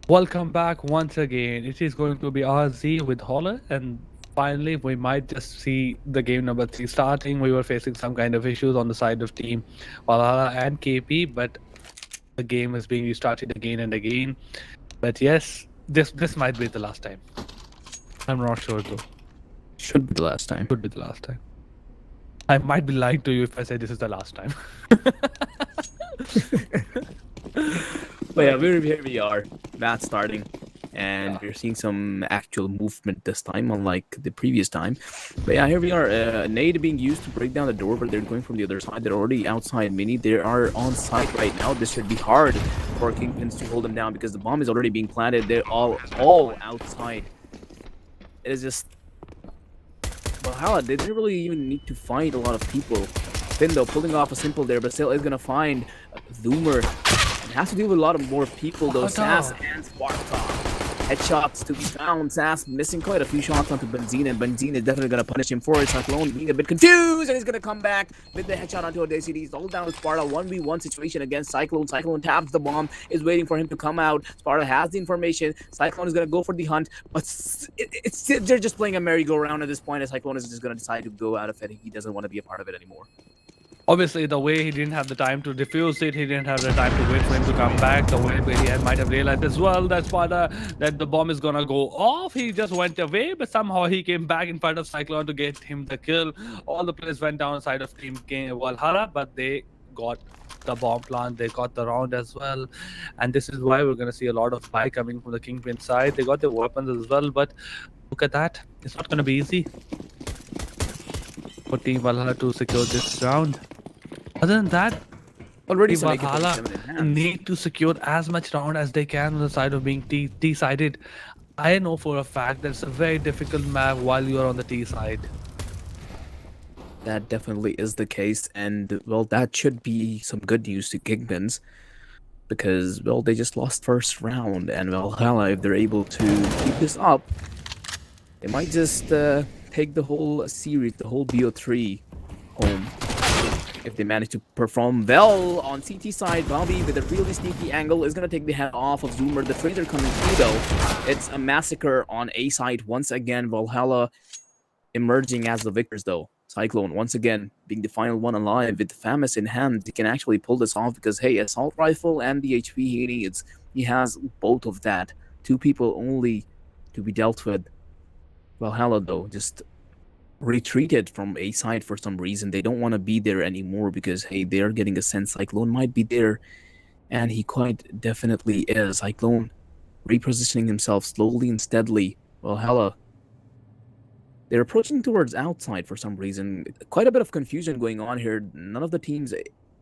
Welcome back once again. It is going to be RZ with Holler, and finally, we might just see the game number 3 starting. We were facing some kind of issues on the side of Team Valhalla and KP, but the game is being restarted again and again. But yes, this might be the last time. I'm not sure though. Should be the last time. Could be the last time. I might be lying to you if I say this is the last time. But yeah, here we are. Match starting. And we're seeing some actual movement this time, unlike the previous time. But yeah, here we are. Nade being used to break down the door, but they're going from the other side. They're already outside Mini. They are on site right now. This should be hard for Kingpins to hold them down because the bomb is already being planted. They're all outside. It is just... Valhalla, they didn't really even need to find a lot of people. Finn, though, pulling off a simple there, but still is going to find Zoomer. It has to deal with a lot of more people, though. Sass and Sparta. Headshots to be found. Sass missing quite a few shots onto Benzine, and Benzine is definitely going to punish him for it. Cyclone being a bit confused, and he's going to come back with the headshot onto Audacity. He's all down with Sparta. 1v1 situation against Cyclone. Cyclone taps the bomb, is waiting for him to come out. Sparta has the information. Cyclone is going to go for the hunt, but they're just playing a merry-go-round at this point, and Cyclone is just going to decide to go out of it. He doesn't want to be a part of it anymore. Obviously, the way he didn't have the time to defuse it, he didn't have the time to wait for him to come back, the way he might have realized as well that the bomb is gonna go off. He just went away, but somehow he came back in front of Cyclone to get him the kill. All the players went down side of Team Valhalla, but they got the bomb plant, they got the round as well. And this is why we're gonna see a lot of buy coming from the Kingpin side. They got their weapons as well, but look at that. It's not gonna be easy for Team Valhalla to secure this round. Other than that, Already Team Valhalla need to secure as much round as they can on the side of being T-sided. I know for a fact that it's a very difficult map while you are on the T side. That definitely is the case, and well, that should be some good news to Kingpins, because well, they just lost first round, and Valhalla, if they're able to keep this up, they might just take the whole series, the whole BO3 home. If they manage to perform well on CT side, Bobby with a really sneaky angle is going to take the head off of Zoomer. The Trader coming through though. It's a massacre on A side once again. Valhalla emerging as the victors though. Cyclone once again being the final one alive with Famous in hand. He can actually pull this off because hey, assault rifle and the HP he needs. He has both of that. 2 people only to be dealt with. Valhalla though just retreated from A side for some reason. They don't want to be there anymore because hey, they're getting a sense Cyclone might be there, and he quite definitely is. Cyclone repositioning himself slowly and steadily. Valhalla, they're approaching towards outside for some reason. Quite a bit of confusion going on here. None of the teams,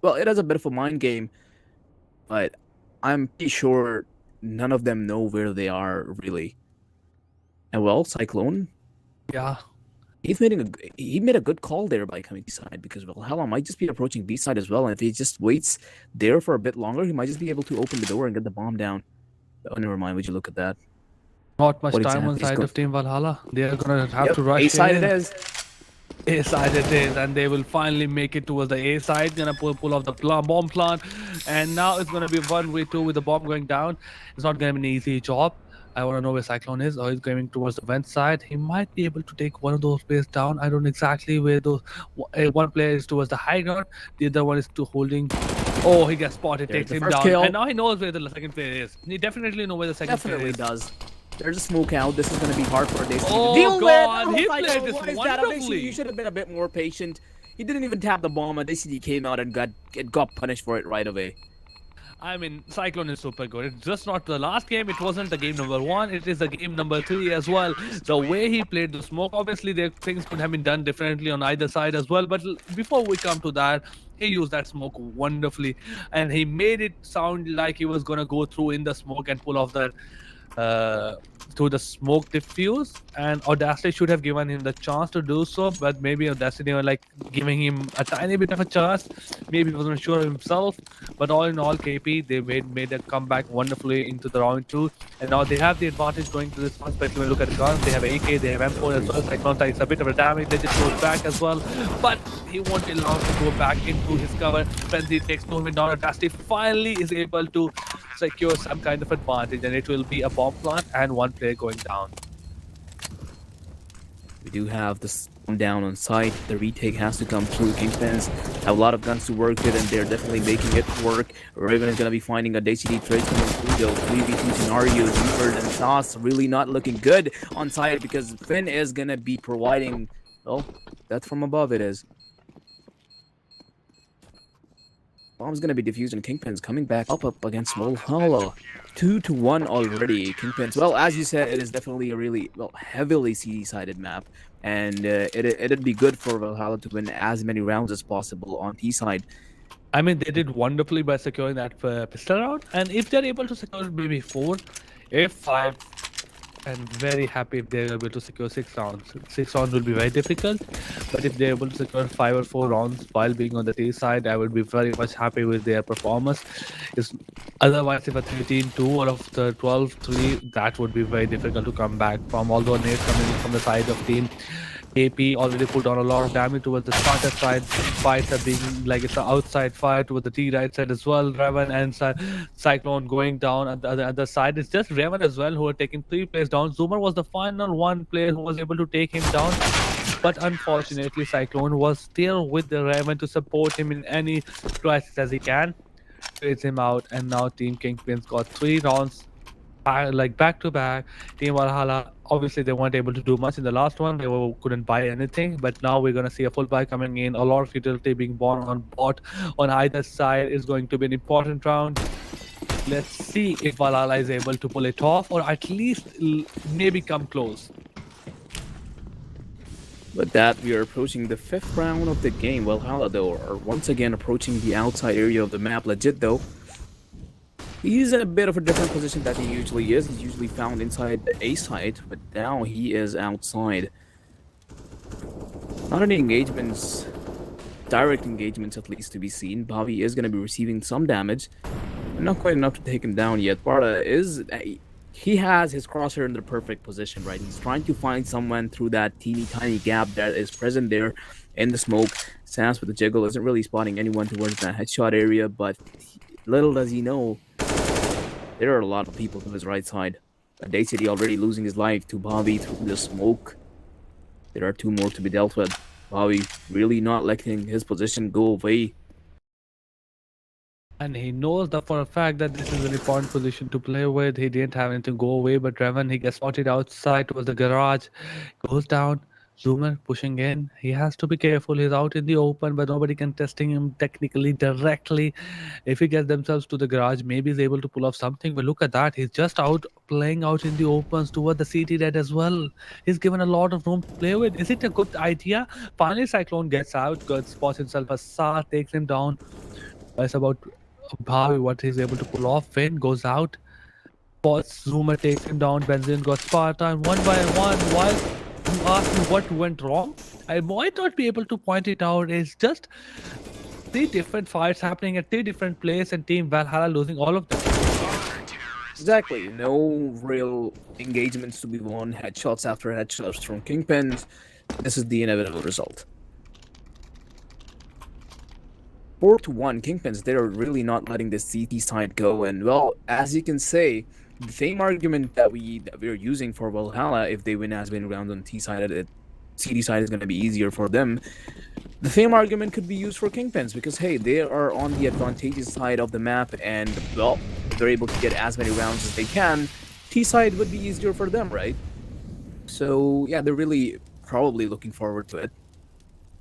well, it is a bit of a mind game, but I'm pretty sure none of them know where they are really. And well, Cyclone, Yeah. he made a good call there by coming B side, because Valhalla might just be approaching B side as well, and if he just waits there for a bit longer, he might just be able to open the door and get the bomb down. Oh, never mind. Would you look at that? Not much What time on exactly is side go- of Team Valhalla. They are gonna have Yep, to rush A side in. it is. A side it is, and they will finally make it towards the A side. Gonna pull off the bomb plant, and now it's gonna be 1v2 with the bomb going down. It's not gonna be an easy job. I want to know where Cyclone is, or he's going towards the vent side. He might be able to take one of those players down. I don't know exactly where those. One player is towards the high ground, the other one is to holding. Oh, he gets spotted, There's takes the him first down, kill. and now he knows where the second player is. He definitely knows where the second Definitely player is. does. There's a smoke out. This is going to be hard for Daisy Oh, to deal God, with. he Cyclone, played this what is that? wonderfully. You should have been a bit more patient. He didn't even tap the bomb, and DCD came out and got punished for it right away. I mean, Cyclone is super good. It's just not the last game. It wasn't the game number 1. It is the game number 3 as well. The way he played the smoke, obviously, things could have been done differently on either side as well. But before we come to that, he used that smoke wonderfully, and he made it sound like he was gonna go through in the smoke and pull off that to the smoke diffuse, and Audacity should have given him the chance to do so, but maybe Audacity were like giving him a tiny bit of a chance. Maybe he wasn't sure of himself, but all in all, KP, they made a comeback wonderfully into the round 2, and now they have the advantage going to this one, especially when you look at the guns. They have AK, they have M4 as well. Cyclone takes a bit of a damage, they just goes back as well, but he won't allow him to go back into his cover. Frenzy takes no down. Audacity finally is able to secure some kind of advantage, and it will be a bomb plant and one player going down. We do have this down on site. The retake has to come through. Kingpins have a lot of guns to work with, and they're definitely making it work. Raven is going to be finding a DCD trade coming through, though. 3v2 scenario. Zuford and Sauce really not looking good on site because Finn is going to be providing, well, that from above it is. Bomb's going to be defused, and Kingpins coming back up against Valhalla. 2-1 already. Kingpins, well, as you said, it is definitely a really, well, heavily CD-sided map. And it'd be good for Valhalla to win as many rounds as possible on T side. I mean, they did wonderfully by securing that pistol round, and if they're able to secure maybe 4, if 5, and very happy if they're able to secure 6 rounds. 6 rounds will be very difficult, but if they're able to secure 5 or 4 rounds while being on the T side, I would be very much happy with their performance. Otherwise, if a 13-2 out of the 12-3, that would be very difficult to come back from. Although nades coming in from the side of team AP already put on a lot of damage towards the starter side. Fights are being like it's an outside fight with the T right side as well. Raven and Cyclone going down at the other side. It's just Raven as well who are taking 3 players down. Zoomer was the final one player who was able to take him down. But unfortunately, Cyclone was still with the Raven to support him in any crisis as he can. Trades him out, and now Team Kingpins got 3 rounds like back to back. Team Valhalla, obviously they weren't able to do much in the last one. They couldn't buy anything, but now we're gonna see a full buy coming in. A lot of utility being born on bot on either side is going to be an important round. Let's see if Valhalla is able to pull it off, or at least maybe come close. With that, we are approaching the 5th round of the game. Valhalla, though, are once again approaching the outside area of the map. Legit, though, he's in a bit of a different position that he usually is. He's usually found inside the A site, but now he is outside. Not any engagements, direct engagements at least to be seen. Bobby is going to be receiving some damage, but not quite enough to take him down yet. Barda is... he has his crosshair in the perfect position, right? He's trying to find someone through that teeny tiny gap that is present there in the smoke. Sans with the jiggle isn't really spotting anyone towards that headshot area, but little does he know, there are a lot of people to his right side. DayCity already losing his life to Bobby through the smoke. There are 2 more to be dealt with. Bobby really not letting his position go away. And he knows that for a fact that this is an important position to play with. He didn't have anything go away, but Raven, he gets spotted outside towards the garage, goes down. Zoomer pushing in. He has to be careful. He's out in the open, but nobody can testing him technically directly. If he gets themselves to the garage, maybe he's able to pull off something. But look at that. He's just out playing out in the opens toward the CT red as well. He's given a lot of room to play with. Is it a good idea? Finally, Cyclone gets out. Good, spots himself. Assad takes him down. It's about Bobby, what he's able to pull off. Finn goes out. Spots Zoomer takes him down. Benzin got Sparta. And one by one, while you ask me what went wrong, I might not be able to point it out. It's just 3 different fights happening at 3 different places, and Team Valhalla losing all of them. Exactly. No real engagements to be won. Headshots after headshots from Kingpins. This is the inevitable result. 4-1 Kingpins. They're really not letting the CT side go. And well, as you can say, the same argument that we're using for Valhalla, if they win as many rounds on T side, CD side is going to be easier for them. The same argument could be used for Kingpins because hey, they are on the advantageous side of the map, and well, if they're able to get as many rounds as they can, T side would be easier for them, right? So yeah, they're really probably looking forward to it.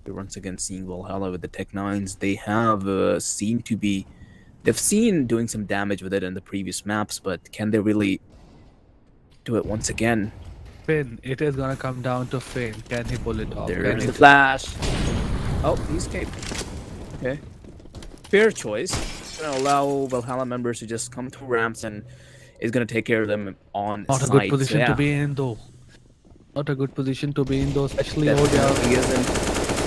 We're once again seeing Valhalla with the Tech-9s. They have they've seen doing some damage with it in the previous maps, but can they really do it once again? Finn, it is gonna come down to Finn. Can he pull it off? There's the flash. Oh, he escaped. Okay. Fair choice. It's gonna allow Valhalla members to just come to ramps and is gonna take care of them on Not site. a good position to be in though. Not a good position to be in though, especially Definitely ODR. isn't.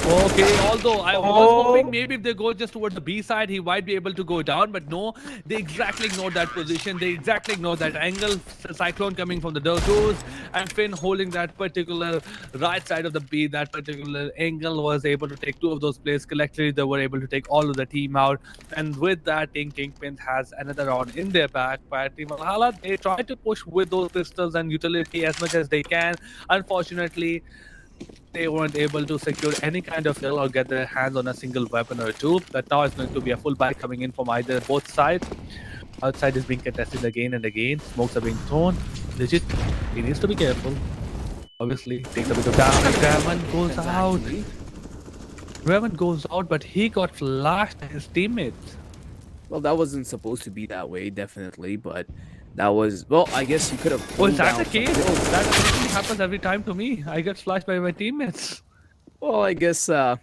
Okay, although I was Oh. hoping maybe if they go just towards the B side, he might be able to go down, but no, they exactly ignored that position. They exactly ignored that angle. Cyclone coming from the doors, and Finn holding that particular right side of the B, that particular angle was able to take two of those players collectively. They were able to take all of the team out, and with that, Team Kingpin has another round in their back. But Team Valhalla, they try to push with those pistols and utility as much as they can. Unfortunately, they weren't able to secure any kind of kill or get their hands on a single weapon or two. But now it's going to be a full buy coming in from either both sides. Outside is being contested again and again. Smokes are being thrown. Legit, he needs to be careful. Obviously, takes a bit of damage. Raymond goes out. Exactly. Raymond goes out, but he got flashed by his teammates. Well, that wasn't supposed to be that way, definitely, but that was, well, I guess you could have. Oh, is pulled that down the some case? kills. That actually happens every time to me. I get flashed by my teammates. Well, I guess I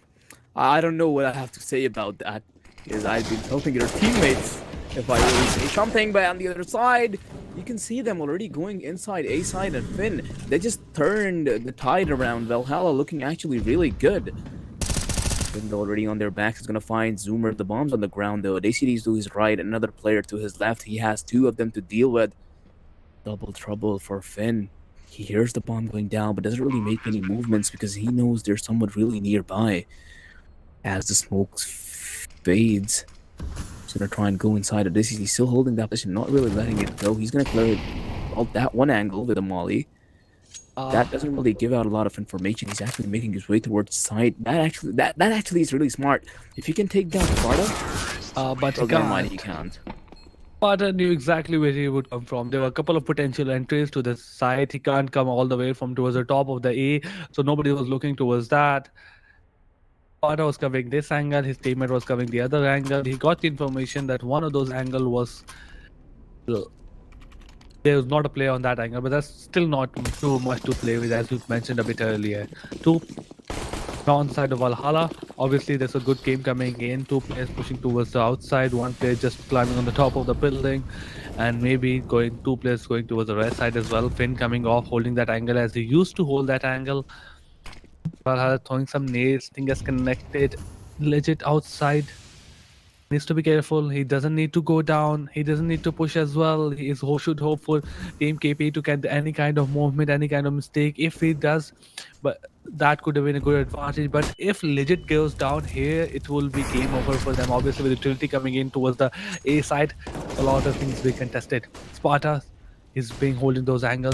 don't know what I have to say about that because I've been helping your teammates. If I really say something, but on the other side, you can see them already going inside A side and Finn. They just turned the tide around. Valhalla looking actually really good. Finn already on their backs is gonna find Zoomer. The bomb's on the ground though. DCD's to his right, another player to his left. He has two of them to deal with. Double trouble for Finn. He hears the bomb going down, but doesn't really make any movements because he knows there's someone really nearby. As the smoke fades, he's gonna try and go inside of this. He's still holding that position, not really letting it go. He's gonna clear all that one angle with a molly. That doesn't really give out a lot of information. He's actually making his way towards the side. That actually is really smart. If you can take down Sparta, But well, he never mind, can't. he can't. Sparta knew exactly where he would come from. There were a couple of potential entries to the side. He can't come all the way from towards the top of the A, so nobody was looking towards that. Sparta was covering this angle, his teammate was covering the other angle. He got the information that one of those angles was there was not a player on that angle, but that's still not too much to play with, as you mentioned a bit earlier. Two on side of Valhalla. Obviously, there's a good game coming in. Two players pushing towards the outside. One player just climbing on the top of the building, and maybe two players going towards the right side as well. Finn coming off, holding that angle as he used to hold that angle. Valhalla throwing some nades. Thing gets connected. Legit outside. Needs to be careful. He doesn't need to go down. He doesn't need to push as well. Should hope for Team KP to get any kind of movement, any kind of mistake. If he does, but that could have been a good advantage. But if Legit goes down here, it will be game over for them. Obviously, with utility coming in towards the A side, a lot of things being contested. Sparta is being holding those angles,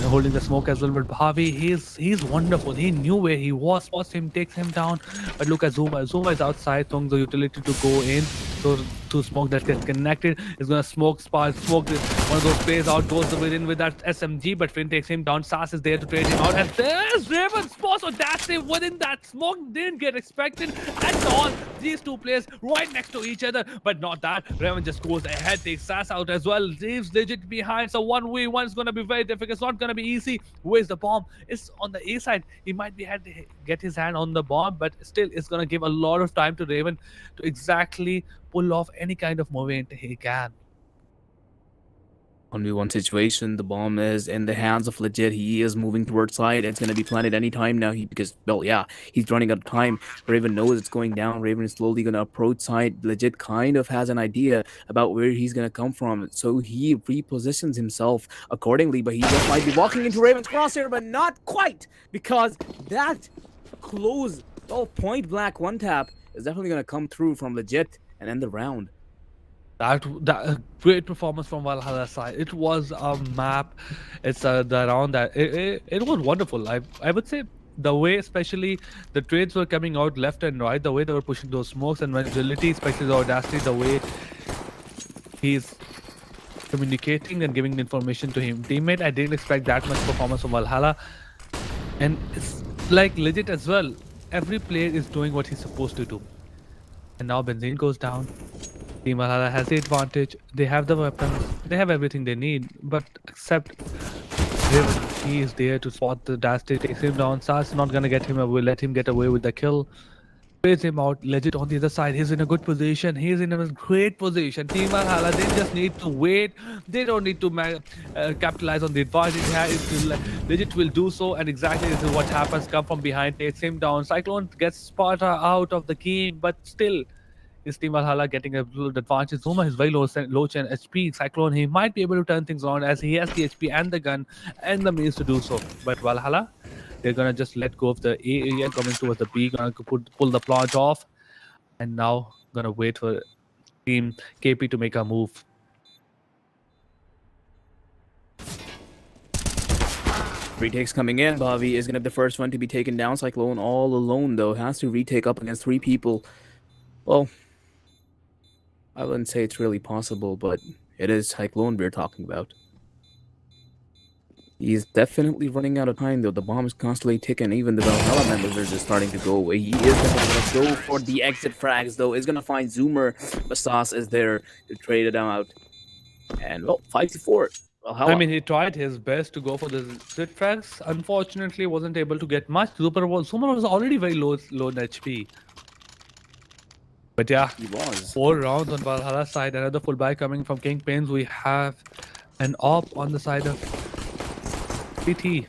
holding the smoke as well. But Bhavi, he's wonderful. He knew where he was, spots him, takes him down. But look at Zuma. Zuma is outside, throwing the utility to go in. So to smoke that gets connected, is gonna smoke one of those players out, goes within with that SMG, but Finn takes him down. Sass is there to trade him out, and there's Raven spots Audacity within that smoke. Didn't get expected at all. These two players right next to each other, but not that. Raven just goes ahead, takes Sass out as well, leaves Legit behind. So 1v1 is gonna be very difficult. It's not gonna be easy. Where's the bomb? It's on the A side. He might be had to get his hand on the bomb, but still, it's gonna give a lot of time to Raven to exactly pull off any kind of movement he can. 1v1 situation. The bomb is in the hands of Legit. He is moving towards side. It's going to be planted anytime now because, well, yeah, he's running out of time. Raven knows it's going down. Raven is slowly going to approach side. Legit kind of has an idea about where he's going to come from. So he repositions himself accordingly, but he just might be walking into Raven's crosshair, but not quite because that close, well, point blank one tap is definitely going to come through from Legit and end the round. That great performance from Valhalla side. It was a map. It's the round that it was wonderful. I would say the way, especially the trades were coming out left and right, the way they were pushing those smokes, and when agility, especially the Audacity, the way he's communicating and giving the information to him teammate. I didn't expect that much performance from Valhalla, and it's like Legit as well. Every player is doing what he's supposed to do, and now Benzene goes down. Team Valhalla has the advantage. They have the weapons. They have everything they need. But except Raven, he is there to spot the Dastard, takes him down. Sas not gonna get him away. Let him get away with the kill. Trades him out. Legit on the other side. He's in a good position. He's in a great position. Team Valhalla, they just need to wait. They don't need to capitalize on the advantage. Legit will do so, and exactly this is what happens. Come from behind, takes him down. Cyclone gets Sparta out of the game, but still, is Team Valhalla getting a little advantage? Zuma is very low HP. Cyclone, he might be able to turn things around as he has the HP and the gun and the means to do so. But Valhalla, they're gonna just let go of the A area, coming towards the B, gonna pull the plunge off, and now gonna wait for Team KP to make a move. Retakes coming in. Bobby is gonna be the first one to be taken down. Cyclone all alone though has to retake up against 3 people. Well, I wouldn't say it's really possible, but it is Cyclone we're talking about. He's definitely running out of time though. The bomb is constantly ticking. Even the Valhalla members are just starting to go away. He is definitely gonna go for the exit frags though. Is gonna find Zoomer. Basas is there to trade it out. And well, 5-4. Valhalla. I mean, he tried his best to go for the split frags. Unfortunately, wasn't able to get much. Zuma was already very low in HP. But yeah, he was 4 rounds on Valhalla side. Another full buy coming from Kingpins. We have an op on the side of PT.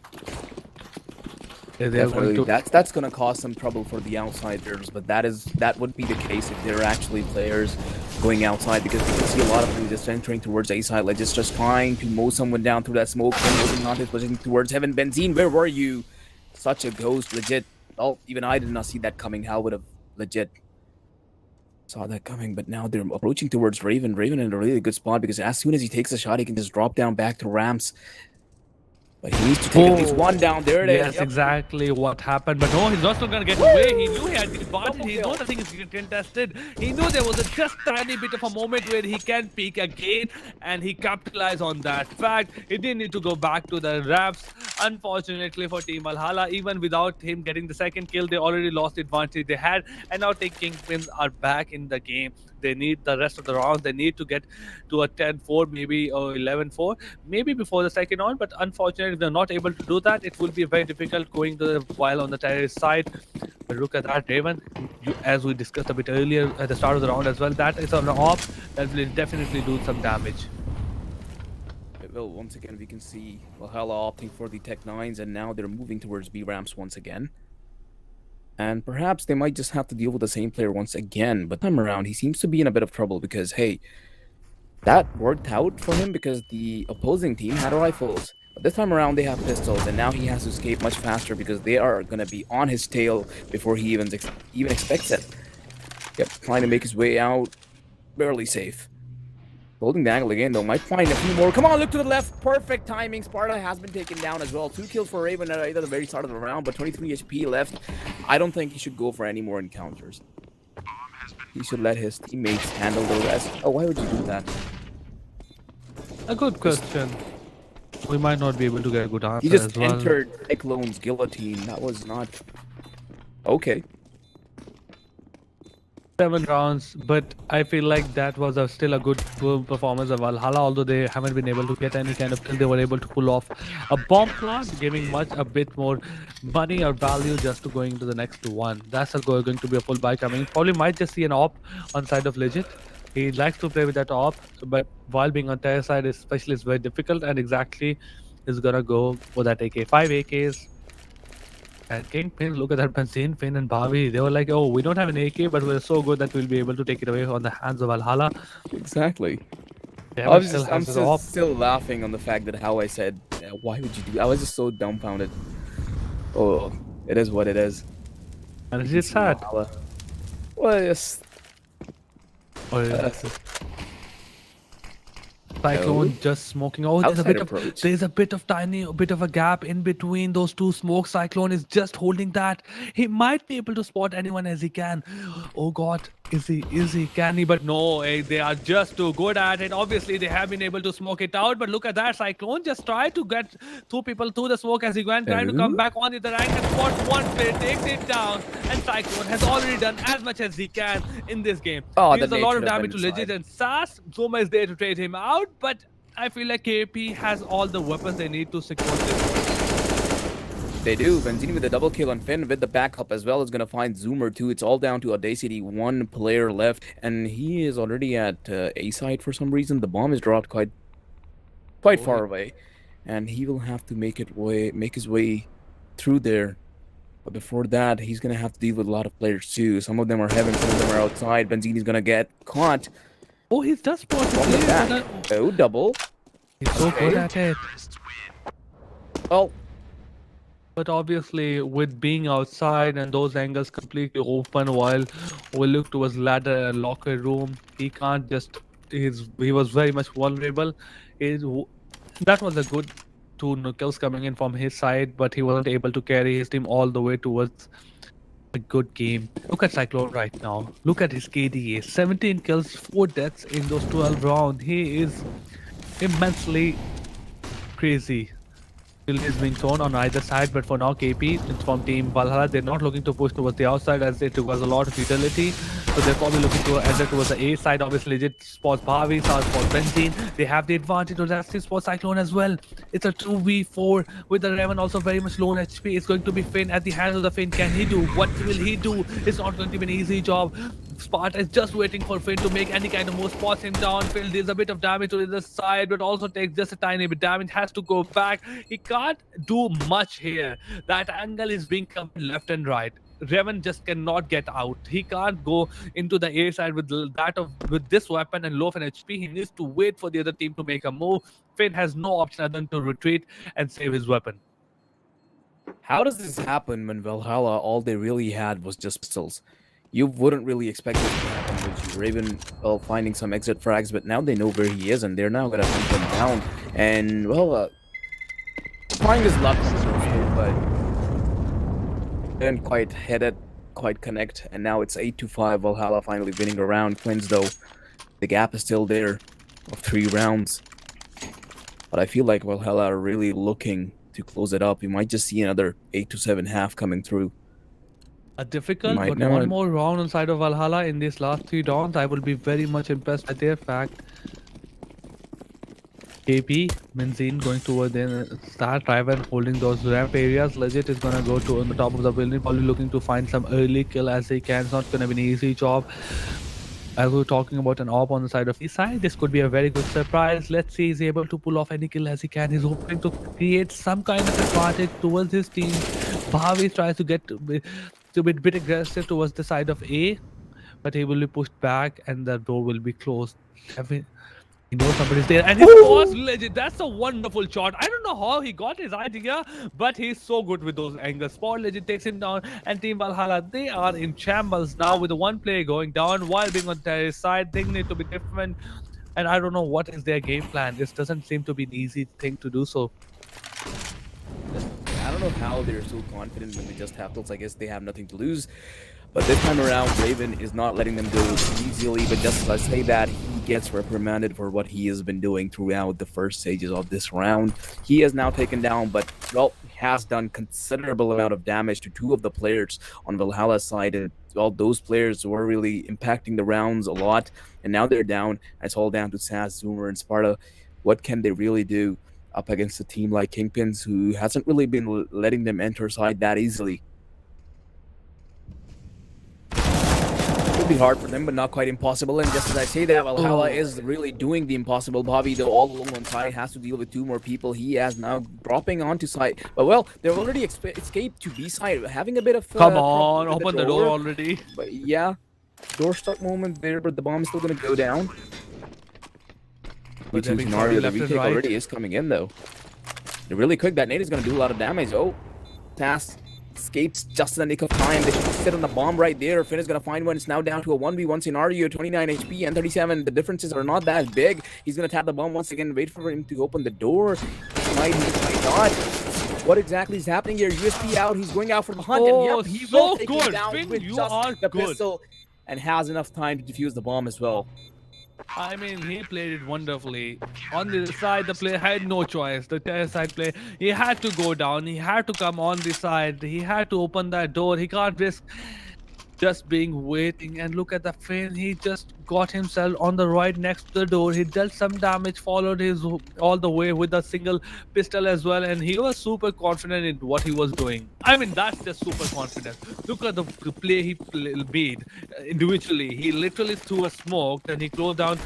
Definitely. That's gonna cause some trouble for the outsiders, but that would be the case if there are actually players going outside, because we can see a lot of them just entering towards A side, like just trying to mow someone down through that smoke and moving on his position towards heaven. Benzine, where were you? Such a ghost, legit. Well, even I did not see that coming. Hal would have legit saw that coming, but now they're approaching towards Raven. Raven in a really good spot, because as soon as he takes a shot, he can just drop down back to ramps. But he needs to take at least one down. There it is. Yes, exactly what happened. But no, he's not still going to get away. He knew he had the advantage. He knew the thing is contested. He knew there was a just tiny bit of a moment where he can peek again, and he capitalized on that fact. He didn't need to go back to the ramps. Unfortunately for Team Valhalla, even without him getting the second kill, they already lost the advantage they had. And now Team Kingpins are back in the game. They need the rest of the round. They need to get to a 10-4, maybe, or 11-4, maybe before the second round. But unfortunately, if they're not able to do that, it will be very difficult going to the while on the terrorist side. But look at that, Raven. As we discussed a bit earlier at the start of the round as well, that is an op that will definitely do some damage. Well, once again, we can see Valhalla opting for the Tech 9s, and now they're moving towards B ramps once again. And perhaps they might just have to deal with the same player once again. But time around, he seems to be in a bit of trouble, because, hey, that worked out for him because the opposing team had rifles. But this time around, they have pistols, and now he has to escape much faster because they are going to be on his tail before he even expects it. Yep, trying to make his way out. Barely safe. Holding the angle again, though, might find a few more. Come on, look to the left. Perfect timing. Sparta has been taken down as well. 2 kills for Raven at the very start of the round, but 23 HP left. I don't think he should go for any more encounters. He should let his teammates handle the rest. Oh, why would you do that? A good question. We might not be able to get a good answer. He just as well. entered Cyclone's guillotine. That was not... Okay. 7 rounds, but I feel like that was still a good performance of Valhalla. Although they haven't been able to get any kind of kill, they were able to pull off a bomb plant, giving a bit more money or value just to going to the next one. That's going to be a full buy coming. Probably might just see an op on side of Legit. He likes to play with that op, but while being on their side, especially, it's very difficult. And exactly is gonna go for that AK. 5 AKs. And Kingpin, look at that, Benzine, Finn, and Bobby. They were like, oh, we don't have an AK, but we're so good that we'll be able to take it away on the hands of Valhalla. Exactly. Yeah, I'm still laughing on the fact that how I said, why would you do that? I was just so dumbfounded. Oh, it is what it is. And it's just sad. Well, yes. Oh, yeah. Cyclone just smoking. Oh, there's a bit of a gap in between those two smokes. Cyclone is just holding that. He might be able to spot anyone as he can. Oh God, is he? Can he? But no, they are just too good at it. Obviously, they have been able to smoke it out. But look at that, Cyclone just tried to get 2 people through the smoke as he went, trying to come back on the rank and spot one player, takes it down. And Cyclone has already done as much as he can in this game. Oh, he does a lot of damage to Legit and SAS. Zuma is there to trade him out. But I feel like KP has all the weapons they need to secure this. They do. Benzini with the double kill on Finn with the backup as well is going to find Zoomer too. It's all down to Audacity. One player left, and he is already at A side for some reason. The bomb is dropped quite far away, and he will have to make his way through there. But before that, he's going to have to deal with a lot of players too. Some of them are heaven, some of them are outside. Benzini's going to get caught. Oh, he's just spotted. From the back. Oh, double. He's so good at it. Well, But obviously, with being outside and those angles completely open while we look towards ladder and locker room, he can't just. He was very much vulnerable. That was a good two kills coming in from his side, but he wasn't able to carry his team all the way towards a good game. Look at Cyclone right now. Look at his KDA. 17 kills, 4 deaths in those 12 rounds. He is immensely crazy. Still is being thrown on either side, but for now KP, it's from Team Valhalla. They're not looking to push towards the outside as it was a lot of utility. So they're probably looking to enter towards the A side. Obviously, Legit spots Bhavi, South spots Benzine. They have the advantage of that spot Cyclone as well. It's a 2v4 with the Raven also very much low on HP. It's going to be Finn at the hands of the Finn. Can he do? What will he do? It's not going to be an easy job. Sparta is just waiting for Finn to make any kind of move, spots him down. Finn deals a bit of damage to the side, but also takes just a tiny bit damage, has to go back. He can't do much here. That angle is being covered left and right. Revan just cannot get out. He can't go into the A side with this weapon and low on HP. He needs to wait for the other team to make a move. Finn has no option other than to retreat and save his weapon. how does this happen when Valhalla all they really had was just pistols? You wouldn't really expect it to happen with Raven, well, finding some exit frags, but now they know where he is, and they're now gonna hunt him down. And, well, trying his luck on the first but didn't quite hit it, quite connect, and now it's 8-5, Valhalla finally winning a round. Twins, though, the gap is still there of 3 rounds. But I feel like Valhalla are really looking to close it up. You might just see another 8-7 half coming through. A difficult, Might but not. one more round on side of Valhalla in these last 3 rounds. I will be very much impressed by their fact. KP, Benzine going toward the start Raven holding those ramp areas. Legit is gonna go to on the top of the building, probably looking to find some early kill as he can. It's not gonna be an easy job. As we were talking about an AWP on the side of his side, this could be a very good surprise. Let's see, is he able to pull off any kill as he can. He's hoping to create some kind of advantage towards his team. Bhavi tries to get to be a bit aggressive towards the side of A, but he will be pushed back and the door will be closed. He knows somebody's there, and his was legit. That's a wonderful shot. I don't know how he got his idea, but he's so good with those angles. Spot legit takes him down, and Team Valhalla, they are in shambles now with the one player going down while being on Terry's side. Things need to be different, and I don't know what is their game plan. This doesn't seem to be an easy thing to do so. I don't know how they're so confident when they just have those. I guess they have nothing to lose. But this time around, Raven is not letting them go easily. But just as I say that, he gets reprimanded for what he has been doing throughout the first stages of this round. He is now taken down, but, well, has done considerable amount of damage to 2 of the players on Valhalla's side. And, well, those players were really impacting the rounds a lot. And now they're down. It's all down to Saz, Zoomer, and Sparta. What can they really do up against a team like Kingpins, who hasn't really been letting them enter side that easily? It'll be hard for them, but not quite impossible. And just as I say that, Valhalla is really doing the impossible. Bobby, though, all alone on side, has to deal with 2 more people. He has now dropping onto side. But, well, they've already escaped to B side, having a bit of... Come on, open the door already. But, yeah, door stuck moment there, but the bomb is still going to go down. But B2 scenario, the retake already is coming in, though. Really quick, that nade is going to do a lot of damage. Oh, Task escapes just in the nick of time. They should sit on the bomb right there. Finn is going to find one. It's now down to a 1v1 scenario. 29 HP and 37. The differences are not that big. He's going to tap the bomb once again. Wait for him to open the door. Might not. What exactly is happening here? USP out. He's going out for the hunt. Oh, and yep, he so will take good. him down Finn, with you just are the good. pistol. And has enough time to defuse the bomb as well. I mean, he played it wonderfully. On the side, the player had no choice. The Terror side player, he had to go down. He had to come on the side. He had to open that door. He can't risk just being waiting. And look at the Finn, he just got himself on the right next to the door. He dealt some damage, followed his all the way with a single pistol as well, and he was super confident in what he was doing. I mean, that's just super confident. Look at the play he made individually. He literally threw a smoke, then he closed down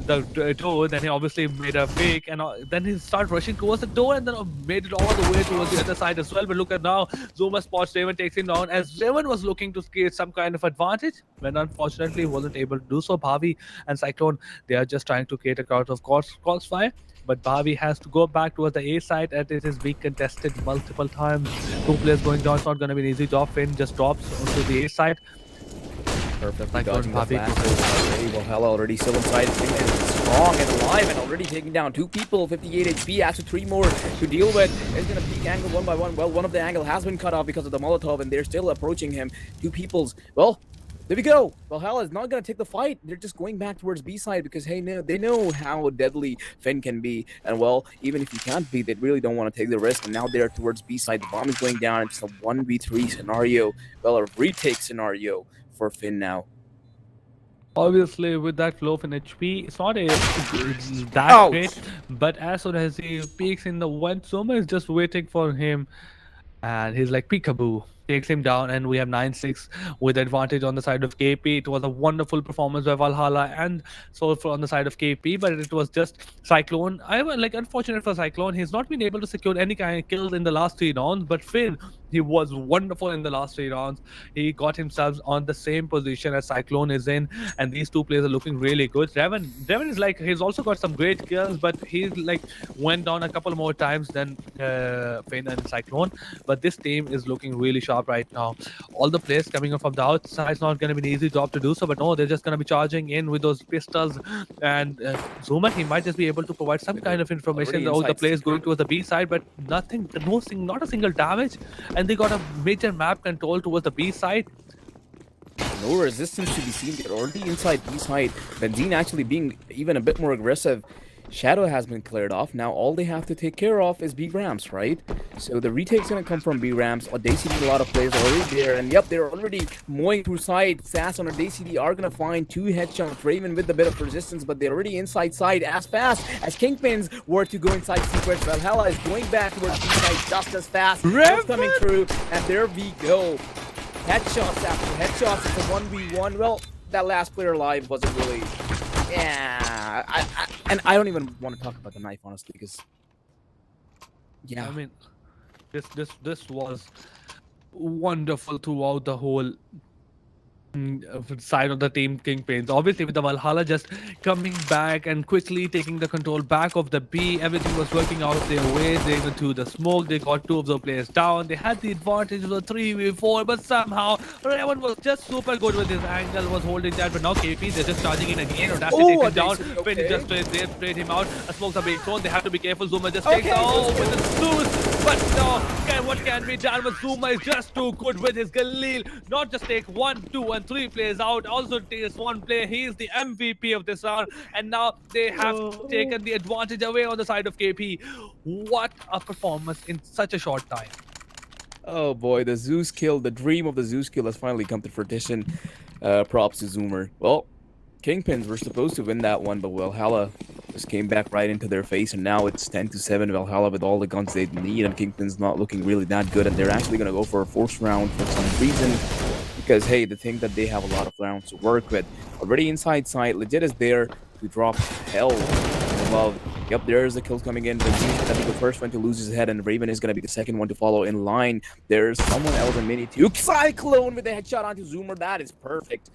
the door, then he obviously made a fake, and then he started rushing towards the door, and then made it all the way towards the other side as well. But look at now, Zuma spots Raven, takes him down, as Raven was looking to create some kind of advantage, but unfortunately wasn't able to do so. Bhavi and Cyclone, they are just trying to create a crowd of crossfire, but Bhavi has to go back towards the A side, and it is being contested multiple times. Two players going down, it's not going to be an easy job. Finn just drops onto the A side. Perfectly Like dodging the Bhavi. flash. Already, Valhalla already still inside. Kingpin is strong and alive and already taking down 2 people. 58 HP. Has to 3 more to deal with. Is going to peek angle one by one. Well, one of the angle has been cut off because of the Molotov, and they're still approaching him. 2 people's. Well, there we go. Valhalla is not going to take the fight. They're just going back towards B side because, hey, no, they know how deadly Finn can be. And, well, even if you can't be, they really don't want to take the risk. And now they're towards B side. The bomb is going down. It's a 1v3 scenario. Well, a retake scenario for Finn now. Obviously, with that low in HP, it's not that Ouch. great. But as soon as he peeks in the one, Zuma is just waiting for him, and he's like peekaboo, takes him down, and we have 9-6 with advantage on the side of KP. It was a wonderful performance by Valhalla and Soulful on the side of KP, but it was just Cyclone. I was like unfortunate for Cyclone. He's not been able to secure any kind of kills in the last 3 rounds, but Finn, he was wonderful in the last 3 rounds. He got himself on the same position as Cyclone is in, and these 2 players are looking really good. Revan is like, he's also got some great kills, but he's like went down a couple more times than Finn and Cyclone. But this team is looking really sharp right now. All the players coming up from the outside, it's not going to be an easy job to do so, but no, they're just going to be charging in with those pistols. And Zuma, he might just be able to provide some kind of information. All the players going towards the B side, but nothing, not a single damage. And they got a major map control towards the B side. No resistance to be seen. They're already inside B side. Benzine actually being even a bit more aggressive. Shadow has been cleared off. Now all they have to take care of is B ramps, right? So the retake's gonna come from B ramps. Daisy a lot of players already there, and yep, they're already mowing through side. Sass on a Daisy are gonna find 2 headshots. Raven with a bit of resistance, but they're already inside side as fast as Kingpins were to go inside secret. Valhalla is going back towards B side just as fast. It's coming through, and there we go. Headshots after headshots. It's a 1v1. Well, that last player alive wasn't really. Yeah, I don't even want to talk about the knife honestly because. Yeah, I mean, this was wonderful throughout the whole side of the team Kingpins. Obviously, with the Valhalla just coming back and quickly taking the control back of the B, everything was working out their way. They went to the smoke, they got 2 of the players down. They had the advantage of the 3v4, but somehow Raven was just super good with his angle, was holding that. But now KP, they're just charging in again. Or that's take him down. Finn just sprayed him out. A smokes are being thrown. They have to be careful. Zuma just takes with the Zeus. But no, what can be done? But Zuma is just too good with his Galil. Not just take 1, 2, and 3 players out, also takes 1 player. He is the MVP of this round, and now they have taken the advantage away on the side of KP. What a performance in such a short time. Oh boy, the Zeus kill, the dream of the Zeus kill has finally come to fruition. Props to Zoomer. Well, Kingpins were supposed to win that one, but Valhalla just came back right into their face, and now it's 10-7 Valhalla with all the guns they need, and Kingpins not looking really that good, and they're actually going to go for a 4th round for some reason, because, hey, they think that they have a lot of rounds to work with. Already inside side, Legit is there to drop hell above. Yep, there's the kills coming in. Benzine is going to be the first one to lose his head, and Raven is going to be the second one to follow in line. There's someone else in Mini too. Cyclone with the headshot onto Zoomer. That is perfect.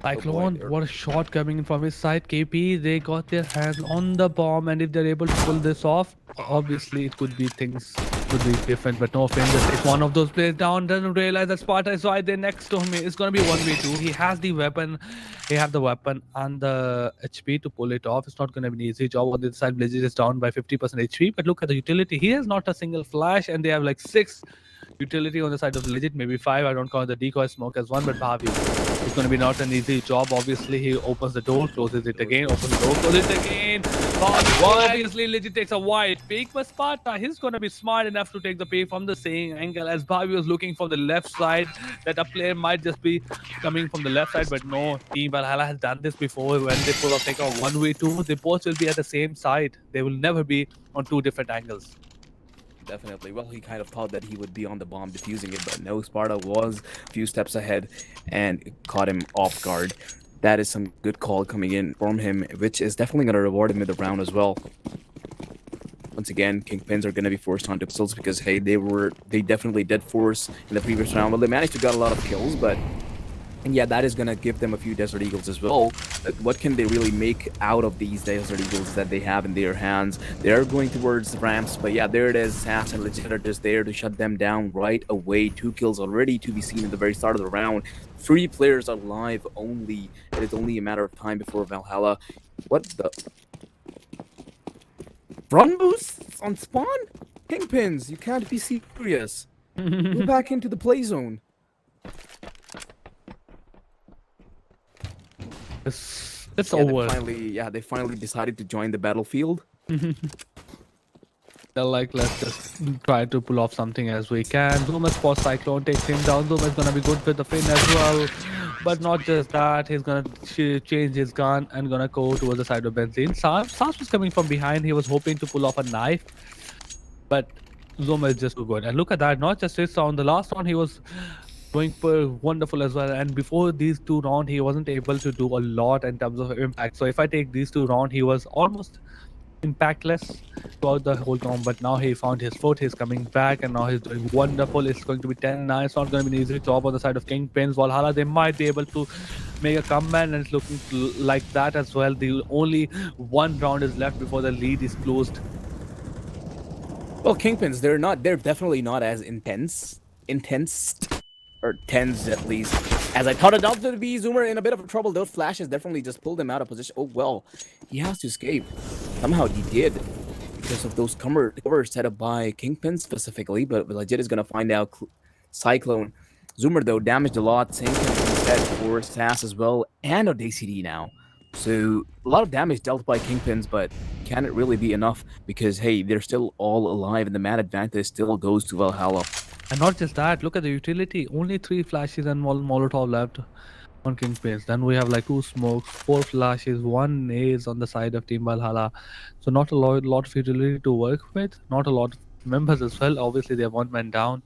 Cyclone, what a shot coming in from his side. KP, they got their hands on the bomb, and if they're able to pull this off, obviously it could be things could be different. But no, Finn just takes one of those players down, doesn't realize that Sparta is right there next to him. It's gonna be 1v2. He has the weapon, and the HP to pull it off. It's not gonna be an easy job. On this side, Blizzard is down by 50% HP, but look at the utility. He has not a single flash, and they have like 6 utility on the side of Legit, maybe 5. I don't count the decoy smoke as 1, but Bhavi, it's going to be not an easy job. Obviously, he opens the door, closes it again, opens the door, closes it again. Obviously, Legit takes a wide pick, but Sparta, he's gonna be smart enough to take the pick from the same angle as Bobby was looking from the left side, that a player might just be coming from the left side, but no, Team Valhalla has done this before. When they pull off take a 1v2, they both will be at the same side. They will never be on two different angles. Definitely. Well, he kind of thought that he would be on the bomb defusing it, but no, Sparta was a few steps ahead and caught him off guard. That is some good call coming in from him, which is definitely going to reward him in the round as well. Once again, Kingpins are going to be forced onto pistols because, hey, they definitely did force in the previous round. Well, they managed to get a lot of kills, but and yeah, that is going to give them a few Desert Eagles as well. But what can they really make out of these Desert Eagles that they have in their hands? They're going towards the ramps, but yeah, there it is. Sass and Legit are just there to shut them down right away. 2 kills already to be seen at the very start of the round. 3 players are alive only. It is only a matter of time before Valhalla. What the? Run boosts on spawn? Kingpins, you can't be serious. Go back into the play zone. It's Yeah, over. they finally decided to join the battlefield. They're like, let's just try to pull off something as we can. Zuma spots Cyclone, takes him down. Zuma is gonna be good with the fin as well. But not just that, he's gonna change his gun and gonna go towards the side of Benzene. Sars was coming from behind. He was hoping to pull off a knife, but Zuma is just too good. And look at that, not just this round, the last round he was going for wonderful as well. And before these 2 rounds, he wasn't able to do a lot in terms of impact. So if I take these 2 rounds, he was almost impactless throughout the whole round, but now he found his foot, he's coming back, and now he's doing wonderful. It's going to be 10-9. It's not going to be an easy job on the side of Kingpins. Valhalla, they might be able to make a comeback, and it's looking like that as well. The only 1 round is left before the lead is closed. Well, Kingpins, they're definitely not as intense, or tense at least, as I thought it out to be. Zoomer in a bit of trouble. Those flashes definitely just pulled him out of position. Oh, well, he has to escape. Somehow he did, because of those covers set up by Kingpin specifically, but Legit is going to find out. Cyclone. Zoomer, though, damaged a lot. Same thing said for Sass as well, and DCD now. So, a lot of damage dealt by Kingpins, but can it really be enough? Because, hey, they're still all alive, and the mad advantage still goes to Valhalla. And not just that, look at the utility. Only 3 flashes and 1 Molotov left on Kingpins. Then we have like 2 smokes, 4 flashes, 1 ace on the side of Team Valhalla. So not a lot of utility to work with. Not a lot of members as well. Obviously, they have 1 man down.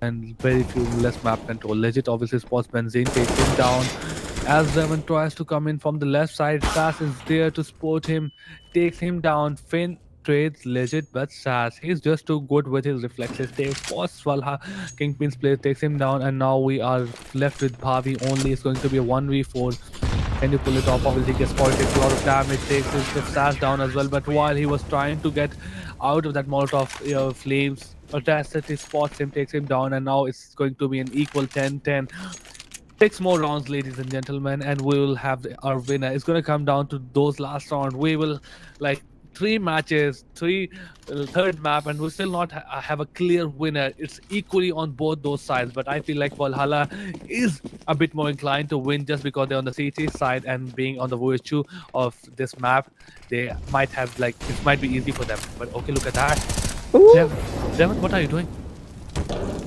And very few less map control. Legit obviously spots Benzene, takes him down. As Zeman tries to come in from the left side, Sass is there to support him, takes him down. Finn trades Legit, but Sass, he's just too good with his reflexes. Takes spots while Kingpin's play, takes him down, and now we are left with Bhavi only. It's going to be a 1v4. Can you pull it off? Obviously, gets spotted, takes a lot of damage, takes his Sass down as well. But while he was trying to get out of that Molotov flames, Audacity spots him, takes him down, and now it's going to be an equal 10-10. 6 more rounds, ladies and gentlemen, and we will have our winner. It's going to come down to those last rounds. We will, like, 3 matches, third map, and we still not have a clear winner. It's equally on both those sides, but I feel like Valhalla is a bit more inclined to win just because they're on the CT side, and being on the virtue of this map, they might have, like, it might be easy for them. But okay, look at that. Devin, what are you doing?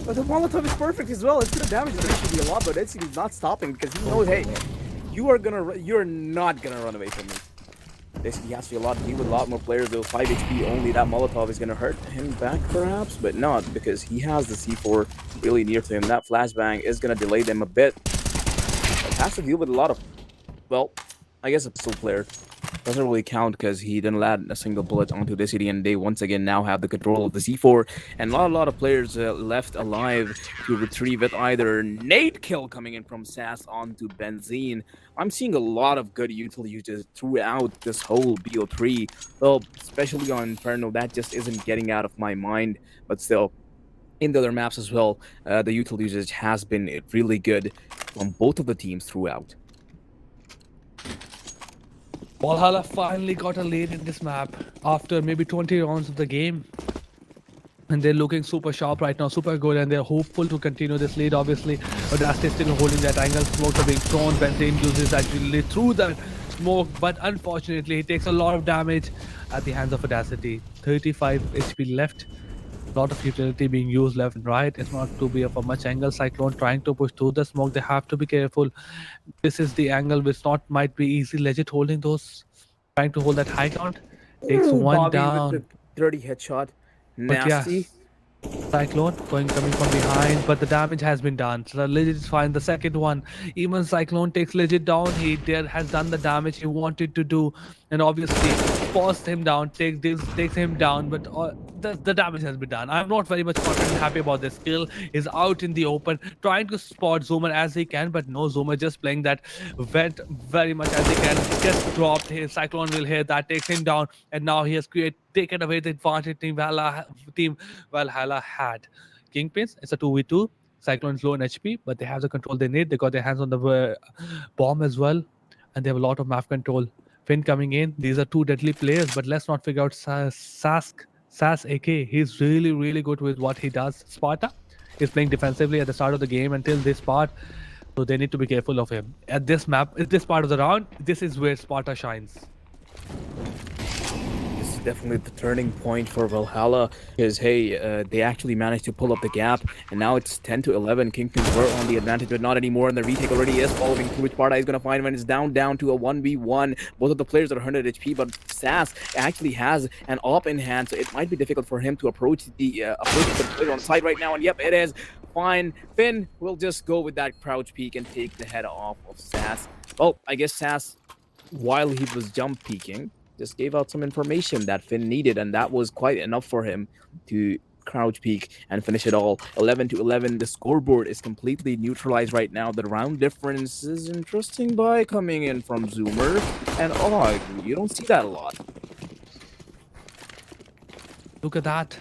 But the Molotov is perfect as well. It's gonna damage the HCD a lot, but HCD not stopping because he knows, hey, you're not gonna run away from me. Basically, he has to be a deal with a lot more players. Though 5 HP only, that Molotov is gonna hurt him back perhaps, but not because he has the C4 really near to him. That flashbang is gonna delay them a bit. But has to deal with a lot of, well, I guess a pistol player. Doesn't really count because he didn't land a single bullet onto the city, and they once again now have the control of the C4, and a lot of players left alive to retrieve it. Either nade kill coming in from Sass onto Benzene. I'm seeing a lot of good util uses throughout this whole BO3, well, especially on Inferno. That just isn't getting out of my mind, but still, in the other maps as well, the util usage has been really good from both of the teams throughout. Valhalla finally got a lead in this map after maybe 20 rounds of the game. And they're looking super sharp right now, super good, and they're hopeful to continue this lead, obviously. Audacity is still holding that angle. Smokes are being thrown. Benzene uses actually through that smoke, but unfortunately he takes a lot of damage at the hands of Audacity. 35 HP left. A lot of utility being used left and right. It's not to be of a much angle. Cyclone trying to push through the smoke. They have to be careful. This is the angle which not might be easy. Legit holding those, trying to hold that high ground. Takes Ooh, one Bobby down. with the dirty headshot. But yeah, Nasty. Cyclone coming from behind, but the damage has been done. So Legit is fine. The second one, even Cyclone takes Legit down. He has done the damage he wanted to do, and obviously forced him down, takes him down. But the damage has been done. I'm not very much confident, happy about this kill. Is out in the open, trying to spot Zoomer as he can, but no Zoomer, just playing that vent very much as he can. Just dropped his Cyclone will hit that, takes him down, and now he has taken away the advantage Team Valhalla had. Kingpins, it's a 2v2. Cyclone is low in HP, but they have the control they need. They got their hands on the bomb as well, and they have a lot of map control. Finn coming in. These are two deadly players, but let's not figure out Sas AK. He's really, really good with what he does. Sparta is playing defensively at the start of the game until this part, so they need to be careful of him. At this map, at this part of the round, this is where Sparta shines. This is definitely the turning point for Valhalla because hey, they actually managed to pull up the gap, and now it's 10-11. Kingpins were on the advantage, but not anymore. And the retake already is following through, which Sparta is going to find when it's down to a 1v1. Both of the players are 100 HP, but Sass actually has an op in hand, so it might be difficult for him to approach the player on side right now. And yep, it is fine. Finn will just go with that crouch peek and take the head off of Sass. Well, I guess Sass, while he was jump peeking, just gave out some information that Finn needed, and that was quite enough for him to crouch peek and finish it all. 11-11. The scoreboard is completely neutralized right now. The round difference is interesting by coming in from Zoomer, and you don't see that a lot. Look at that.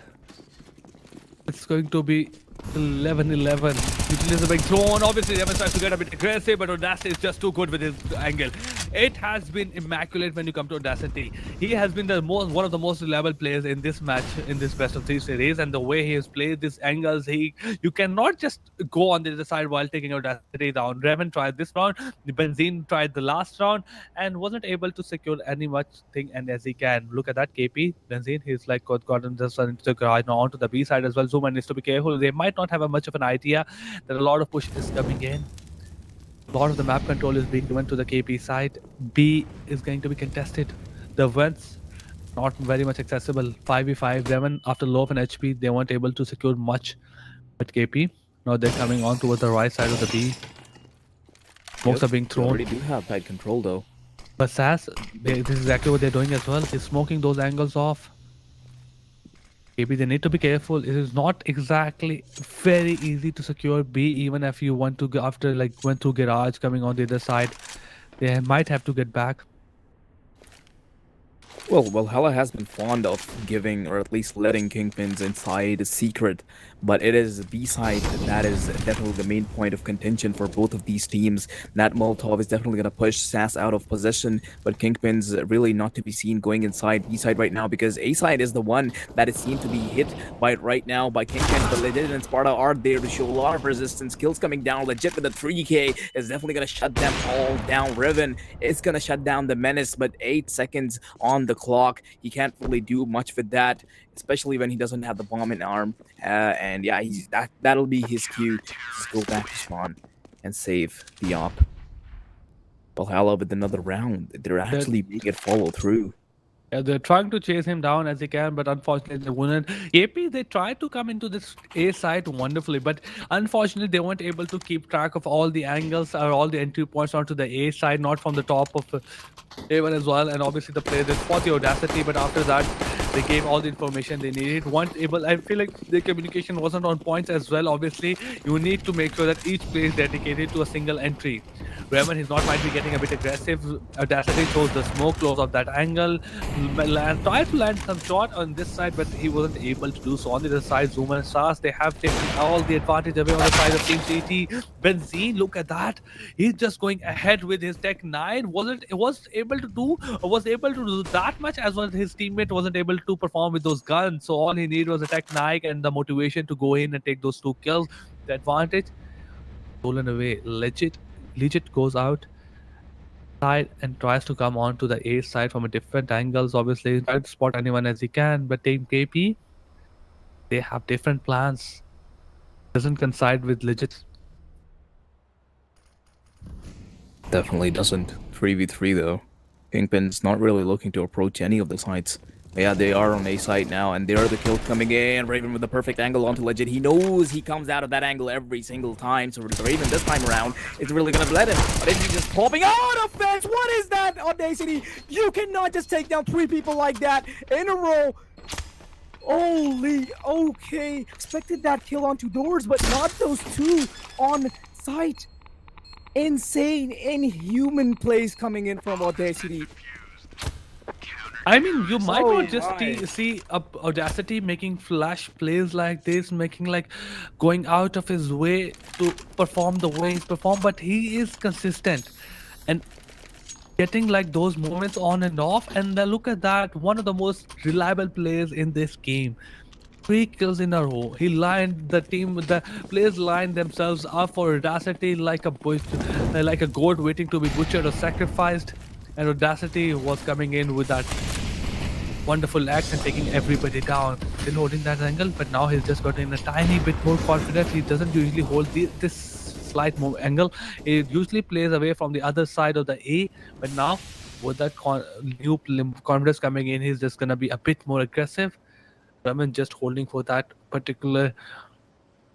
It's going to be 11-11. Utilize a big drone. Obviously, Revan tries to get a bit aggressive, but Audacity is just too good with his angle. It has been immaculate when you come to Audacity. He has been one of the most reliable players in this match, in this best of 3 series, and the way he has played these angles, you cannot just go on the other side while taking Audacity down. Revan tried this round, Benzine tried the last round, and wasn't able to secure any much thing and as he can. Look at that KP, Benzine, he's like gotten just into the garage now onto the B side as well. Zuma needs to be careful. They might not have much of an idea that a lot of push is coming in. A lot of the map control is being given to the KP side. B is going to be contested. The vents not very much accessible. 5v5. Revan, after low of an HP, they weren't able to secure much with KP. Now they're coming on towards the right side of the B. Smokes are being They thrown. already do have tight control though. But Sass, this is exactly what they're doing as well. He's smoking those angles off. KP, they need to be careful. It is not exactly very easy to secure B, even if you want to go after went through garage coming on the other side. They might have to get back. Well, Valhalla has been fond of giving, or at least letting Kingpins inside a secret, but it is B-side that is definitely the main point of contention for both of these teams. Nat Molotov is definitely going to push Sass out of position, but Kingpins really not to be seen going inside B-side right now, because A-side is the one that is seen to be hit by it right now by Kingpins, but Legit and Sparta are there to show a lot of resistance. Kills coming down. Legit with the 3K is definitely going to shut them all down. Riven is going to shut down the Menace, but 8 seconds on the clock. He can't really do much with that, especially when he doesn't have the bomb in arm. And yeah, that'll be his cue to just go back to spawn and save the op. Valhalla with another round. They're actually making it follow through. Yeah, they're trying to chase him down as they can, but unfortunately they wouldn't. AP, they tried to come into this A side wonderfully, but unfortunately they weren't able to keep track of all the angles or all the entry points onto the A side, not from the top of A1 as well. And obviously the player, they spot the Audacity, but after that they gave all the information they needed. Weren't able, I feel like the communication wasn't on points as well. Obviously, you need to make sure that each player is dedicated to a single entry. Revan, he's not might be getting a bit aggressive. Audacity shows the smoke close of that angle. Tried to land some shot on this side, but he wasn't able to do so. On the other side, Zuma and Sass, they have taken all the advantage away on the side of Team CT. Benzine, look at that. He's just going ahead with his Tech 9. Was able to do that much as well as his teammate wasn't able to perform with those guns. So all he needed was a Tech 9 and the motivation to go in and take those 2 kills. The advantage stolen away. Legit goes out. side and tries to come onto the A side from a different angles. Obviously, try to spot anyone as he can. But Team KP, they have different plans. Doesn't coincide with legit. Definitely doesn't. 3v3 though. Kingpin's not really looking to approach any of the sites. Yeah, they are on A site now, and there are the kills coming in. Raven with the perfect angle onto Legit. He knows he comes out of that angle every single time, so Raven this time around is really gonna let him. But is he just popping out of fence? What is that, Audacity? You cannot just take down 3 people like that in a row. Holy, okay. Expected that kill onto doors, but not those 2 on site. Insane, inhuman plays coming in from Audacity. I mean, you might So not just see Audacity making flash plays like this, making like going out of his way to perform the way he's performed, but he is consistent and getting like those moments on and off. And then look at that, one of the most reliable players in this game. 3 kills in a row. He lined the players lined themselves up for Audacity like a goat waiting to be butchered or sacrificed. And Audacity was coming in with that wonderful act and taking everybody down, still holding that angle, but now he's just gotten a tiny bit more confident. He doesn't usually hold this slight angle. He usually plays away from the other side of the A, but now with that new confidence coming in, he's just gonna be a bit more aggressive. Raman just holding for that particular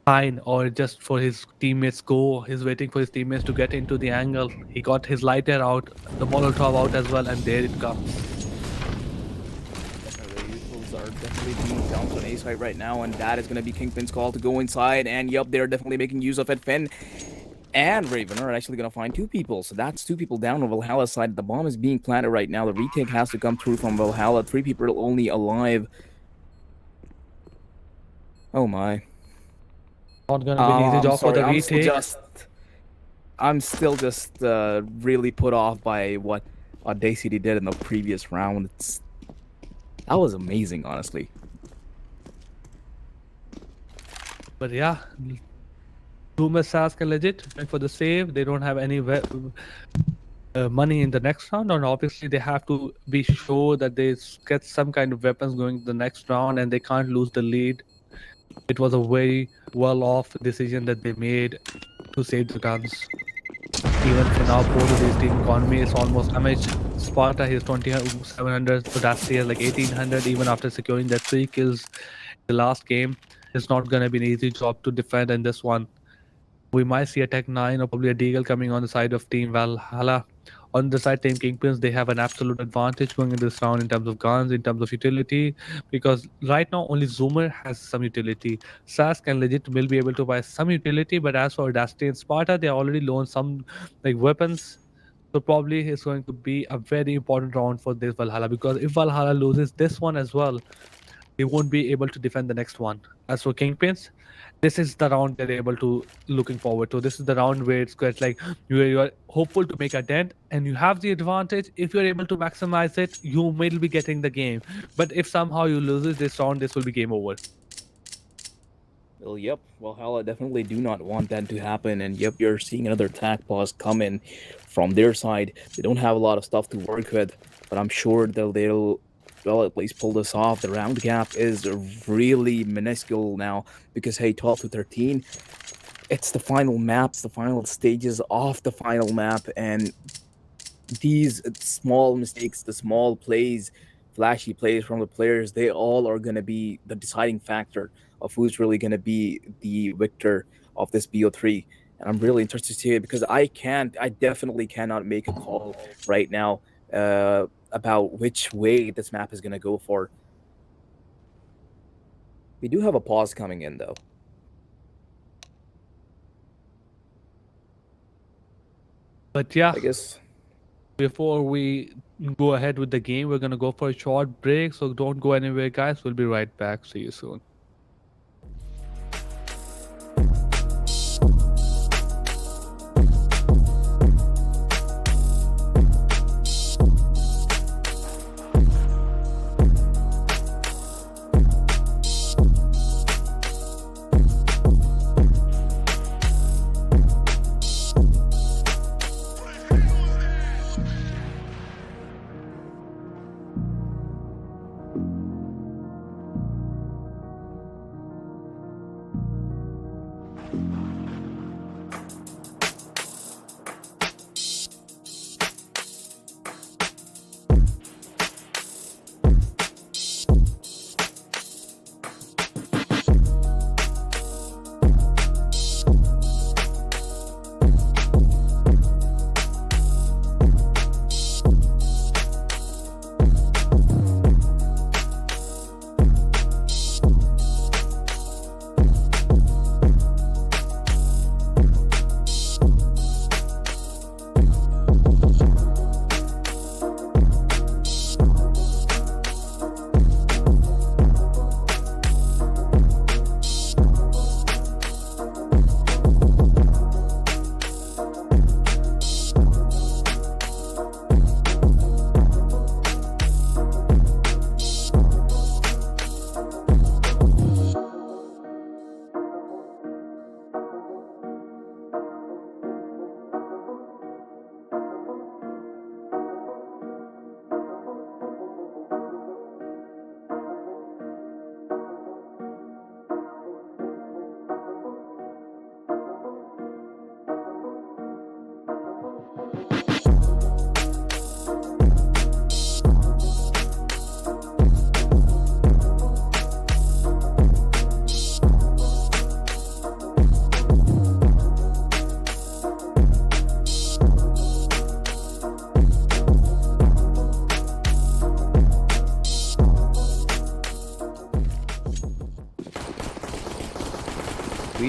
sign or just for his teammates go. He's waiting for his teammates to get into the angle. He got his lighter out, the Molotov out as well, and there it comes. Those are definitely being dumped on A site right now, and that is going to be Kingpin's call to go inside. And yup, they're definitely making use of it. Finn and Raven are actually going to find 2 people. So that's 2 people down on Valhalla's side. The bomb is being planted right now. The retake has to come through from Valhalla. 3 people are only alive. Oh my. Not gonna be an easy job for the retake. I'm still just really put off by what Audacity did in the previous round. That was amazing, honestly. But yeah, Zoomer, Sask and Legit going for the save. They don't have any money in the next round, and obviously they have to be sure that they get some kind of weapons going the next round, and they can't lose the lead. It was a very well-off decision that they made to save the guns. Even for now, both of these team economy is almost damaged. Sparta has 2,700, Audacity has like 1,800. Even after securing their 3 kills in the last game, it's not gonna be an easy job to defend in this one. We might see a Tech 9 or probably a Deagle coming on the side of Team Valhalla. On the side, Team Kingpins, they have an absolute advantage going into this round in terms of guns, in terms of utility, because right now only Zoomer has some utility. Sask and Legit will be able to buy some utility, but as for Audacity and Sparta, they already loaned some like weapons. So probably it's going to be a very important round for this Valhalla, because if Valhalla loses this one as well, they won't be able to defend the next one. As for Kingpins, this is the round they're able to looking forward to. This is the round where it's quite like you are hopeful to make a dent and you have the advantage. If you're able to maximize it, you may be getting the game. But if somehow you lose this round, this will be game over. Well, yep. Valhalla definitely do not want that to happen. And yep, you're seeing another attack pause come in from their side. They don't have a lot of stuff to work with, but I'm sure they'll well, at least pull this off. The round gap is really minuscule now because, hey, 12 to 13, it's the final maps, the final stages of the final map, and these small mistakes, the small plays, flashy plays from the players, they all are going to be the deciding factor of who's really going to be the victor of this BO3. And I'm really interested to see it because I definitely cannot make a call right now about which way this map is going to go for. We do have a pause coming in, though. But yeah, I guess before we go ahead with the game, we're going to go for a short break. So don't go anywhere, guys. We'll be right back. See you soon.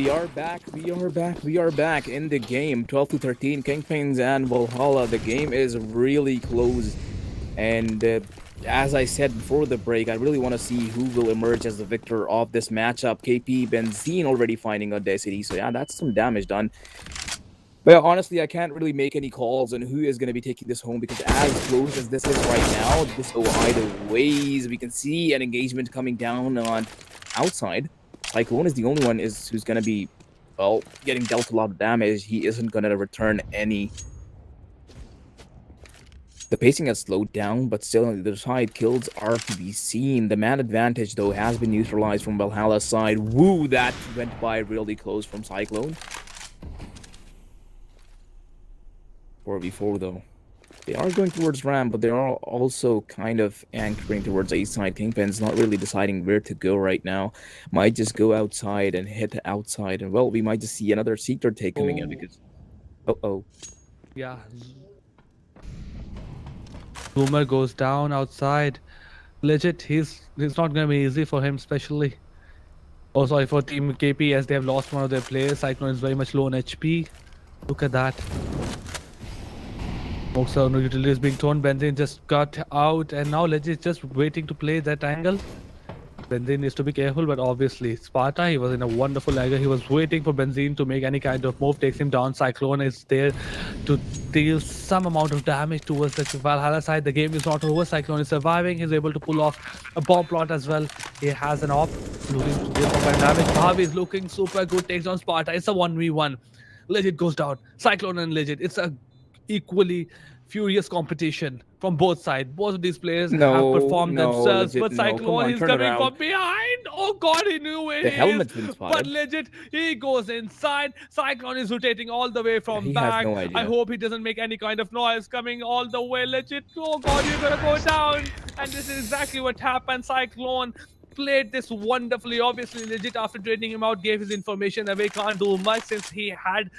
we are back. We are back in the game. 12 to 13, Kingpins and Valhalla. The game is really close. And as I said before the break, I really want to see who will emerge as the victor of this matchup. KP, Benzine already finding Audacity. So yeah, that's some damage done. But honestly, I can't really make any calls on who is going to be taking this home because as close as this is right now, this go either ways. We can see an engagement coming down on outside. Cyclone is the only one who's going to be, well, getting dealt a lot of damage. He isn't going to return any. The pacing has slowed down, but still on the other side, kills are to be seen. The man advantage, though, has been neutralized from Valhalla's side. Woo, that went by really close from Cyclone. 4v4 though. They are going towards Ram, but they are also kind of anchoring towards A side. Kingpin's not really deciding where to go right now. Might just go outside and hit outside. And well, we might just see another secret take coming in because... Uh-oh. Yeah. Zoomer goes down outside. Legit, he's not going to be easy for him, especially. Oh, sorry, for Team KP as they have lost one of their players. Cyclone is very much low on HP. Look at that. Also, no utility is being thrown. Benzine just got out, and now Legit is just waiting to play that angle. Benzine needs to be careful, but obviously Sparta, he was in a wonderful angle. He was waiting for Benzine to make any kind of move, takes him down. Cyclone is there to deal some amount of damage towards the Valhalla side. The game is not over. Cyclone is surviving. He's able to pull off a bomb plot as well. He has an op, looking to deal some damage. Bhavi is looking super good, takes down Sparta. It's a 1v1. Legit goes down. Cyclone and Legit. It's a equally furious competition from both sides. Both of these players have performed themselves, Legit, but Cyclone is coming from behind. Oh god, he knew where the he helmet's is. been spotted. But Legit, he goes inside. Cyclone is rotating all the way from He back. has no idea. I hope he doesn't make any kind of noise coming all the way. Legit, oh god, you're gonna go down. And this is exactly what happened. Cyclone played this wonderfully. Obviously, Legit, after trading him out, gave his information away. Can't do much since he had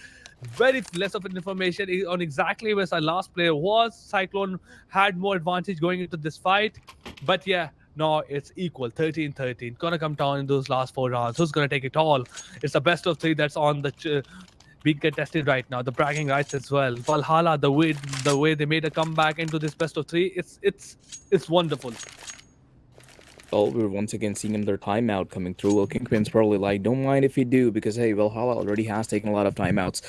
very less of an information on exactly where our last player was. Cyclone had more advantage going into this fight. But yeah, no, it's equal. 13-13. Gonna come down in those last 4 rounds. Who's gonna take it all? It's a best of 3 that's on the being contested right now. The bragging rights as well. Valhalla, the way they made a comeback into this best of 3, it's wonderful. Well, we're once again seeing another timeout coming through. Well, Kingpin's probably like, don't mind if we do, because hey, Valhalla already has taken a lot of timeouts.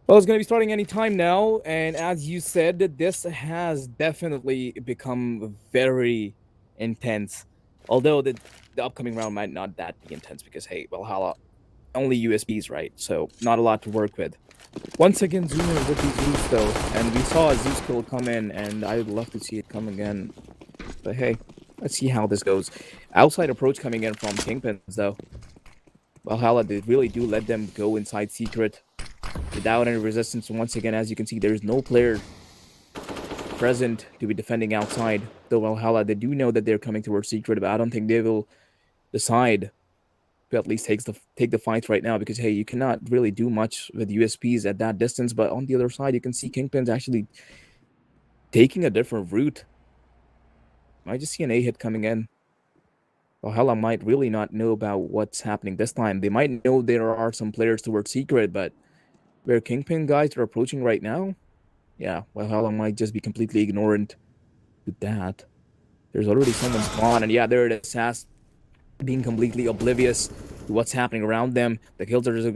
Well, it's going to be starting any time now, and as you said, this has definitely become very intense. Although the upcoming round might not that be intense, because hey, Valhalla, only USBs, right? So, not a lot to work with. Once again, Zoomer with the Zeus, though, and we saw a Zeus kill come in, and I'd love to see it come again. But hey, let's see how this goes. Outside approach coming in from Kingpins, though. Valhalla, they really do let them go inside secret without any resistance. Once again, as you can see, there's no player present to be defending outside. Though Valhalla, they do know that they're coming towards secret, but I don't think they will decide to at least take the fight right now, because hey, you cannot really do much with USPs at that distance. But on the other side, you can see Kingpin's actually taking a different route. I just see an A hit coming in. Valhalla might really not know about what's happening this time. They might know there are some players towards secret, but where Kingpin guys are approaching right now, yeah, Valhalla might just be completely ignorant to that. There's already someone spawned, and yeah, there it is. Sass being completely oblivious to what's happening around them. The killers are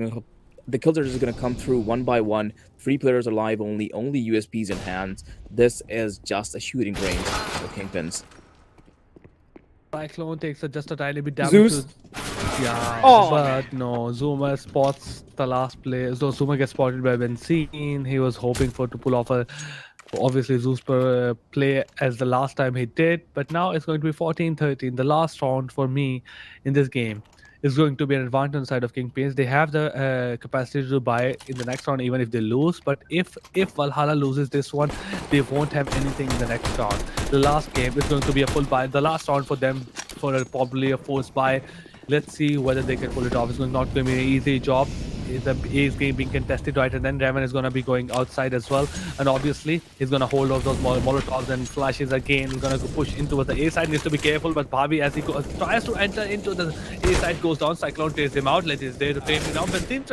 gonna come through one by one. 3 players alive, only USPs in hands. This is just a shooting range for Kingpins. Cyclone takes just a tiny bit damage. Zeus. Yeah, Oh, but no, Zoomer spots the last player. So Zoomer gets spotted by Benzine. He was hoping to pull off a, obviously, Zeus play as the last time he did. But now it's going to be 14-13. The last round for me in this game is going to be an advantage on the side of Kingpins. They have the capacity to buy in the next round, even if they lose. But if Valhalla loses this one, they won't have anything in the next round. The last game is going to be a full buy. The last round for them, probably a forced buy. Let's see whether they can pull it off. It's not going to be an easy job. the A is being contested, right? And then Revan is going to be going outside as well. And obviously, he's going to hold off those Molotovs and flashes again. He's going to push into the A side. Needs to be careful, but Bobby, as he tries to enter into the A side, goes down. Cyclone takes him out. Let is there to take him down. Benzine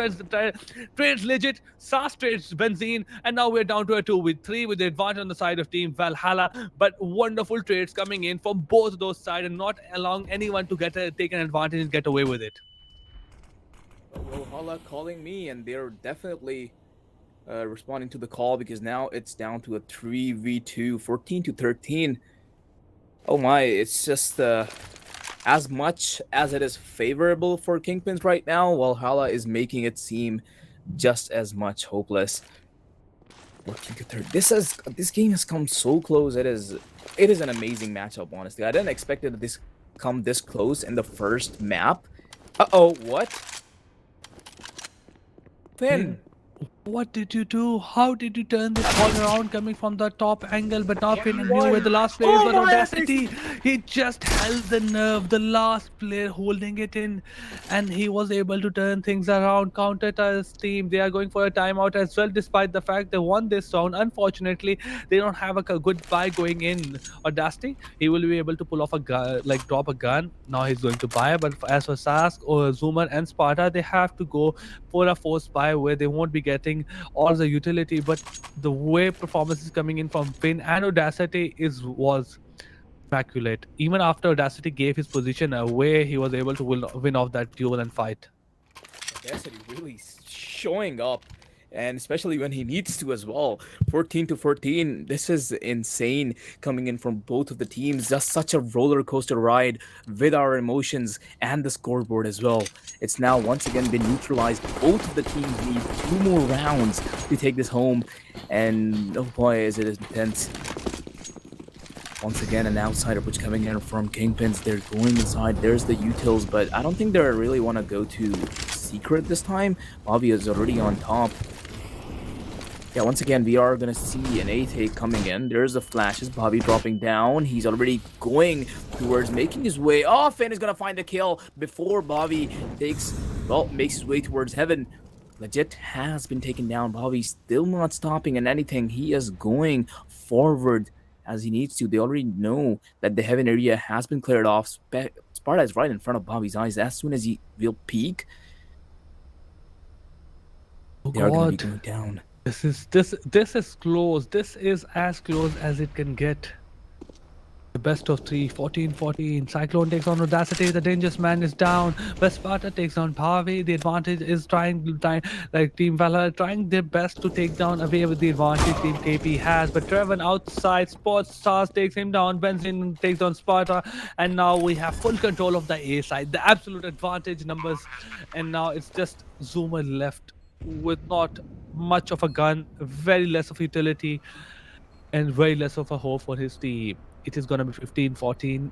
trades legit. Sas trades Benzine. And now we're down to a 2v3 with the advantage on the side of Team Valhalla. But wonderful trades coming in from both those sides and not allowing anyone to take an advantage and get away with it. Valhalla calling me, and they're definitely responding to the call because now it's down to a 3v2, 14-13. Oh my, it's just as much as it is favorable for Kingpins right now, Valhalla is making it seem just as much hopeless. 14-13. This game has come so close. It is an amazing matchup, honestly. I didn't expect it to come this close in the first map. Uh-oh, what? Finn, What did you do? How did you turn this ball around coming from the top angle? But now Finn knew where the last player was. Audacity. He just held the nerve. The last player holding it in, and he was able to turn things around. Counter his team. They are going for a timeout as well, despite the fact they won this round. Unfortunately, they don't have a good buy going in. Audacity, he will be able to pull off a gun, like drop a gun. Now he's going to buy. But as for Sask or Zoomer and Sparta, they have to go for a forced buy where they won't be getting all the utility, but the way performance is coming in from Finn and Audacity was immaculate. Even after Audacity gave his position away, he was able to win off that duel and fight. Audacity really showing up, and especially when he needs to as well. 14-14. This is insane coming in from both of the teams. Just such a roller coaster ride with our emotions and the scoreboard as well. It's now once again been neutralized. Both of the teams need 2 more rounds to take this home, and oh boy, is it intense. Once again, an outsider which coming in from Kingpins. They're going inside. There's the utils, but I don't think they really want to go to secret this time. Bobby is already on top. Yeah, once again, we are going to see an A-take coming in. There's the flashes. Bobby dropping down. He's already going towards making his way. Oh, Finn is going to find the kill before Bobby makes his way towards heaven. Legit has been taken down. Bobby still not stopping at anything. He is going forward as he needs to. They already know that the heaven area has been cleared off. Sparta is right in front of Bobby's eyes. As soon as he will peek, they are going to be going down. This is close. This is as close as it can get. The best of 3, 14-14. Cyclone takes on Audacity. The Dangerous Man is down. West Sparta takes on Pavi. The advantage is trying like Team Valhalla trying their best to take down away with the advantage Team KP has. But Trevor outside spots Stars takes him down. Benzin takes on Sparta. And now we have full control of the A side. The absolute advantage numbers. And now it's just Zoomer left with not much of a gun, very less of utility, and very less of a hope for his team. It is going to be 15-14,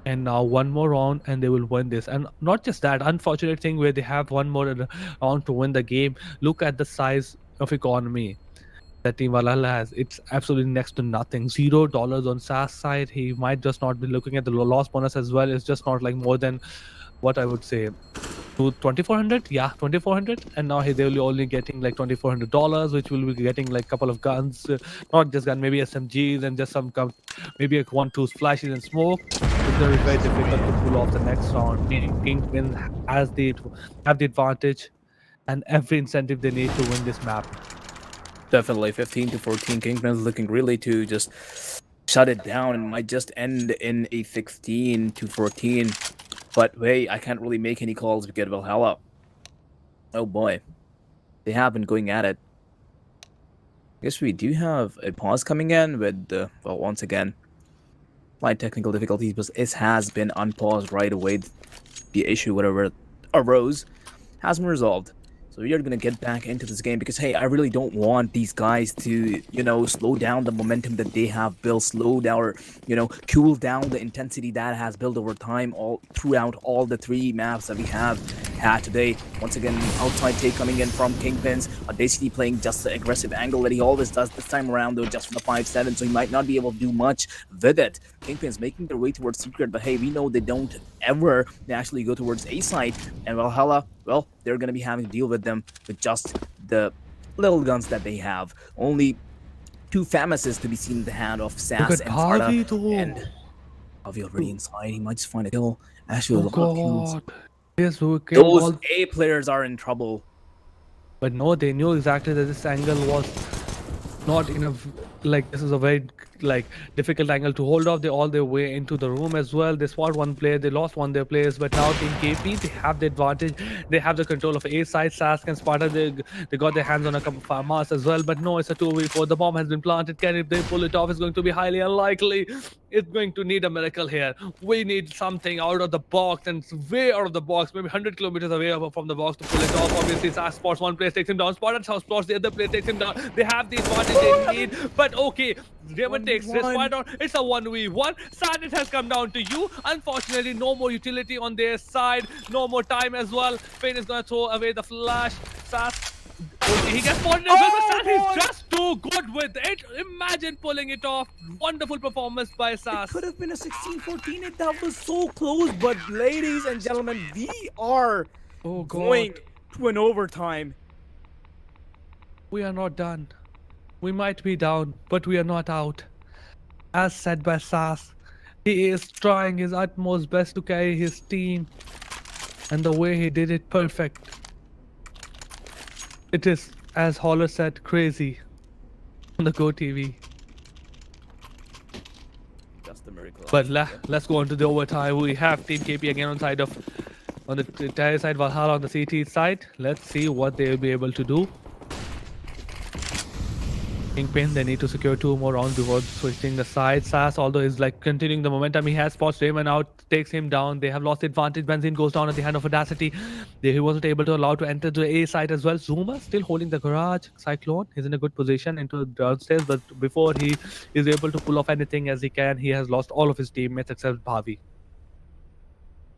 and now one more round and they will win this. And not just that, unfortunate thing where they have one more round to win the game. Look at the size of economy that Team Valhalla has. It's absolutely next to nothing. $0 on SAS side. He might just not be looking at the loss bonus as well. It's just not like more than what I would say to 2400. Yeah, 2400. And now they will only getting like $2400, which will be getting like a couple of guns, not just gun, maybe SMGs and just some maybe like 1-2 flashes and smoke. It's going to be very difficult to pull off the next round. Kingpin have the advantage and every incentive they need to win this map. Definitely 15-14. Kingpin is looking really to just shut it down and might just end in a 16-14. But wait, I can't really make any calls because Valhalla. Oh boy. They have been going at it. I guess we do have a pause coming in with, well, once again, slight technical difficulties, but it has been unpaused right away. The issue, whatever arose, has been resolved. So we are going to get back into this game because, hey, I really don't want these guys to, slow down the momentum that they have built, slow down or, cool down the intensity that has built over time throughout all the 3 maps that we have had today. Once again, outside take coming in from Kingpins. Audacity playing just the aggressive angle that he always does this time around, though, just for the 5-7, so he might not be able to do much with it. Kingpins making their way towards Secret, but hey, we know they don't ever actually go towards A side. And Valhalla, well, they're going to be having to deal with them with just the little guns that they have. Only 2 Famises to be seen in the hand of Sass Look at and Sparta. Harvey though. And Harvey already inside. He might just find a kill. Actually, Oh a lot of kills. god. Yes, who came Those all... A players are in trouble. But no, they knew exactly that this angle was not enough. Like, this is a very like difficult angle to hold off. They all their way into the room as well. They spot one player, they lost one of their players, but now Team KP, they have the advantage. They have the control of A side. Sask and Sparta, they got their hands on a couple of FAMAS as well, but no, it's a 2v4. The bomb has been planted. Can they pull it off? It's going to be highly unlikely. It's going to need a miracle here. We need something out of the box, and way out of the box, maybe 100 kilometers away from the box to pull it off. Obviously, Sask spots one player, takes him down. Sparta spots the other player, takes him down. They have the advantage they need, but okay, Raven takes this one down. It's a 1v1. Sadness has come down to you. Unfortunately, no more utility on their side. No more time as well. Fane is gonna throw away the flash. Sass, okay, he gets spotted as well, but Sass is just too good with it. Imagine pulling it off. Wonderful performance by Sass. Could have been a 16-14. That was so close, but ladies and gentlemen, we are going to an overtime. We are not done. We might be down, but we are not out. As said by Sass, he is trying his utmost best to carry his team, and the way he did it, perfect. It is, as Holler said, crazy on the Go TV. Just a miracle. But let's go on to the overtime. We have Team KP again on the entire side, Valhalla on the CT side. Let's see what they will be able to do. Kingpin, they need to secure 2 more rounds before switching the side. Sass, although is like continuing the momentum, he has spots Raymond out, takes him down. They have lost the advantage. Benzene goes down at the hand of Audacity. He wasn't able to allow to enter the A side as well. Zuma still holding the garage. Cyclone is in a good position into downstairs, but before he is able to pull off anything as he can, he has lost all of his teammates except Bhavi.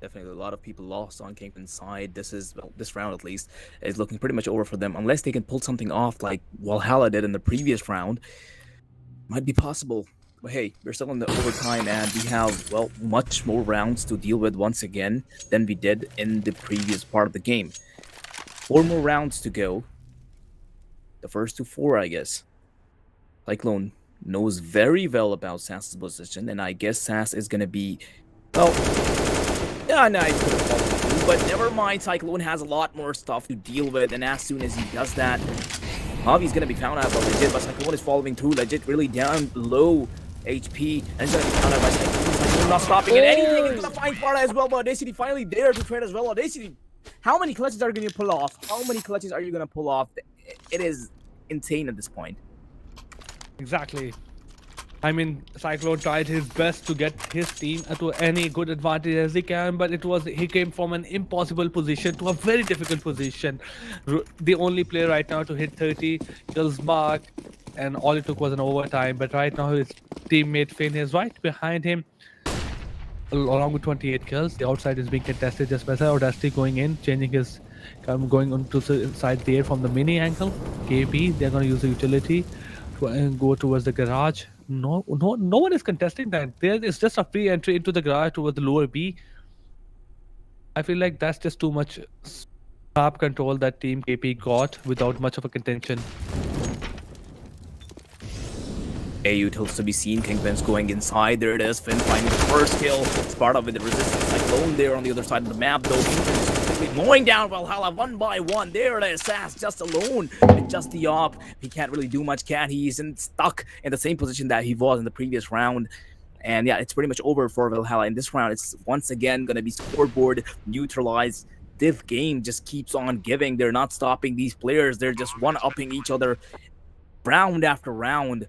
Definitely a lot of people lost on Kingpin's side. This round at least is looking pretty much over for them, unless they can pull something off like Valhalla did in the previous round. Might be possible, but hey, we're still in the overtime, and we have, well, much more rounds to deal with once again than we did in the previous part of the game. 4 more rounds to go. The first 2 4, I guess. Cyclone knows very well about Sass's position, and I guess Sass is gonna be, well, yeah, no, but never mind. Cyclone has a lot more stuff to deal with, and as soon as he does that, Javi's gonna be found out by Legit, but Cyclone is following through. Legit really down low HP, and he's gonna be found out by Cyclone. Cyclone not stopping at anything. He's gonna find Sparta as well, but Audacity finally there to trade as well. Audacity, how many clutches are you gonna pull off? How many clutches are you gonna pull off? It is insane at this point. Exactly. I mean, Cyclone tried his best to get his team to any good advantage as he can, but he came from an impossible position to a very difficult position. The only player right now to hit 30 kills mark, and all it took was an overtime. But right now his teammate Finn is right behind him, along with 28 kills. The outside is being contested just by Audacity going in, changing his, going on to the side there from the mini angle. KP, they're going to use the utility to go towards the garage. No one is contesting that. There is just a free entry into the garage towards the lower B. I feel like that's just too much sharp control that Team KP got without much of a contention. AU tilts to be seen. Kingpin's going inside. There it is. Finn finding the first kill. Sparta with the resistance. Cyclone there on the other side of the map, though. Kingpin's quickly mowing down Valhalla 1 by 1. There it is. Sass just alone with just the op. He can't really do much, can he? He's stuck in the same position that he was in the previous round. And yeah, it's pretty much over for Valhalla. In this round, it's once again going to be scoreboard neutralized. This game just keeps on giving. They're not stopping these players. They're just one-upping each other round after round.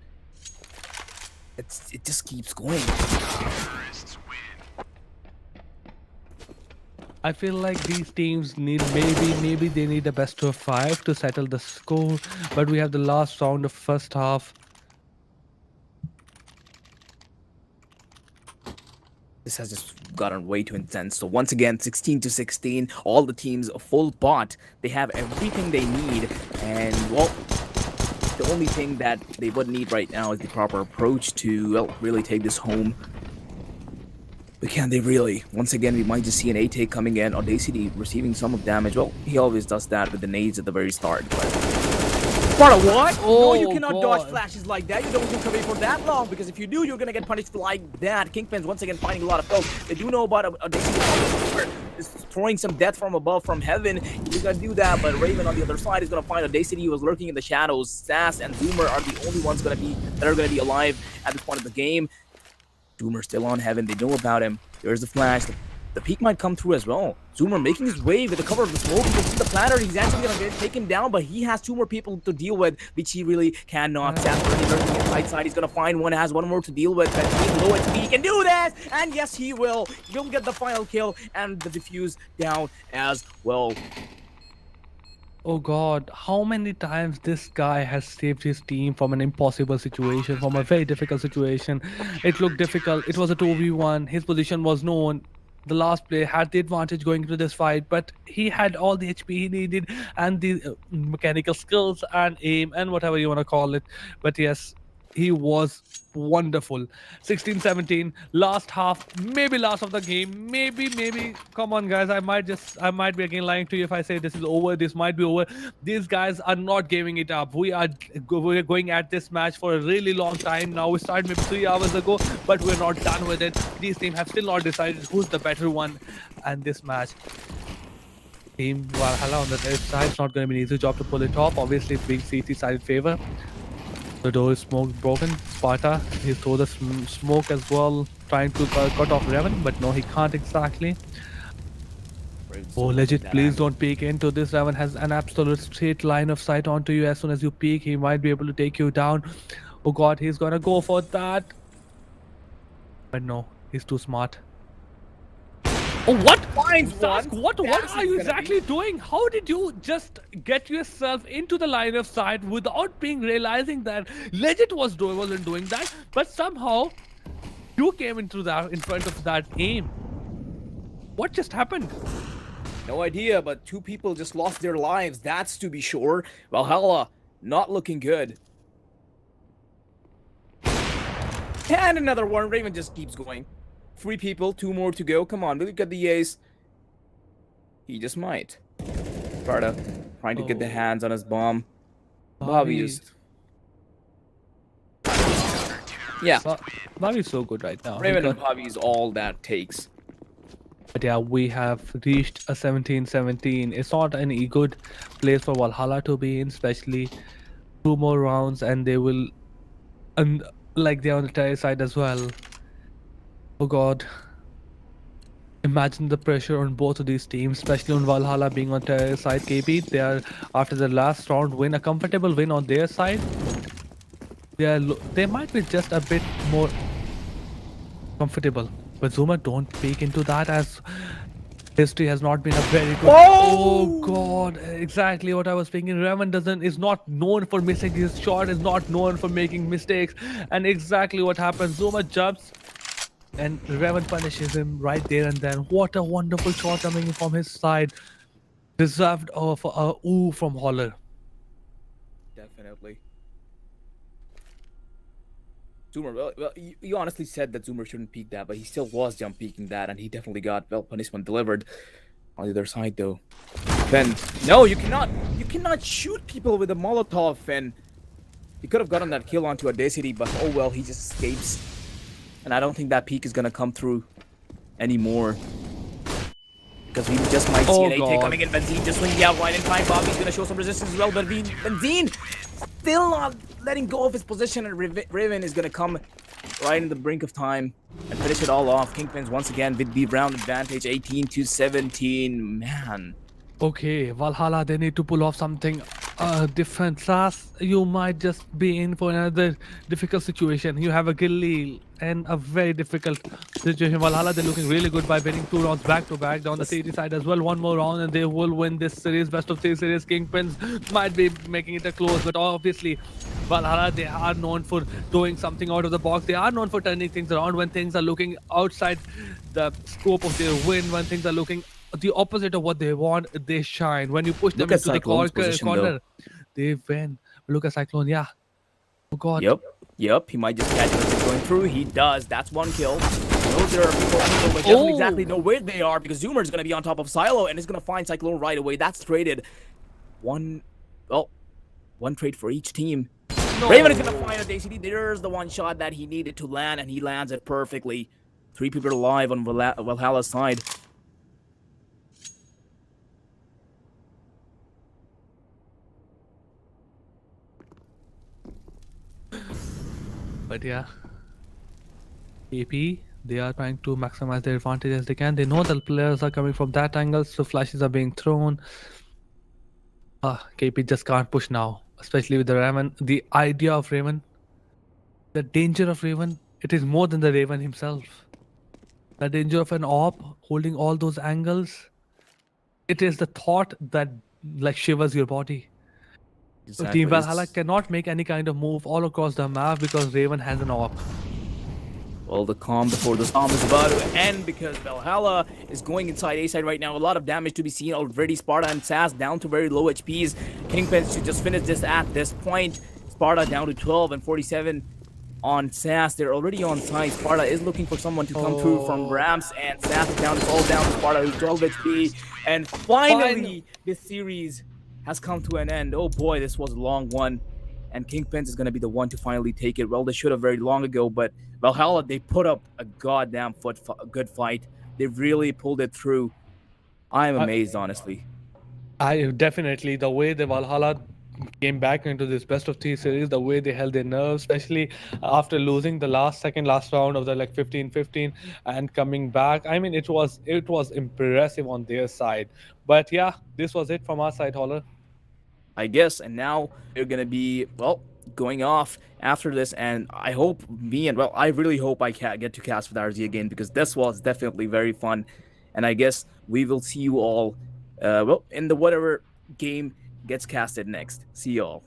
It just keeps going. I feel like these teams need maybe they need a best of 5 to settle the score, but we have the last round of first half. this has just gotten way too intense. So once again, 16-16, all the teams full bot. They have everything they need, and well, the only thing that they would need right now is the proper approach to really take this home. But can they really? Once again, we might just see an A-take coming in. Audacity receiving some of damage. Well, he always does that with the nades at the very start. But what? No, you cannot dodge flashes like that. You don't look away for that long, because if you do, you're gonna get punished like that. Kingpins once again finding a lot of health. They do know about Audacity is throwing some death from above, from heaven. He's gonna do that, but Raven on the other side is gonna find Audacity, who was lurking in the shadows. Sass and Zoomer are the only ones that are gonna be alive at this point of the game. Zoomer still on heaven. They know about him. There's the flash. The peak might come through as well. Zoomer making his way with the cover of the smoke. You can see the planter. He's actually going to get taken down, but he has 2 more people to deal with, which he really cannot. Sass already lurking in right side. He's going to find one, has one more to deal with. But he's low HP. He can do this! And yes, he will. He'll get the final kill and the defuse down as well. Oh god, how many times this guy has saved his team from an impossible situation, from a very difficult situation. It looked difficult. It was a 2v1. His position was known. The last player had the advantage going into this fight, but he had all the HP he needed and the mechanical skills and aim and whatever you want to call it. But yes, he was wonderful. 16-17, last half, maybe last of the game, maybe. Come on, guys, I might be again lying to you if I say this is over. This might be over. These guys are not giving it up. We're going at this match for a really long time now. We started maybe 3 hours ago, but we're not done with it. These teams have still not decided who's the better one, and this match, Team Valhalla on the left side, it's not going to be an easy job to pull it off. Obviously, being CT side in favor. The door is smoke broken. Sparta, he throw the smoke as well, trying to cut off Revan, but no, he can't exactly. Oh, legit, please don't peek into this. Revan has an absolute straight line of sight onto you. As soon as you peek, he might be able to take you down. Oh god, he's gonna go for that. But no, he's too smart. Oh, what? Finds one. What are you exactly doing? How did you just get yourself into the line of sight without realizing that Legit wasn't doing that, but somehow you came into that in front of that aim? What just happened? No idea, but 2 people just lost their lives. That's to be sure. Valhalla not looking good. And another one. Raven just keeps going. 3 people, 2 more to go. Come on, look at the ace. He just might. Sparta trying to get the hands on his bomb. Bobby just... Yeah. Bobby's so good right now. Raven and Bobby is all that takes. But yeah, we have reached a 17-17. It's not any good place for Valhalla to be in, especially 2 more rounds, and they will... And like they're on the Terra side as well. Oh god. Imagine the pressure on both of these teams, especially on Valhalla being on Terra side. KB, they are, after the last round win, a comfortable win on their side. They might be just a bit more comfortable. But Zoomer, don't peek into that, as history has not been a very good... Oh god, exactly what I was thinking. Revan is not known for missing his shot, is not known for making mistakes, and exactly what happens. Zoomer jumps and Revan punishes him right there and then. What a wonderful shot coming from his side. Deserved of a ooh from Holler. Definitely. Zoomer, well, you honestly said that Zoomer shouldn't peek that, but he still was jump peeking that, and he definitely got, well, punishment delivered. On the other side, though. Finn, no, you cannot shoot people with a Molotov, Finn. He could have gotten that kill onto Audacity, but oh well, he just escapes. And I don't think that peek is gonna come through anymore. Because we just might see an A-take coming in. Benzine just swinging out right in time. Bobby's gonna show some resistance as well, but Benzine still not letting go of his position, and Raven is gonna come right in the brink of time and finish it all off. Kingpins once again with the round advantage, 18-17. Man. Okay, Valhalla, they need to pull off something different SAS, you might just be in for another difficult situation. You have a Gilly and a very difficult situation. Valhalla, they're looking really good by winning 2 rounds back to back. On the CT side as well, one more round and they will win this series. Best of 3 series. Kingpins might be making it a close, but obviously Valhalla, they are known for doing something out of the box. They are known for turning things around when things are looking outside the scope of their win, when things are looking the opposite of what they want, they shine. When you push them Look at into the Cyclone's position, though. corner, they win. Look at Cyclone, yeah. Oh god. Yep. He might just catch it going through. He does. That's one kill. Knows there are people, but doesn't exactly know where they are because Zoomer is going to be on top of Silo and is going to find Cyclone right away. That's traded. One trade for each team. No. Raven is going to find a DCD. There's the one shot that he needed to land, and he lands it perfectly. 3 people alive on Valhalla's side. But yeah, AP, they are trying to maximize their advantage as they can. They know the players are coming from that angle, so flashes are being thrown. KP just can't push now, especially with the Raven. The idea of Raven, the danger of Raven, it is more than the Raven himself. The danger of an AWP holding all those angles, it is the thought that like shivers your body. So Team Valhalla cannot make any kind of move all across the map because Raven has an AWP. Well, the calm before the storm is about to end because Valhalla is going inside A side right now. A lot of damage to be seen already. Sparta and SAS down to very low HPs. Kingpins should just finish this at this point. Sparta down to 12 and 47 on SAS. They're already on site. Sparta is looking for someone to come through from Rams, and SAS is down. It's all down to Sparta, who's 12 HP. And finally, this series has come to an end. Oh boy, this was a long one. And Kingpins is going to be the one to finally take it. Well, they should have very long ago, but Valhalla, they put up a goddamn good fight. They really pulled it through. I'm amazed, honestly. I definitely, the way the Valhalla came back into this best of 3 series, the way they held their nerves, especially after losing the last round of the like 15-15 and coming back. I mean, it was impressive on their side. But yeah, this was it from our side, Holler. I guess, and now they're gonna be, well, going off after this, and I hope I really hope I get to cast with RZ again, because this was definitely very fun, and I guess we will see you all, in the whatever game gets casted next. See you all.